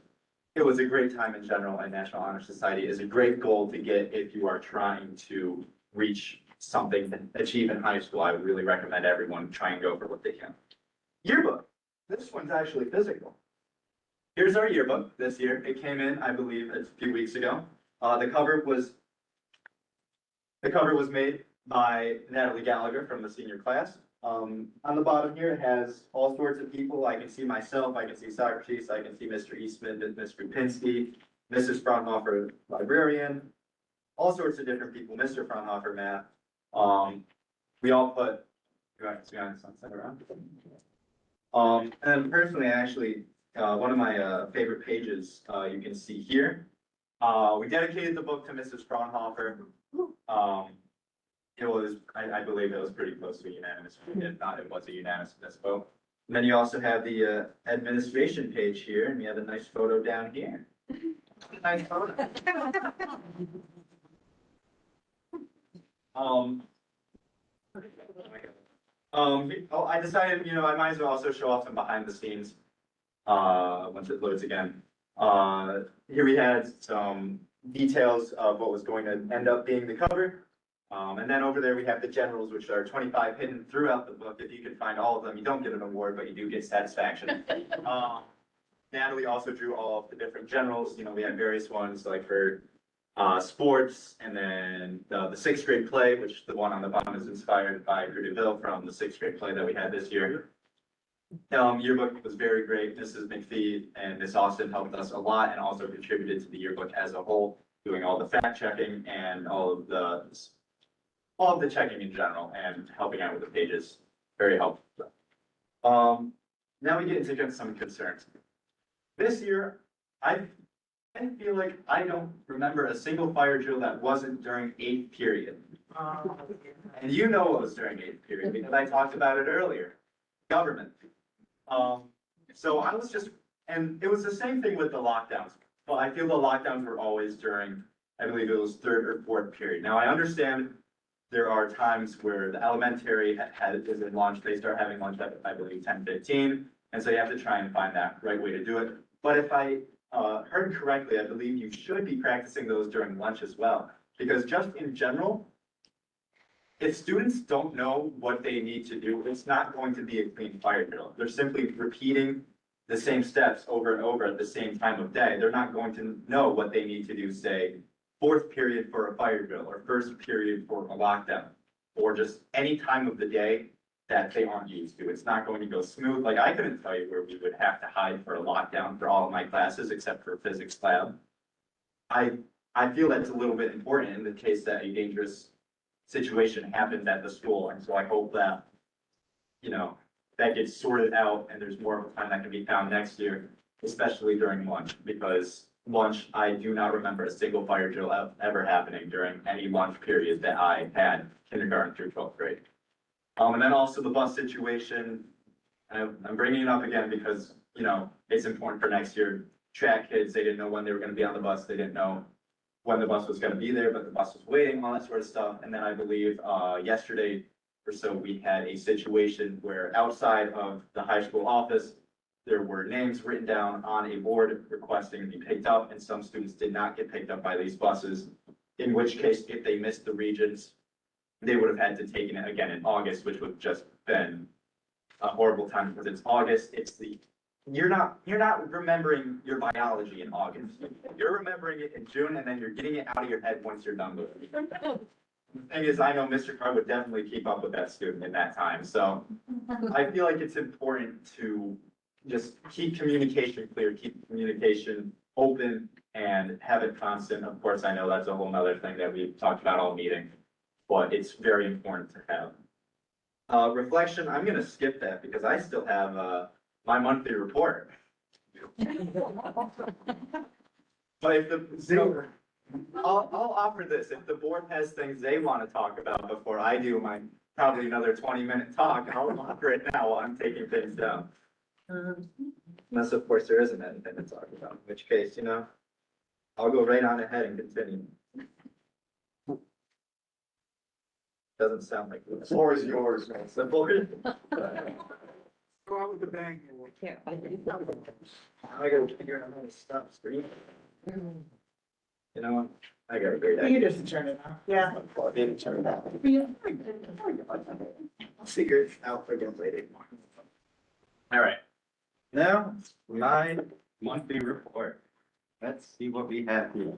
it was a great time in general, and National Honor Society is a great goal to get if you are trying to reach something to achieve in high school. I would really recommend everyone try and go for what they can. Yearbook. This one's actually physical. Here's our yearbook this year. It came in, I believe, a few weeks ago. The cover was made by Natalie Gallagher from the senior class. On the bottom here, it has all sorts of people. I can see myself, I can see Socrates, I can see Mr. Eastman, Ms. Rupinski, Mrs. Fraunhofer, librarian, all sorts of different people, Mr. Fraunhofer, math. We all put, and personally, actually, one of my favorite pages you can see here. We dedicated the book to Mrs. Fraunhofer. It was, I believe it was pretty close to a unanimous, if not, it was a unanimous vote. And then you also have the administration page here, and we have a nice photo down here. Nice photo. I decided, I might as well also show off some behind the scenes, once it loads again. Here we had some details of what was going to end up being the cover. And then over there, we have the generals, which are 25 hidden throughout the book. If you can find all of them, you don't get an award, but you do get satisfaction. Natalie also drew all of the different generals. We had various ones like for sports, and then the 6th grade play, which the one on the bottom is inspired by Drew DeVille from the 6th grade play that we had this year. Yearbook was very great. Mrs. McPhee and Miss Austin helped us a lot and also contributed to the yearbook as a whole, doing all the fact checking and all of the checking in general and helping out with the pages. Very helpful. Now we get into some concerns. This year, I feel like I don't remember a single fire drill that wasn't during 8th period. And you know it was during 8th period because I talked about it earlier. Government. So I was and it was the same thing with the lockdowns. But I feel the lockdowns were always during, I believe it was 3rd or 4th period. Now I understand there are times where the elementary is in lunch, they start having lunch at, I believe, 10:15. And so you have to try and find that right way to do it. But if I heard correctly, I believe you should be practicing those during lunch as well. Because just in general, if students don't know what they need to do, it's not going to be a clean fire drill. They're simply repeating the same steps over and over at the same time of day. They're not going to know what they need to do, say, 4th period for a fire drill, or 1st period for a lockdown, or just any time of the day that they aren't used to. It's not going to go smooth. Like, I couldn't tell you where we would have to hide for a lockdown for all of my classes except for physics lab. I feel that's a little bit important in the case that a dangerous situation happens at the school. And so I hope that, that gets sorted out and there's more of a time that can be found next year, especially during lunch, because lunch, I do not remember a single fire drill ever happening during any lunch period that I had kindergarten through 12th grade. And then also the bus situation, I'm bringing it up again because, it's important for next year. Track kids, they didn't know when they were going to be on the bus. They didn't know when the bus was going to be there, but the bus was waiting, all that sort of stuff. And then I believe yesterday or so, we had a situation where outside of the high school office, there were names written down on a board requesting to be picked up, and some students did not get picked up by these buses, in which case, if they missed the regions, they would have had to take it again in August, which would have just been a horrible time because it's August. You're not remembering your biology in August. You're remembering it in June, and then you're getting it out of your head once you're done with it. The thing is, I know Mr. Carr would definitely keep up with that student in that time. So I feel like it's important to just keep communication clear, keep communication open and have it constant. Of course, I know that's a whole nother thing that we've talked about all meeting, but it's very important to have. Reflection, I'm gonna skip that because I still have, my monthly report. But if the, I'll offer this, if the board has things they wanna talk about before I do my probably another 20-minute talk, I'll offer it now while I'm taking things down. Unless, of course, there isn't anything to talk about, in which case, you know, I'll go right on ahead and continue. Doesn't sound like. The floor is yours, man. The board. Go out with the bang. I can't. I gotta figure out how to stop screen. You know what? I got a great You idea. just turn it off. Yeah. I didn't turn it off. I'll figure it out again later. All right. Now, my monthly report. Let's see what we have here.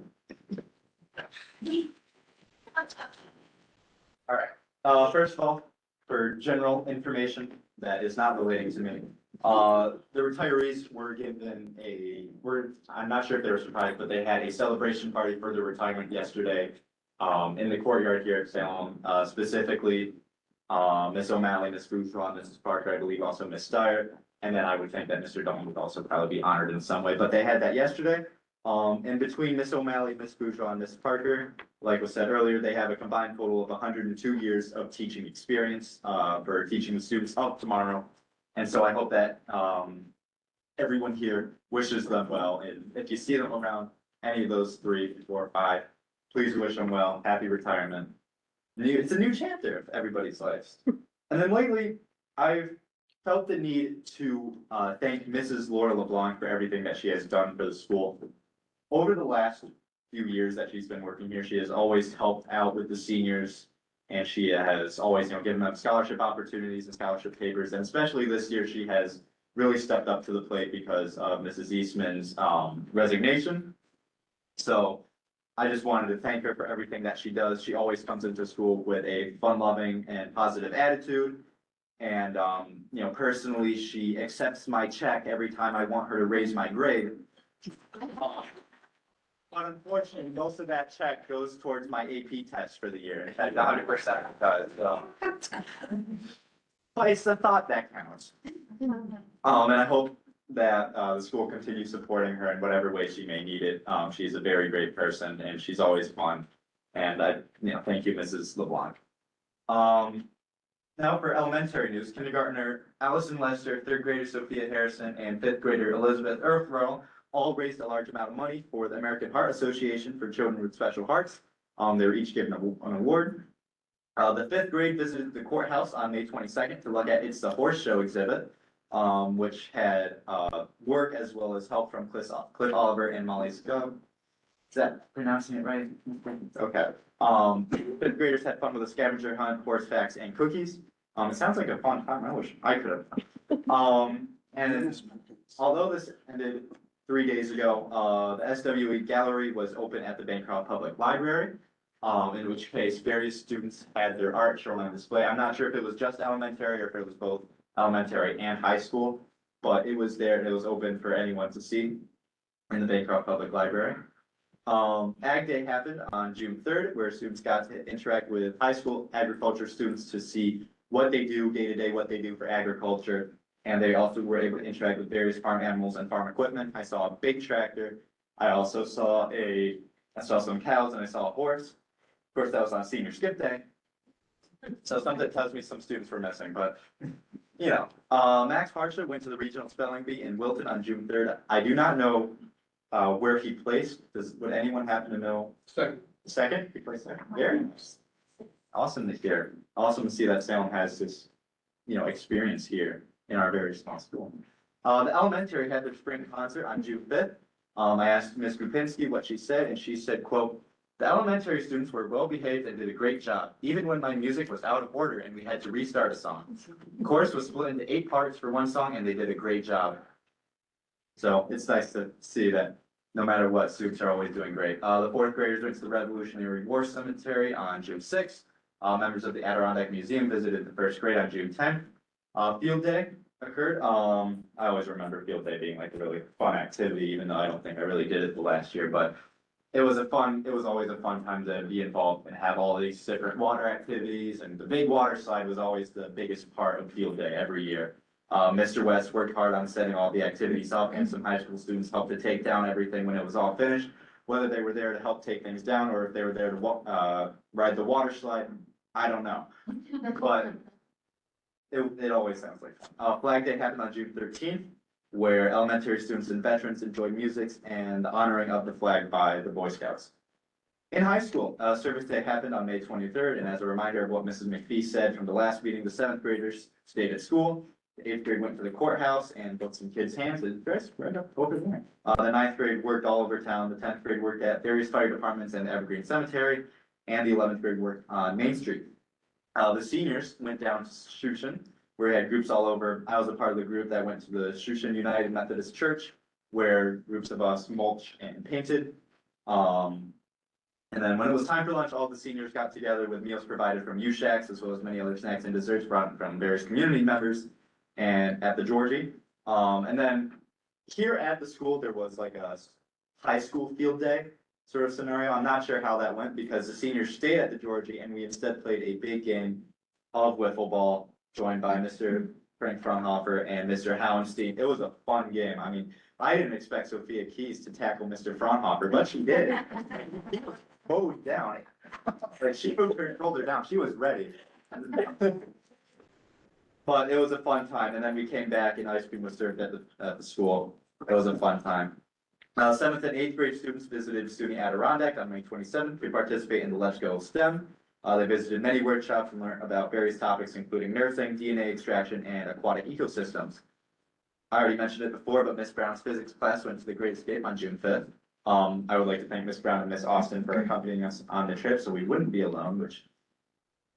All right, first of all, for general information that is not relating to me, the retirees were given I'm not sure if they were surprised, but they had a celebration party for their retirement yesterday, in the courtyard here at Salem, specifically, Miss O'Malley, Miss Bouchon, Mrs. Parker, I believe also Miss Steyer, and then I would think that Mr. Dolan would also probably be honored in some way, but they had that yesterday. And between Miss O'Malley, Miss Bouchon, and Miss Parker, like was said earlier, they have a combined total of 102 years of teaching experience, for teaching the students of tomorrow. And so I hope that, everyone here wishes them well, and if you see them around any of those 3, 4, 5, please wish them well, happy retirement. It's a new chapter of everybody's lives. And then lately, I've felt the need to, thank Mrs. Laura LeBlanc for everything that she has done for the school. Over the last few years that she's been working here, she has always helped out with the seniors. And she has always, given them scholarship opportunities and scholarship papers. And especially this year, she has really stepped up to the plate because of Mrs. Eastman's, resignation. So I just wanted to thank her for everything that she does. She always comes into school with a fun-loving and positive attitude. And, personally, she accepts my check every time I want her to raise my grade. But unfortunately, most of that check goes towards my AP test for the year. In fact, 100% does, so. But it's the thought that counts. And I hope that, the school continues supporting her in whatever way she may need it. She's a very great person and she's always fun. And thank you, Mrs. LeBlanc. Now for elementary news, kindergartner Allison Lester, third grader Sophia Harrison, and fifth grader Elizabeth Earthwell all raised a large amount of money for the American Heart Association for Children with Special Hearts. They were each given an award. The fifth grade visited the courthouse on May 22nd to look at It's the Horse Show exhibit, which had work as well as help from Cliff Oliver and Molly Scugg. Is that pronouncing it right? Okay. Fifth graders had fun with a scavenger hunt, horse facts, and cookies. It sounds like a fun time. I wish I could have. And although this ended 3 days ago, the SWE gallery was open at the Bancroft Public Library, in which case various students had their art shown on display. I'm not sure if it was just elementary or if it was both elementary and high school, but it was there and it was open for anyone to see in the Bancroft Public Library. Ag Day happened on June 3rd, where students got to interact with high school agriculture students to see what they do day to day, what they do for agriculture. And they also were able to interact with various farm animals and farm equipment. I saw a big tractor. I also saw some cows and I saw a horse. Of course, that was on senior skip day. So something tells me some students were missing, but Max Harsha went to the regional spelling bee in Wilton on June 3rd. I do not know where he placed. Would anyone happen to know? Second? He placed second. Very nice. Awesome to hear. Awesome to see that Salem has this, experience here in our very small school. The elementary had their spring concert on June 5th. I asked Ms. Grupinski what she said, and she said, quote, "The elementary students were well behaved and did a great job, even when my music was out of order and we had to restart a song. The chorus was split into 8 parts for one song and they did a great job." So it's nice to see that no matter what, students are always doing great. The fourth graders went to the Revolutionary War Cemetery on June 6th. Members of the Adirondack Museum visited the first grade on June 10th. Field day, occurred. I always remember field day being like a really fun activity, even though I don't think I really did it the last year, but it was always a fun time to be involved and have all these different water activities, and the big water slide was always the biggest part of field day every year. Mr. West worked hard on setting all the activities up, and some high school students helped to take down everything when it was all finished. Whether they were there to help take things down or if they were there to ride the water slide, I don't know. But it always sounds like fun. Flag Day happened on June 13th, where elementary students and veterans enjoyed music and the honoring of the flag by the Boy Scouts. In high school, Service Day happened on May 23rd, and as a reminder of what Mrs. McPhee said from the last meeting, the 7th graders stayed at school. The 8th grade went to the courthouse and booked some kids' hands and dressed right up over there. The 9th grade worked all over town. The 10th grade worked at various fire departments and Evergreen Cemetery, and the 11th grade worked on Main Street. The seniors went down to Shushan, where we had groups all over. I was a part of the group that went to the Shushan United Methodist Church, where groups of us mulched and painted. And then when it was time for lunch, all the seniors got together with meals provided from U-Shacks, as well as many other snacks and desserts brought from various community members and at the Georgie. And then here at the school, there was like a high school field day sort of scenario. I'm not sure how that went because the seniors stayed at the Georgie and we instead played a big game of wiffle ball, joined by Mr. Frank Fraunhofer and Mr. Howenstein. It was a fun game. I mean, I didn't expect Sophia Keys to tackle Mr. Fraunhofer, but she did. He was mowed down. Like she moved her shoulder down. She was ready. But it was a fun time. And then we came back and ice cream was served at the school. It was a fun time. 7th and 8th grade students visited SUNY Adirondack on May 27th to participate in the Let's Go STEM. They visited many workshops and learned about various topics, including nursing, DNA extraction, and aquatic ecosystems. I already mentioned it before, but Miss Brown's physics class went to the Great Escape on June 5th. I would like to thank Miss Brown and Miss Austin for accompanying us on the trip, so we wouldn't be alone,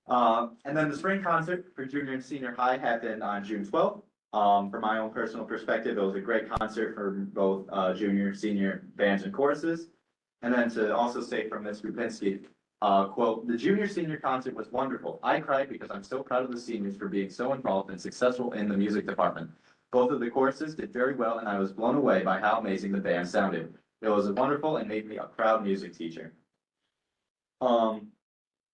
and then the spring concert for junior and senior high happened on June 12th. From my own personal perspective, it was a great concert for both junior, senior bands and choruses. And then to also say from Ms. Rupinski, quote, "The junior senior concert was wonderful. I cried because I'm so proud of the seniors for being so involved and successful in the music department. Both of the choruses did very well and I was blown away by how amazing the band sounded. It was wonderful and made me a proud music teacher."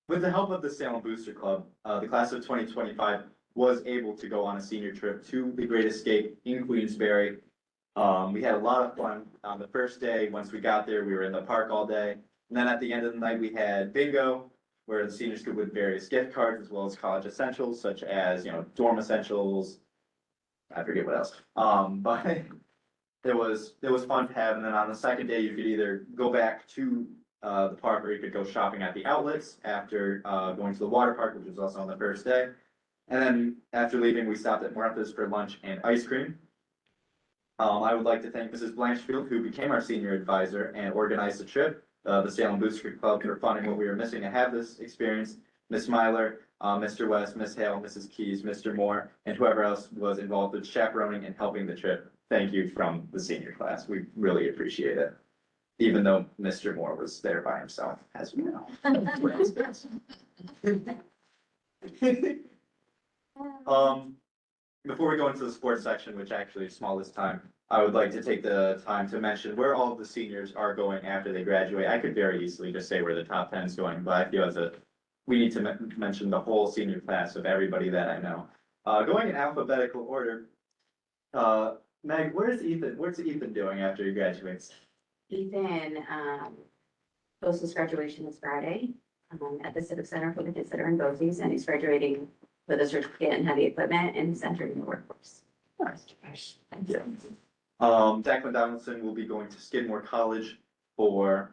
With the help of the Salem Booster Club, the class of 2025 was able to go on a senior trip to the Great Escape in Queensbury. We had a lot of fun on the first day. Once we got there, we were in the park all day. And then at the end of the night, we had bingo, where the seniors could win various gift cards as well as college essentials, such as, dorm essentials. I forget what else. But it was fun to have. And then on the second day, you could either go back to the park or you could go shopping at the outlets after going to the water park, which was also on the first day. And then after leaving, we stopped at Martha's for lunch and ice cream. I would like to thank Mrs. Blanchfield, who became our senior advisor and organized the trip, the Salem Booster Club for funding what we were missing to have this experience, Miss Myler, Mr. West, Miss Hale, Mrs. Keys, Mr. Moore, and whoever else was involved with chaperoning and helping the trip. Thank you from the senior class. We really appreciate it. Even though Mr. Moore was there by himself, as we know. Before we go into the sports section, which actually is small this time, I would like to take the time to mention where all of the seniors are going after they graduate. I could very easily just say where the top 10 is going, but I feel we need to mention the whole senior class of everybody that I know. Going in alphabetical order, Meg, where's Ethan? What's Ethan doing after he graduates? Ethan, goes his graduation this Friday, at the Civic Center for the kids that are in BOCES, and he's graduating with a certificate in heavy equipment and he's entering the workforce. Yeah. Declan Donaldson will be going to Skidmore College for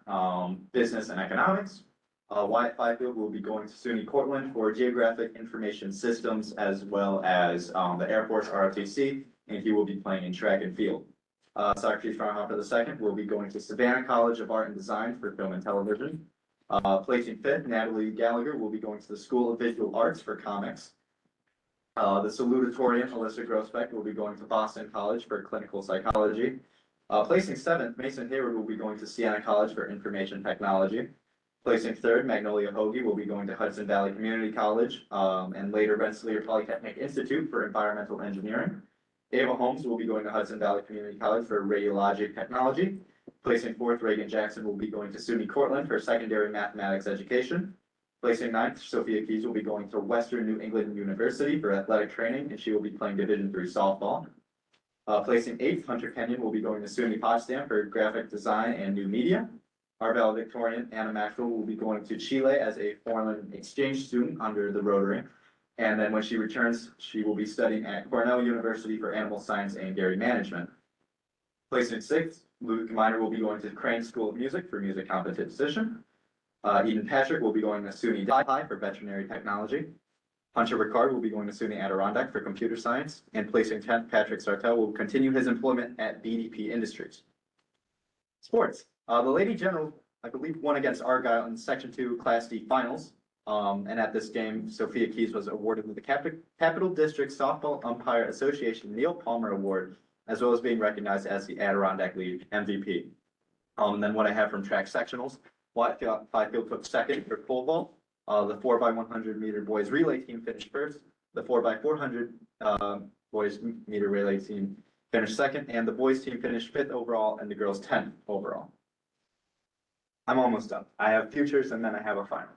business and economics. Wyatt Fifield will be going to SUNY Cortland for geographic information systems as well as the Air Force ROTC, and he will be playing in track and field. Socrates Fraunhofer II will be going to Savannah College of Art and Design for film and television. Placing fifth, Natalie Gallagher will be going to the School of Visual Arts for comics. The salutatorian, Alyssa Grosbeck, will be going to Boston College for clinical psychology. Placing seventh, Mason Hayward will be going to Siena College for information technology. Placing third, Magnolia Hoagie will be going to Hudson Valley Community College, and later Rensselaer Polytechnic Institute for environmental engineering. Ava Holmes will be going to Hudson Valley Community College for radiologic technology. Placing fourth, Reagan Jackson will be going to SUNY Cortland for secondary mathematics education. Placing ninth, Sophia Keys will be going to Western New England University for athletic training, and she will be playing Division III softball. Placing eighth, Hunter Kenyon will be going to SUNY Potsdam for graphic design and new media. Our valedictorian, Anna Maxwell, will be going to Chile as a foreign exchange student under the Rotary. And then when she returns, she will be studying at Cornell University for animal science and dairy management. Placing sixth, Luke Miner will be going to Crane School of Music for music competition. Eden Patrick will be going to SUNY High for veterinary technology. Hunter Ricard will be going to SUNY Adirondack for computer science. And placing 10th, Patrick Sartell will continue his employment at BDP Industries. Sports. The Lady General, I believe, won against Argyle in Section 2 Class D finals. And at this game, Sophia Keys was awarded with the Capital District Softball Umpire Association Neil Palmer Award, as well as being recognized as the Adirondack League MVP. And then what I have from track sectionals, Fifield took second for pole vault. The 4x100 meter boys relay team finished first. The 4x400 boys meter relay team finished second, and the boys team finished fifth overall, and the girls 10th overall. I'm almost done. I have futures, and then I have a final.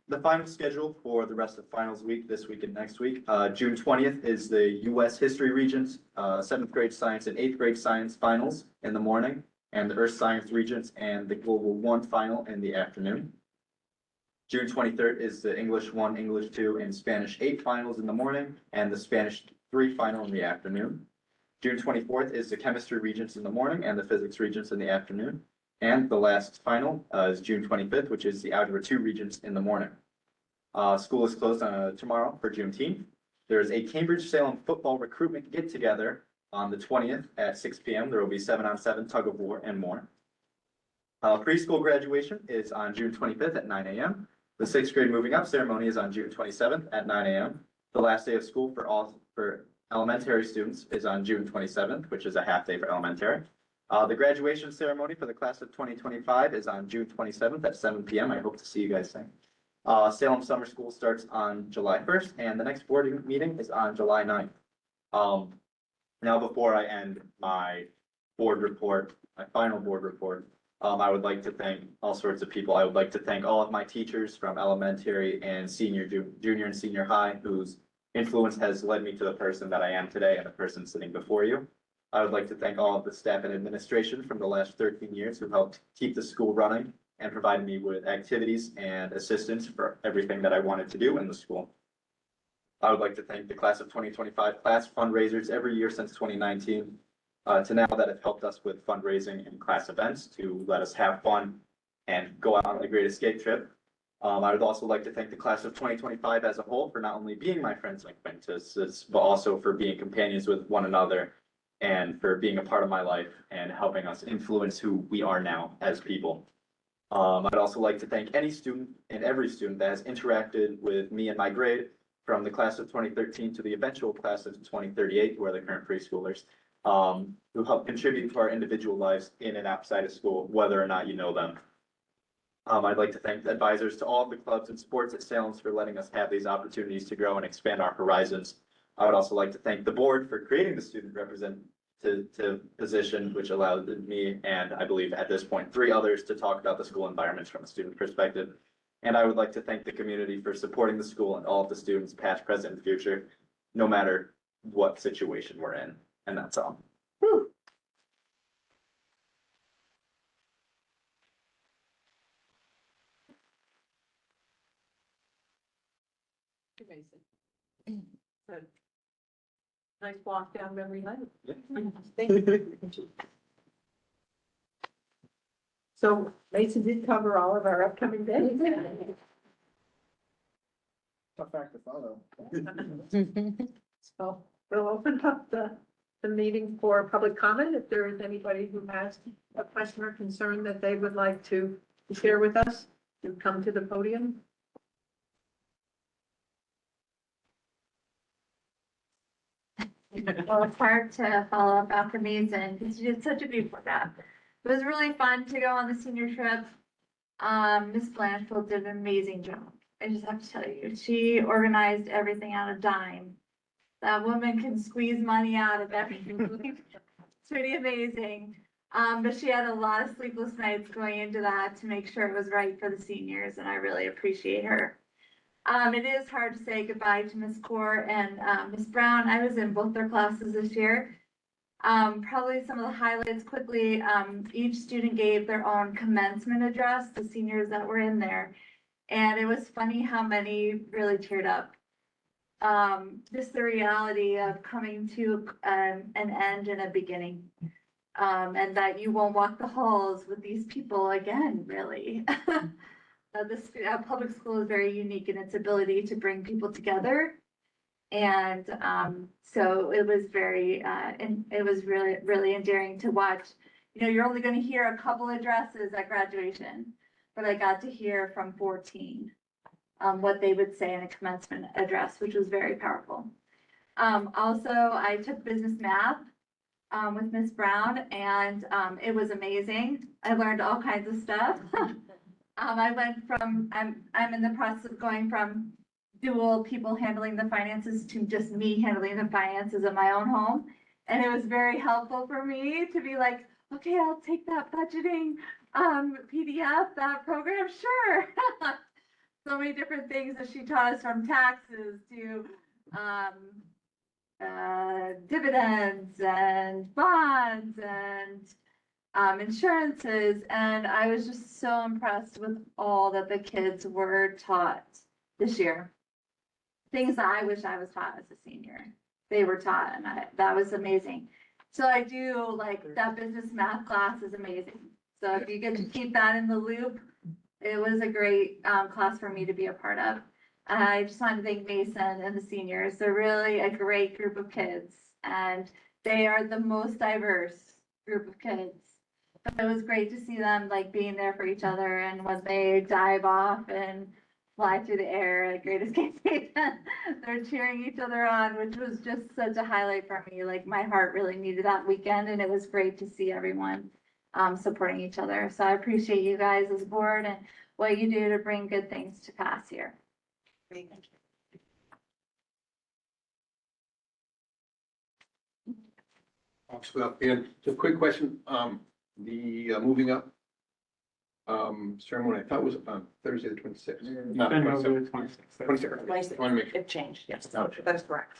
The final schedule for the rest of finals week, this week and next week. June 20th is the U.S. History Regents, 7th grade science and 8th grade science finals in the morning, and the Earth Science Regents and the Global 1 final in the afternoon. June 23rd is the English 1, English 2, and Spanish 8 finals in the morning, and the Spanish 3 final in the afternoon. June 24th is the Chemistry Regents in the morning and the Physics Regents in the afternoon. And the last final is June 25th, which is the Algebra 2 Regents in the morning. School is closed tomorrow for Juneteenth. There is a Cambridge-Salem football recruitment get-together on the 20th at 6 p.m. There will be 7-on-7 tug of war and more. Preschool graduation is on June 25th at 9 a.m. The 6th grade moving up ceremony is on June 27th at 9 a.m. The last day of school for elementary students is on June 27th, which is a half day for elementary. The graduation ceremony for the class of 2025 is on June 27th at 7 p.m. I hope to see you guys then. Salem Summer School starts on July 1st, and the next board meeting is on July 9th. Now, before I end my board report, my final board report, I would like to thank all sorts of people. I would like to thank all of my teachers from elementary and junior and senior high, whose influence has led me to the person that I am today and the person sitting before you. I would like to thank all of the staff and administration from the last 13 years who helped keep the school running and provided me with activities and assistance for everything that I wanted to do in the school. I would like to thank the class of 2025 class fundraisers every year since 2019 to now that have helped us with fundraising and class events to let us have fun and go out on the Great Escape trip. I would also like to thank the class of 2025 as a whole for not only being my friends and acquaintances, but also for being companions with one another and for being a part of my life and helping us influence who we are now as people. I'd also like to thank any student and every student that has interacted with me and my grade from the class of 2013 to the eventual class of 2038, who are the current preschoolers, who help contribute to our individual lives in and outside of school, whether or not you know them. I'd like to thank the advisors to all of the clubs and sports at Salem for letting us have these opportunities to grow and expand our horizons. I would also like to thank the board for creating the student representative position, which allowed me and I believe at this point 3 others to talk about the school environments from a student perspective. And I would like to thank the community for supporting the school and all of the students, past, present, and future, no matter what situation we're in. And that's all. Woo. Nice walk down memory lane. Yeah. Thank you. So Mason did cover all of our upcoming days. Tough act to follow. So we'll open up the meeting for public comment. If there is anybody who has a question or concern that they would like to share with us, you come to the podium. Well, it's hard to follow up after Mason because you did such a beautiful job. It was really fun to go on the senior trip. Miss Blanchfield did an amazing job. I just have to tell you, she organized everything on a dime. That woman can squeeze money out of everything. It's pretty amazing. But she had a lot of sleepless nights going into that to make sure it was right for the seniors, and I really appreciate her. It is hard to say goodbye to Miss Core and Miss Brown. I was in both their classes this year. Probably some of the highlights quickly, each student gave their own commencement address, the seniors that were in there. And it was funny how many really teared up. Just the reality of coming to an end and a beginning. And that you won't walk the halls with these people again, really. This public school is very unique in its ability to bring people together. And so it was and it was really, really endearing to watch. You know, you're only going to hear a couple addresses at graduation, but I got to hear from 14 what they would say in a commencement address, which was very powerful. Also, I took business math with Miss Brown, and it was amazing. I learned all kinds of stuff. I went from, I'm in the process of going from dual people handling the finances to just me handling the finances of my own home. And it was very helpful for me to be like, okay, I'll take that budgeting PDF, that program, sure. So many different things that she taught us, from taxes to dividends and bonds and insurances. And I was just so impressed with all that the kids were taught this year. Things that I wish I was taught as a senior, they were taught, and that was amazing. So I do like that business math class is amazing. So if you get to keep that in the loop, it was a great class for me to be a part of. I just want to thank Mason and the seniors. They're really a great group of kids, and they are the most diverse group of kids. It was great to see them like being there for each other, and when they dive off and fly through the air at Great Escape Station, they're cheering each other on, which was just such a highlight for me. Like, my heart really needed that weekend, and it was great to see everyone supporting each other. So I appreciate you guys as a board and what you do to bring good things to pass here. Thank you. And just a quick question, the moving up ceremony, I thought was on Thursday, the 26th. Not Been over 27th. the 26th. 26th. I want to make sure. It changed, yes, Okay. that is correct.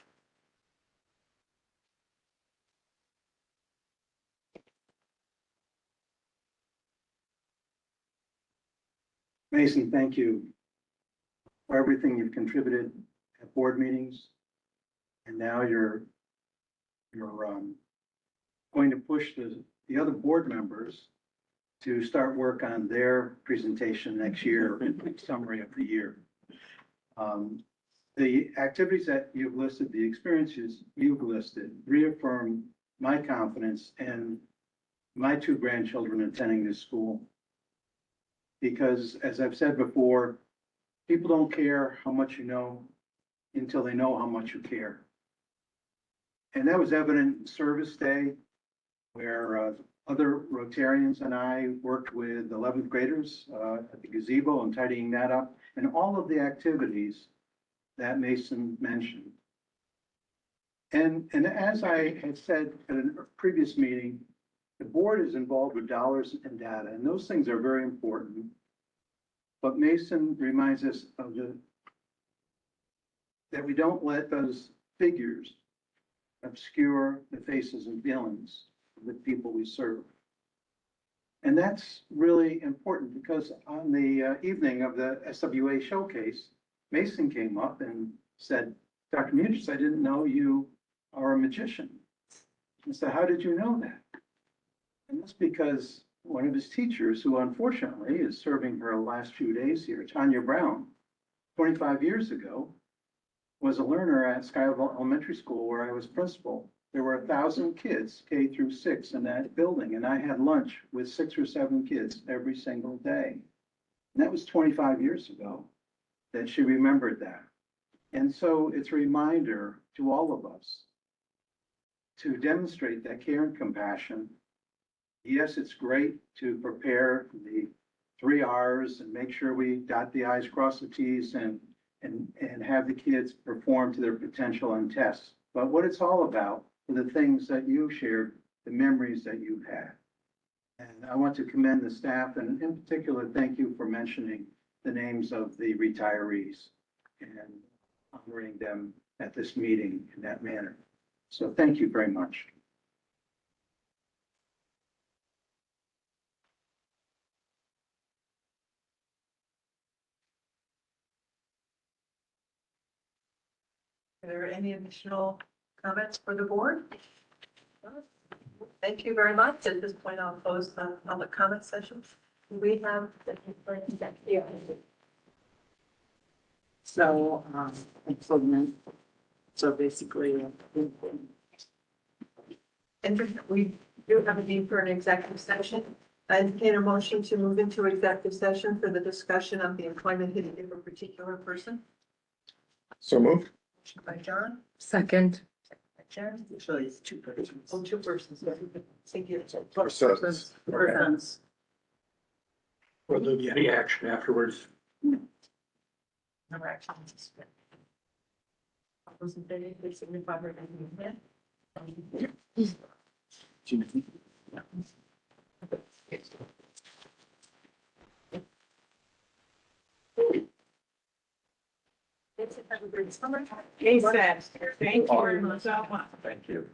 Mason, thank you for everything you've contributed at board meetings. And now you're going to push the other board members to start work on their presentation next year, summary of the year. The activities that you've listed, the experiences you've listed, reaffirm my confidence in my two grandchildren attending this school. Because, as I've said before, people don't care how much you know until they know how much you care. And that was evident in Service Day, where other Rotarians and I worked with 11th graders at the gazebo and tidying that up, and all of the activities that Mason mentioned. And as I had said at a previous meeting, the board is involved with dollars and data, and those things are very important. But Mason reminds us of that we don't let those figures obscure the faces and feelings of the people we serve. And that's really important, because on the evening of the SWA showcase, Mason came up and said, "Dr. Mutis, I didn't know you are a magician." I said, "How did you know that?" And that's because one of his teachers, who unfortunately is serving her last few days here, Tanya Brown, 25 years ago, was a learner at Skyville Elementary School, where I was principal. There were 1,000 kids, K through 6, in that building, and I had lunch with 6 or 7 kids every single day. And that was 25 years ago that she remembered that. And so it's a reminder to all of us to demonstrate that care and compassion. Yes, it's great to prepare the 3 R's and make sure we dot the I's, cross the T's, and have the kids perform to their potential on tests. but what it's all about are the things that you shared, the memories that you've had. And I want to commend the staff and in particular, thank you for mentioning the names of the retirees and honoring them at this meeting in that manner. So thank you very much. Are there any additional comments for the board? Thank you very much. At this point, I'll close the public comment session. We have the So, employment, so basically. and we do have a need for an executive session. I entertain a motion to move into executive session for the discussion of the employment history of a particular person. So moved. Motion by John, Second. by Sharon. Usually it's two persons. Oh, two persons. Thank you. Persons. Persons. Will there be any action afterwards? Number action. All those in favor, please signify by raising your hand. Have a great summer. Thank you very much. Thank you.